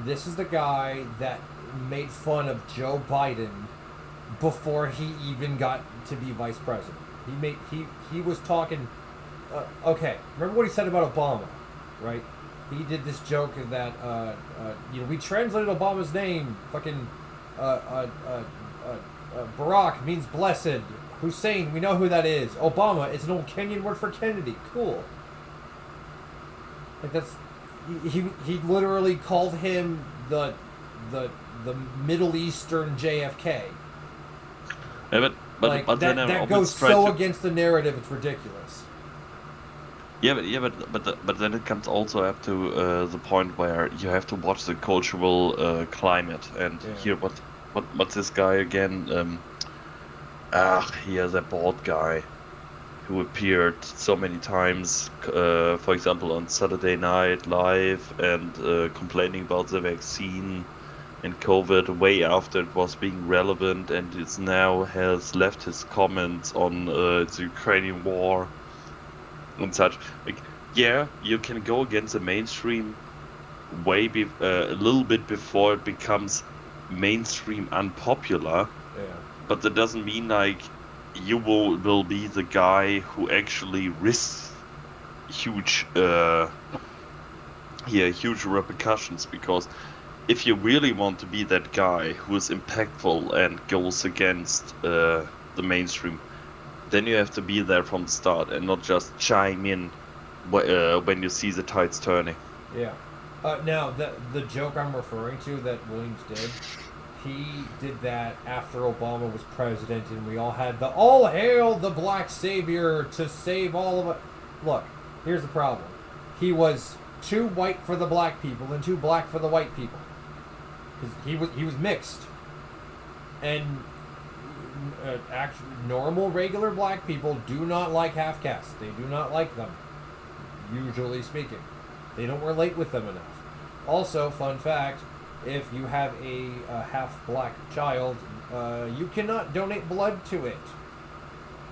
this is the guy that made fun of Joe Biden before he even got to be vice president. He was talking. Okay, remember what he said about Obama, right? He did this joke that we translated Obama's name, fucking Barack means blessed. Hussein, we know who that is. Obama, it's an old Kenyan word for Kennedy. Cool. Like that's he literally called him the Middle Eastern JFK. Yeah, but like, but that goes so against the narrative, it's ridiculous. But then it comes also up to the point where you have to watch the cultural climate and hear what's this guy again? He is a bald guy who appeared so many times, for example, on Saturday Night Live, and complaining about the vaccine and COVID way after it was being relevant, and it's now has left his comments on the Ukrainian war and such. Like, yeah, you can go against the mainstream a little bit before it becomes mainstream unpopular. Yeah. But that doesn't mean like you will be the guy who actually risks huge huge repercussions, because if you really want to be that guy who is impactful and goes against the mainstream, then you have to be there from the start and not just chime in when you see the tides turning. Yeah. Now, the joke I'm referring to that Williams did, he did that after Obama was president, and we all had the "all hail the black savior" to save all of it. Look, here's the problem. He was too white for the black people and too black for the white people. Because he was mixed. And actually, normal, regular black people do not like half-castes. They do not like them, usually speaking. They don't relate with them enough. Also, fun fact, if you have a half-black child, you cannot donate blood to it.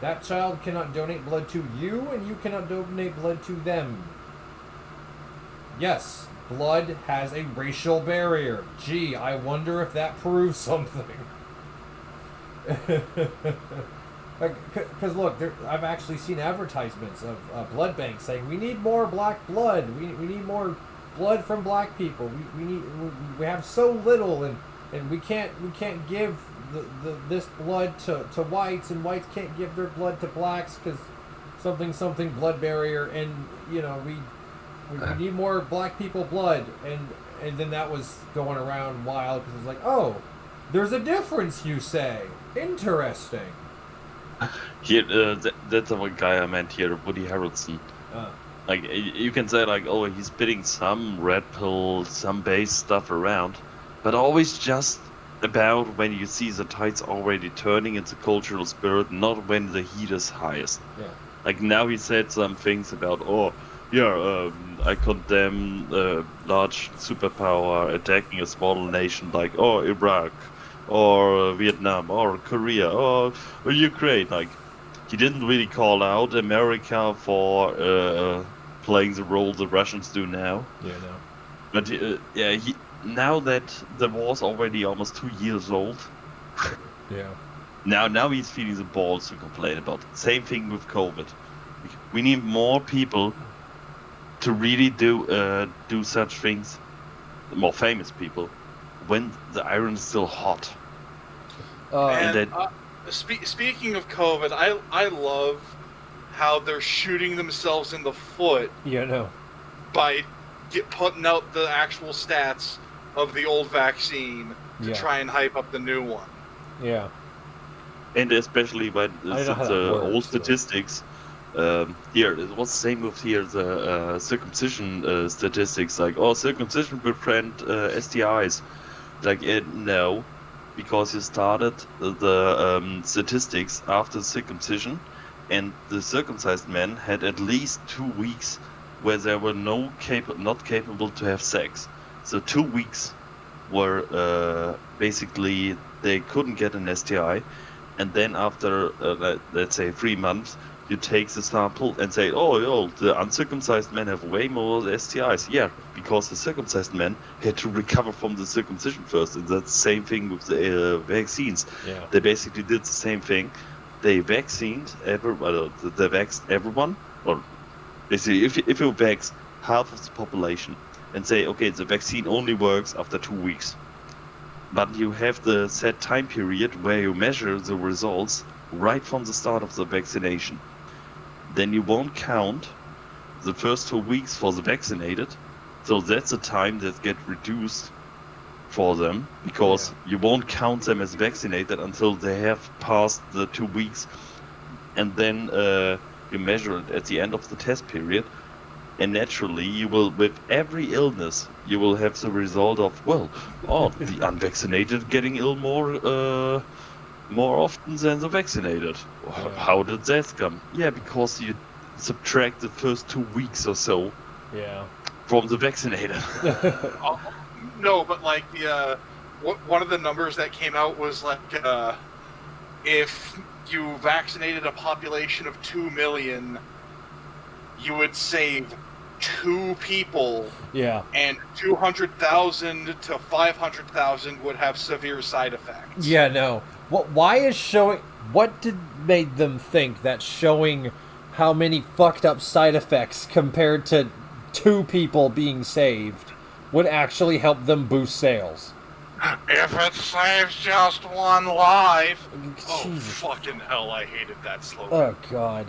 That child cannot donate blood to you, and you cannot donate blood to them. Yes, blood has a racial barrier. Gee, I wonder if that proves something. Because look, I've actually seen advertisements of blood banks saying we need more black blood. We need more blood from black people. We have so little, and we can't give this blood to whites, and whites can't give their blood to blacks because something blood barrier, and we need more black people blood, and then that was going around wild because it's like, oh, there's a difference, you say. Interesting. Here, that's the one guy I meant here, Woody Harrelson. Like, you can say, like, oh, he's spitting some red pill, some base stuff around, but always just about when you see the tides already turning into cultural spirit, not when the heat is highest. Yeah. Like, now he said some things about, I condemn a large superpower attacking a small nation like, Iraq, or Vietnam, or Korea, or Ukraine. Like, he didn't really call out America for playing the role the Russians do now. Yeah, no. But he now that the war's already almost 2 years old. Yeah. Now he's feeling the balls to complain about it. Same thing with COVID. We need more people to really do such things, more famous people, when the iron is still hot. Speaking of COVID, I love how they're shooting themselves in the foot. Yeah, no. By putting out the actual stats of the old vaccine to try and hype up the new one. Yeah. And especially when the old statistics. Here, it was the same with here, the circumcision statistics, like, circumcision will prevent STIs. Like, no, because you started the statistics after circumcision, and the circumcised men had at least 2 weeks where they were not capable to have sex. So 2 weeks were basically they couldn't get an STI, and then after let's say 3 months, you take the sample and say, the uncircumcised men have way more STIs. Yeah, because the circumcised men had to recover from the circumcision first. And that's the same thing with the vaccines. Yeah. They basically did the same thing. They vaccinated everyone. Or basically, if you vax half of the population and say, okay, the vaccine only works after 2 weeks, but you have the set time period where you measure the results right from the start of the vaccination, then you won't count the first 2 weeks for the vaccinated. So that's the time that gets reduced for them, because you won't count them as vaccinated until they have passed the 2 weeks. And then you measure it at the end of the test period. And naturally, you will, with every illness, you will have the result of, the unvaccinated getting ill more often than the vaccinated. How did that come? Yeah, because you subtract the first 2 weeks or so from the vaccinated. No, but like one of the numbers that came out was like if you vaccinated a population of 2 million, you would save 2 people. Yeah. And 200,000 to 500,000 would have severe side effects. Yeah, no. What made them think that showing how many fucked up side effects compared to 2 people being saved would actually help them boost sales. If it saves just one life. Oh, Jesus. fucking hell, I hated that slogan. Oh, God.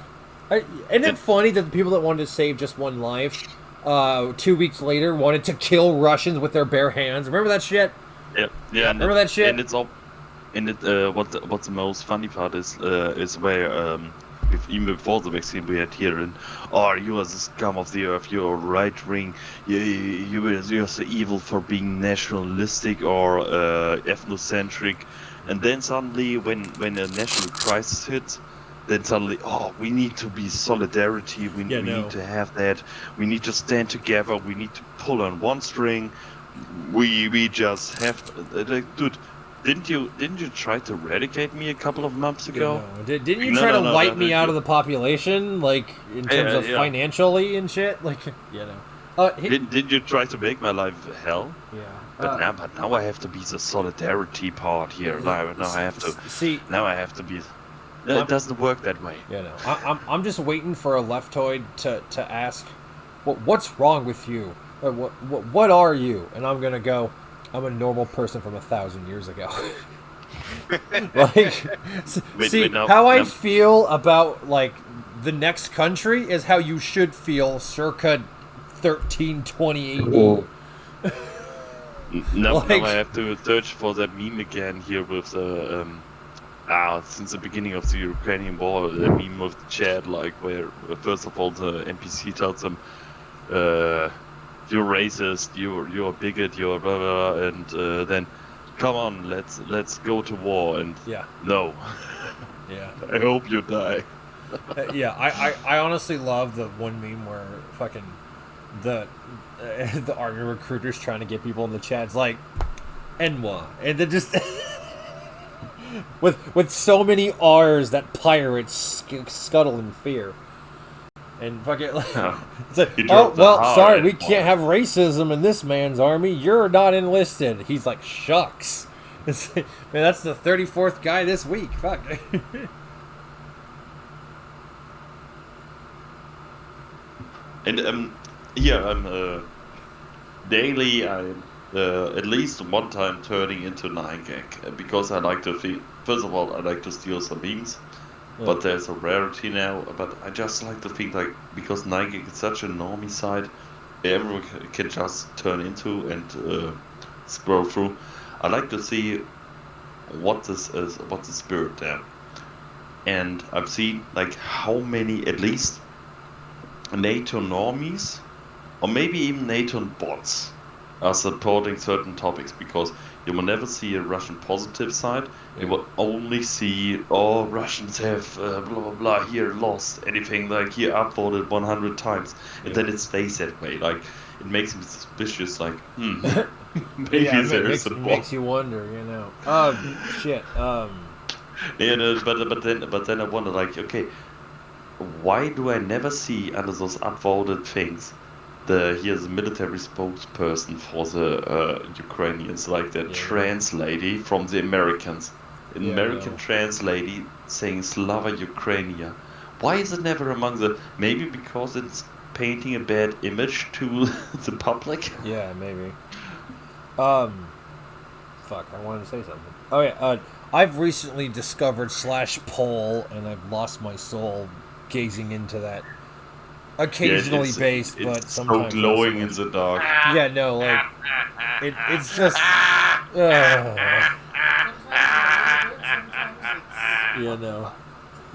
Isn't it funny that the people that wanted to save just one life, 2 weeks later, wanted to kill Russians with their bare hands? Remember that shit? Yeah. Remember that shit? And it's all. And what's the most funny part is where even before the vaccine we had here and you are the scum of the earth, you're right wing, you're so evil for being nationalistic or ethnocentric, and then suddenly when a national crisis hits, then suddenly we need to be solidarity, we need to have that, we need to stand together, we need to pull on one string, we just have dude. Didn't you try to eradicate me a couple of months ago? No. Didn't you try to wipe me out of the population, like in terms of financially and shit? Like, Did you try to make my life hell? Yeah. But now I have to be the solidarity part here. Now I have to. See. Now I have to be. It doesn't work that way. I'm just waiting for a leftoid to ask, what's wrong with you? What are you? And I'm gonna go, I'm a normal person from 1,000 years ago. How I feel about like the next country is how you should feel circa 1320 AD. Now I have to search for that meme again here with the since the beginning of the Ukrainian war, the meme of the chat, like where first of all the NPC tells them, you're racist, you're a bigot, you're blah blah, and then come on, let's go to war, and no. I hope you die. I honestly love the one meme where fucking the army recruiters trying to get people in the chats like Enwa, and then just with so many R's that pirates scuttle in fear. And fucking, it's like, sorry, we can't have racism in this man's army. You're not enlisted. He's like, shucks. Man, that's the 34th guy this week. Fuck. And I'm daily. I'm at least one time turning into 9gag because I like to feel. First of all, I like to steal some memes. But there's a rarity now. But I just like to think like because 9gag is such a normie site, everyone can just turn into and scroll through. I like to see what this is, what's the spirit there. And I've seen like how many at least NATO normies, or maybe even NATO bots, are supporting certain topics because you will never see a Russian positive side. You will only see, Russians have blah blah blah here lost anything like here upvoted 100 times, and then it stays that way. Like it makes me suspicious. Like maybe there is a bot. It makes you wonder, you know. Shit. But then I wonder, like, okay, why do I never see under those upvoted things here's a military spokesperson for the Ukrainians, like the trans lady from the Americans, an American trans lady saying Slava Ukrainia. Why is it never among the? Maybe because it's painting a bad image to the public. Yeah, maybe. Fuck, I wanted to say something. Oh yeah, I've recently discovered /poll, and I've lost my soul gazing into that. Occasionally based, but sometimes so glowing in the dark. Yeah, no, like it's just. Yeah, no,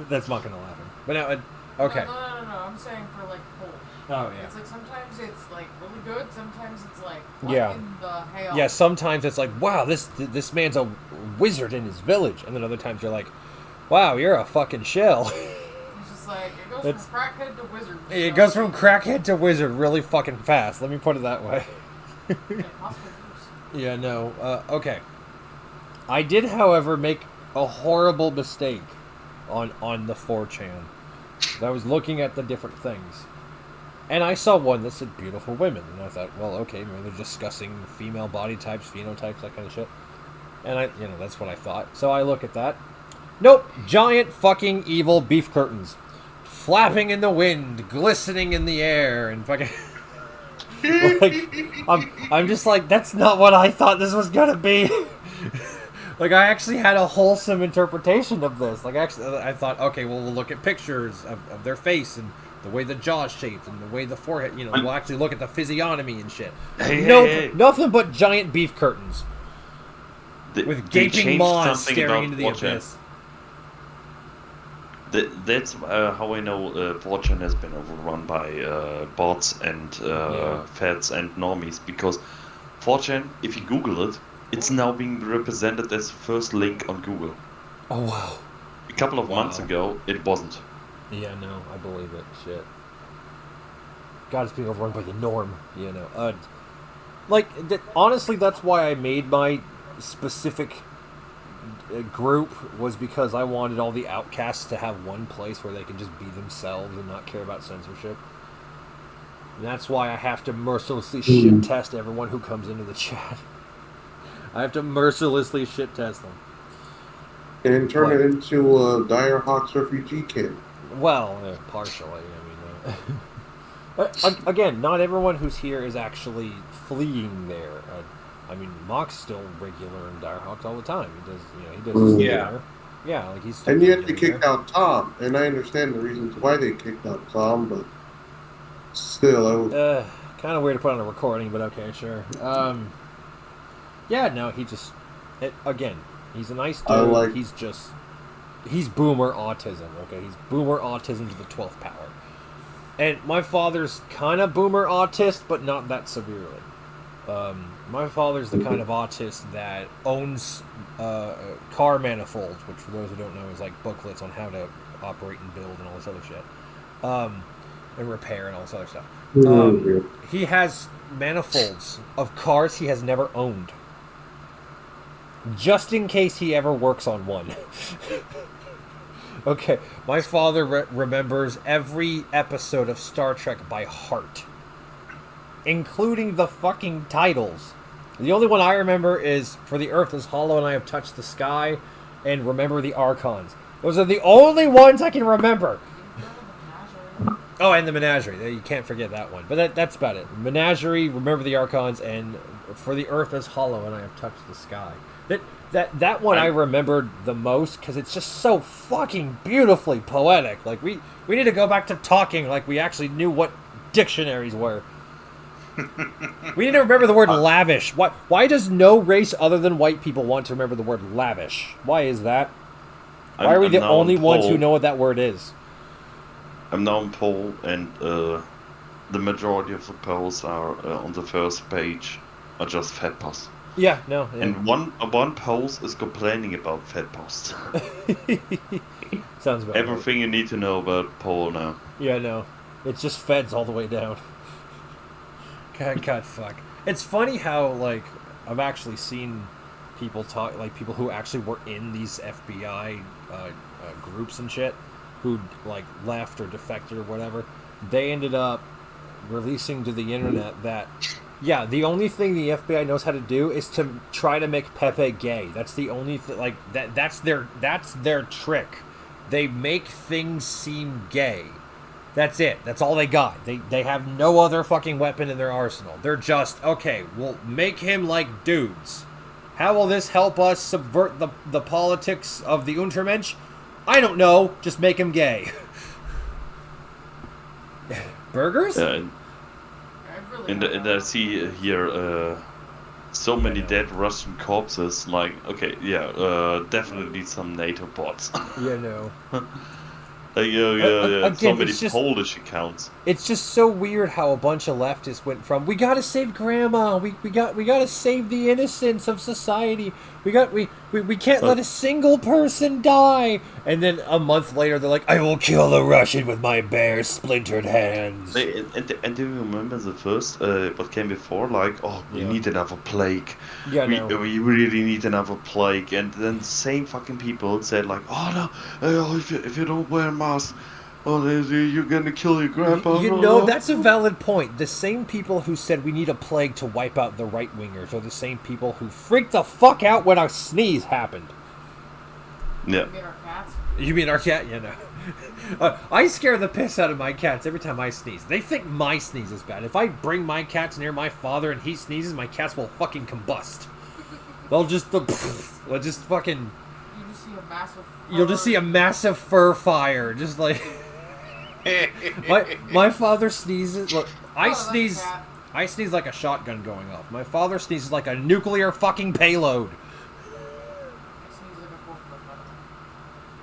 that's not gonna happen. But now, okay. No. I'm saying for like poll. Oh yeah. It's like sometimes it's like really good. Sometimes it's like what in the hell? Yeah, sometimes it's like, wow, this man's a wizard in his village, and then other times you're like, wow, you're a fucking shell. Like, it goes from crackhead to wizard. It goes from crackhead to wizard really fucking fast. Let me put it that way. Yeah, no. Okay. I did, however, make a horrible mistake on the 4chan. I was looking at the different things. And I saw one that said beautiful women. And I thought, well, okay, maybe they're discussing female body types, phenotypes, that kind of shit. And that's what I thought. So I look at that. Nope. Giant fucking evil beef curtains. Flapping in the wind, glistening in the air, and fucking... I'm just like, that's not what I thought this was gonna be. Like, I actually had a wholesome interpretation of this. Like, actually, I thought, okay, well, we'll look at pictures of their face and the way the jaw's shaped and the way the forehead, we'll actually look at the physiognomy and shit. Nope, nothing but giant beef curtains. With gaping maws staring into the abyss. That's how I know 4chan has been overrun by bots and fads and normies, because 4chan, if you Google it, it's now being represented as the first link on Google. Oh, wow. A couple of months ago, it wasn't. Yeah, no, I believe it. Shit. God, it's being overrun by the norm, honestly, that's why I made my specific group, was because I wanted all the outcasts to have one place where they can just be themselves and not care about censorship. And that's why I have to mercilessly shit test everyone who comes into the chat. I have to mercilessly shit test them. And turn it into a Dire Hawk's refugee camp. Well, partially. Again, not everyone who's here is actually fleeing there. Mock's still regular in Dire Hawks all the time. He does. Yeah. Yeah, like he's. Still and yet they kicked out Tom, and I understand the reasons why they kicked out Tom, but still, kind of weird to put on a recording, but okay, sure. Yeah, no, again, he's a nice dude. He's boomer autism, okay? He's boomer autism to the 12th power. And my father's kind of boomer autist, but not that severely. My father's the kind of autist that owns car manifolds, which for those who don't know is like booklets on how to operate and build and all this other shit. And repair and all this other stuff. He has manifolds of cars he has never owned. Just in case he ever works on one. Okay, my father remembers every episode of Star Trek by heart. Including the fucking titles. The only one I remember is For the Earth is Hollow and I Have Touched the Sky, and Remember the Archons. Those are the only ones I can remember. Oh, and the Menagerie. You can't forget that one. But that's about it. Menagerie, Remember the Archons, and For the Earth is Hollow and I Have Touched the Sky. That one I remembered the most because it's just so fucking beautifully poetic. Like, we need to go back to talking like we actually knew what dictionaries were. We need to remember the word lavish. Why does no race other than white people want to remember the word lavish? Why is that? Why are we the only ones who know what that word is? I'm now in poll, and the majority of the polls are on the first page are just fat posts. Yeah, no. Yeah. And one post is complaining about fat posts. Sounds about everything right. You need to know about poll now. Yeah, no. It's just feds all the way down. God, fuck. It's funny how, like, I've actually seen people talk, like, people who actually were in these FBI groups and shit, who, like, left or defected or whatever. They ended up releasing to the internet that, yeah, the only thing the FBI knows how to do is to try to make Pepe gay. That's the only thing, like, that's their trick. They make things seem gay. That's it. That's all they got. They have no other fucking weapon in their arsenal. They're just, okay, we'll make him like dudes. How will this help us subvert the politics of the Untermensch? I don't know. Just make him gay. Burgers? And I see here so many dead Russian corpses. Like, okay, yeah, definitely some NATO bots. Yeah, no. Again, so many Polish accounts. It's just so weird how a bunch of leftists went from we gotta save grandma, we gotta save the innocence of society, we can't let a single person die, and then a month later they're like, I will kill a Russian with my bare splintered hands. And do you remember the first what came before? Like, oh, we need another plague. Yeah, we really need another plague. And then the same fucking people said like, oh no, if you don't wear a mask, oh, you're gonna kill your grandpa. You know, that's a valid point. The same people who said we need a plague to wipe out the right-wingers are the same people who freaked the fuck out when a sneeze happened. Yeah. You mean our cats? You mean our cat? Yeah, no. I scare the piss out of my cats every time I sneeze. They think my sneeze is bad. If I bring my cats near my father and he sneezes, my cats will fucking combust. They'll just fucking... You just see a massive... You'll just see a massive fur fire, just like... my father sneezes... Look, I sneeze like a shotgun going off. My father sneezes like a nuclear fucking payload.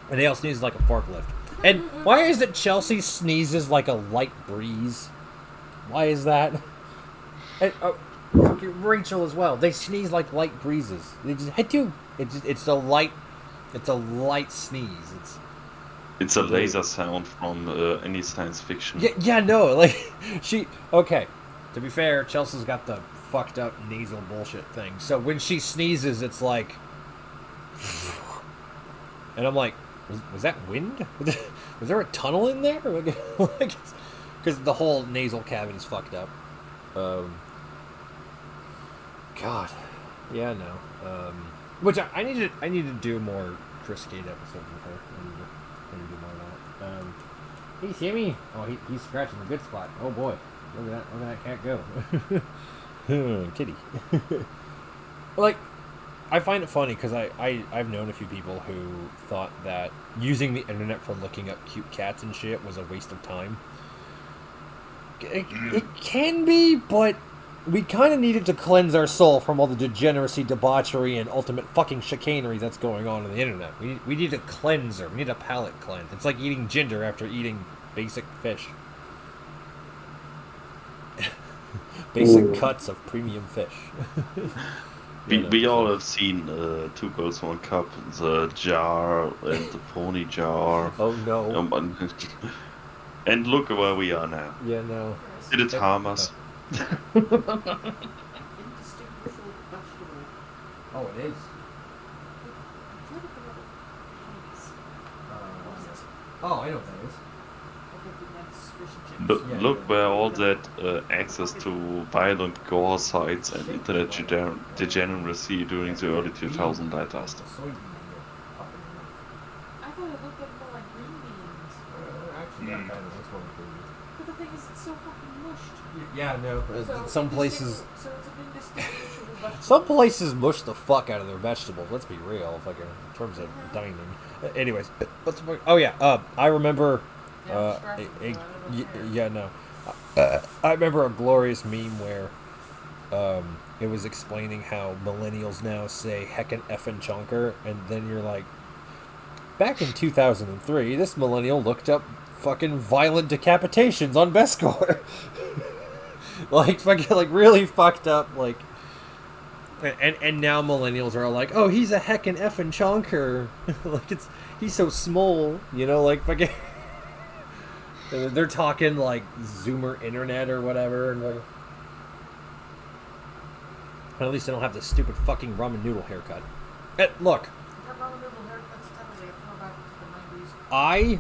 And Dale sneezes like a forklift. And why is it Chelsea sneezes like a light breeze? Why is that? And, Rachel as well. They sneeze like light breezes. They just had to. It's a light sneeze. It's a laser sound from any science fiction. Yeah, no, like okay. To be fair, Chelsea's got the fucked up nasal bullshit thing. So when she sneezes, it's like, and I'm like, was that wind? Was there a tunnel in there? Like, because the whole nasal cavity is fucked up. God, yeah, no. Which I need to do more Krys Kate episodes with her. I need to do more of that. Hey, Sammy. Oh, he's scratching the good spot. Oh boy, look at that cat go. Kitty. Like, I find it funny because I've known a few people who thought that using the internet for looking up cute cats and shit was a waste of time. It can be, but we kind of needed to cleanse our soul from all the degeneracy, debauchery, and ultimate fucking chicanery that's going on the internet. We need a cleanser. We need a palate cleanse. It's like eating ginger after eating basic fish. Basic cuts of premium fish. We all have seen Two Girls, One Cup, the jar and the pony jar. Oh no. And look where we are now. Yeah, no. Did it harm us? Indistinguishable vegetable. Oh, it is. Oh, I know what that is. Look where all that access to violent gore sites and internet degeneracy during the early 2000s led us. I thought it looked like more like green beans. Actually, that kind of looks more like green beans. But the thing is, it's so fucking mushed. Yeah, no. So Some places... So it's an indistinguishable vegetable. Some places mush the fuck out of their vegetables. Let's be real, like in terms of dining. Anyways, what's the fuck? Oh yeah, I remember. Yeah, no. I remember a glorious meme where, it was explaining how millennials now say heckin' effin' chonker, and then you're like, back in 2003, this millennial looked up fucking violent decapitations on best score. Like fucking like really fucked up like. And now millennials are all like, oh, he's a heckin' effin' chonker. Like, he's so small, you know, like, fucking... They're talking, like, Zoomer internet or whatever, and like... At least they don't have this stupid fucking ramen noodle haircut. Look. That ramen noodle haircut's technically a throwback to the 90s.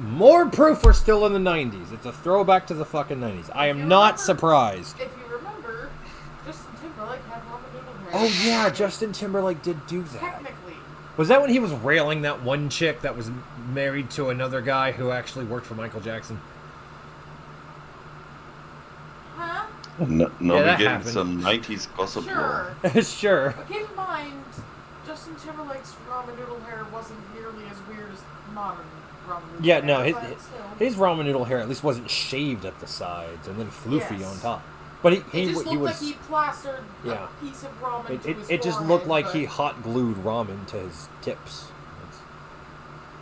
More proof we're still in the 90s. It's a throwback to the fucking 90s. I am not surprised. If you remember, Justin Timberlake had ramen noodle hair. Oh yeah, Justin Timberlake did do that. Technically. Was that when he was railing that one chick that was married to another guy who actually worked for Michael Jackson? Huh? No, Yeah, we're that getting happened. some 90s gossip lore. Sure. But keep in mind, Justin Timberlake's ramen noodle hair wasn't nearly as weird as modern ramen noodle Yeah, hair. no, but still. his ramen noodle hair at least wasn't shaved at the sides and then floofy Yes. on top. But It just looked like he plastered Yeah. a piece of ramen to his it just looked forehead, like but he hot glued ramen to his tips.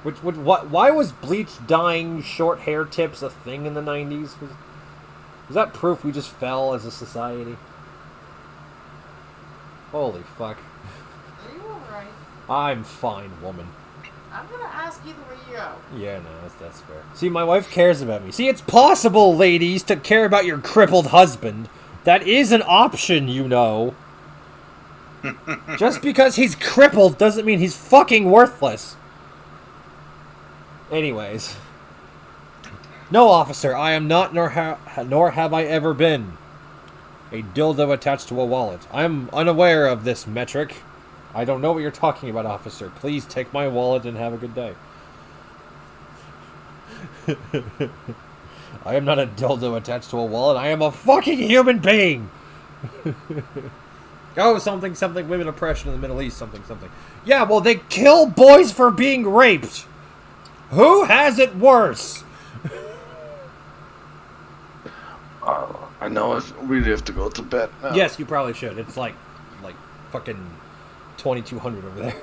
Why was bleach dyeing short hair tips a thing in the 90s? Was that proof we just fell as a society? Holy fuck. Are you alright? I'm fine, woman. I'm gonna ask either way you go. Yeah, no, that's fair. See, my wife cares about me. See, it's possible, ladies, to care about your crippled husband. That is an option, you know. Just because he's crippled doesn't mean he's fucking worthless. Anyways. No, officer, I am not, nor have I ever been a dildo attached to a wallet. I am unaware of this metric. I don't know what you're talking about, officer. Please take my wallet and have a good day. I am not a dildo attached to a wallet. I am a fucking human being! Oh, something, something, women oppression in the Middle East, something, something. Yeah, well, they kill boys for being raped! Who has it worse? I know I really have to go to bed now. Yes, you probably should. It's like fucking 2200 over there.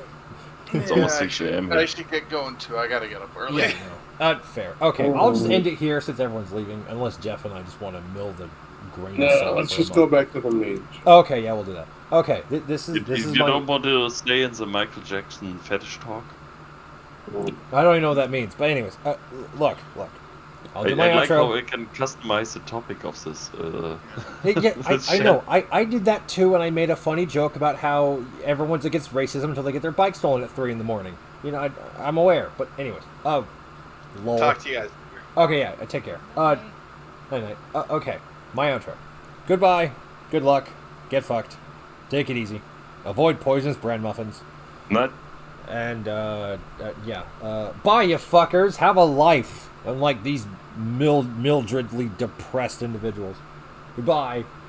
It's almost 6 a.m. I should get going too. I gotta get up early. Yeah, no. Fair. Okay, I'll just end it here since everyone's leaving, unless Jeff and I just want to mill the grain of salt. Let's just go back to the mage. Okay, yeah, we'll do that. Okay, this is You my... don't want to stay in the Michael Jackson fetish talk? I don't even know what that means, but anyways, look. I'll do my I like outro. how we can customize the topic of this. I know. I did that too, and I made a funny joke about how everyone's against racism until they get their bike stolen at 3 in the morning. You know, I'm aware. But anyways, lol. Talk to you guys. Okay, yeah, take care. Night night. Okay, my outro. Goodbye. Good luck. Get fucked. Take it easy. Avoid poisonous bran muffins. Not. And yeah. Bye, you fuckers. Have a life. Unlike these mildredly depressed individuals. Goodbye.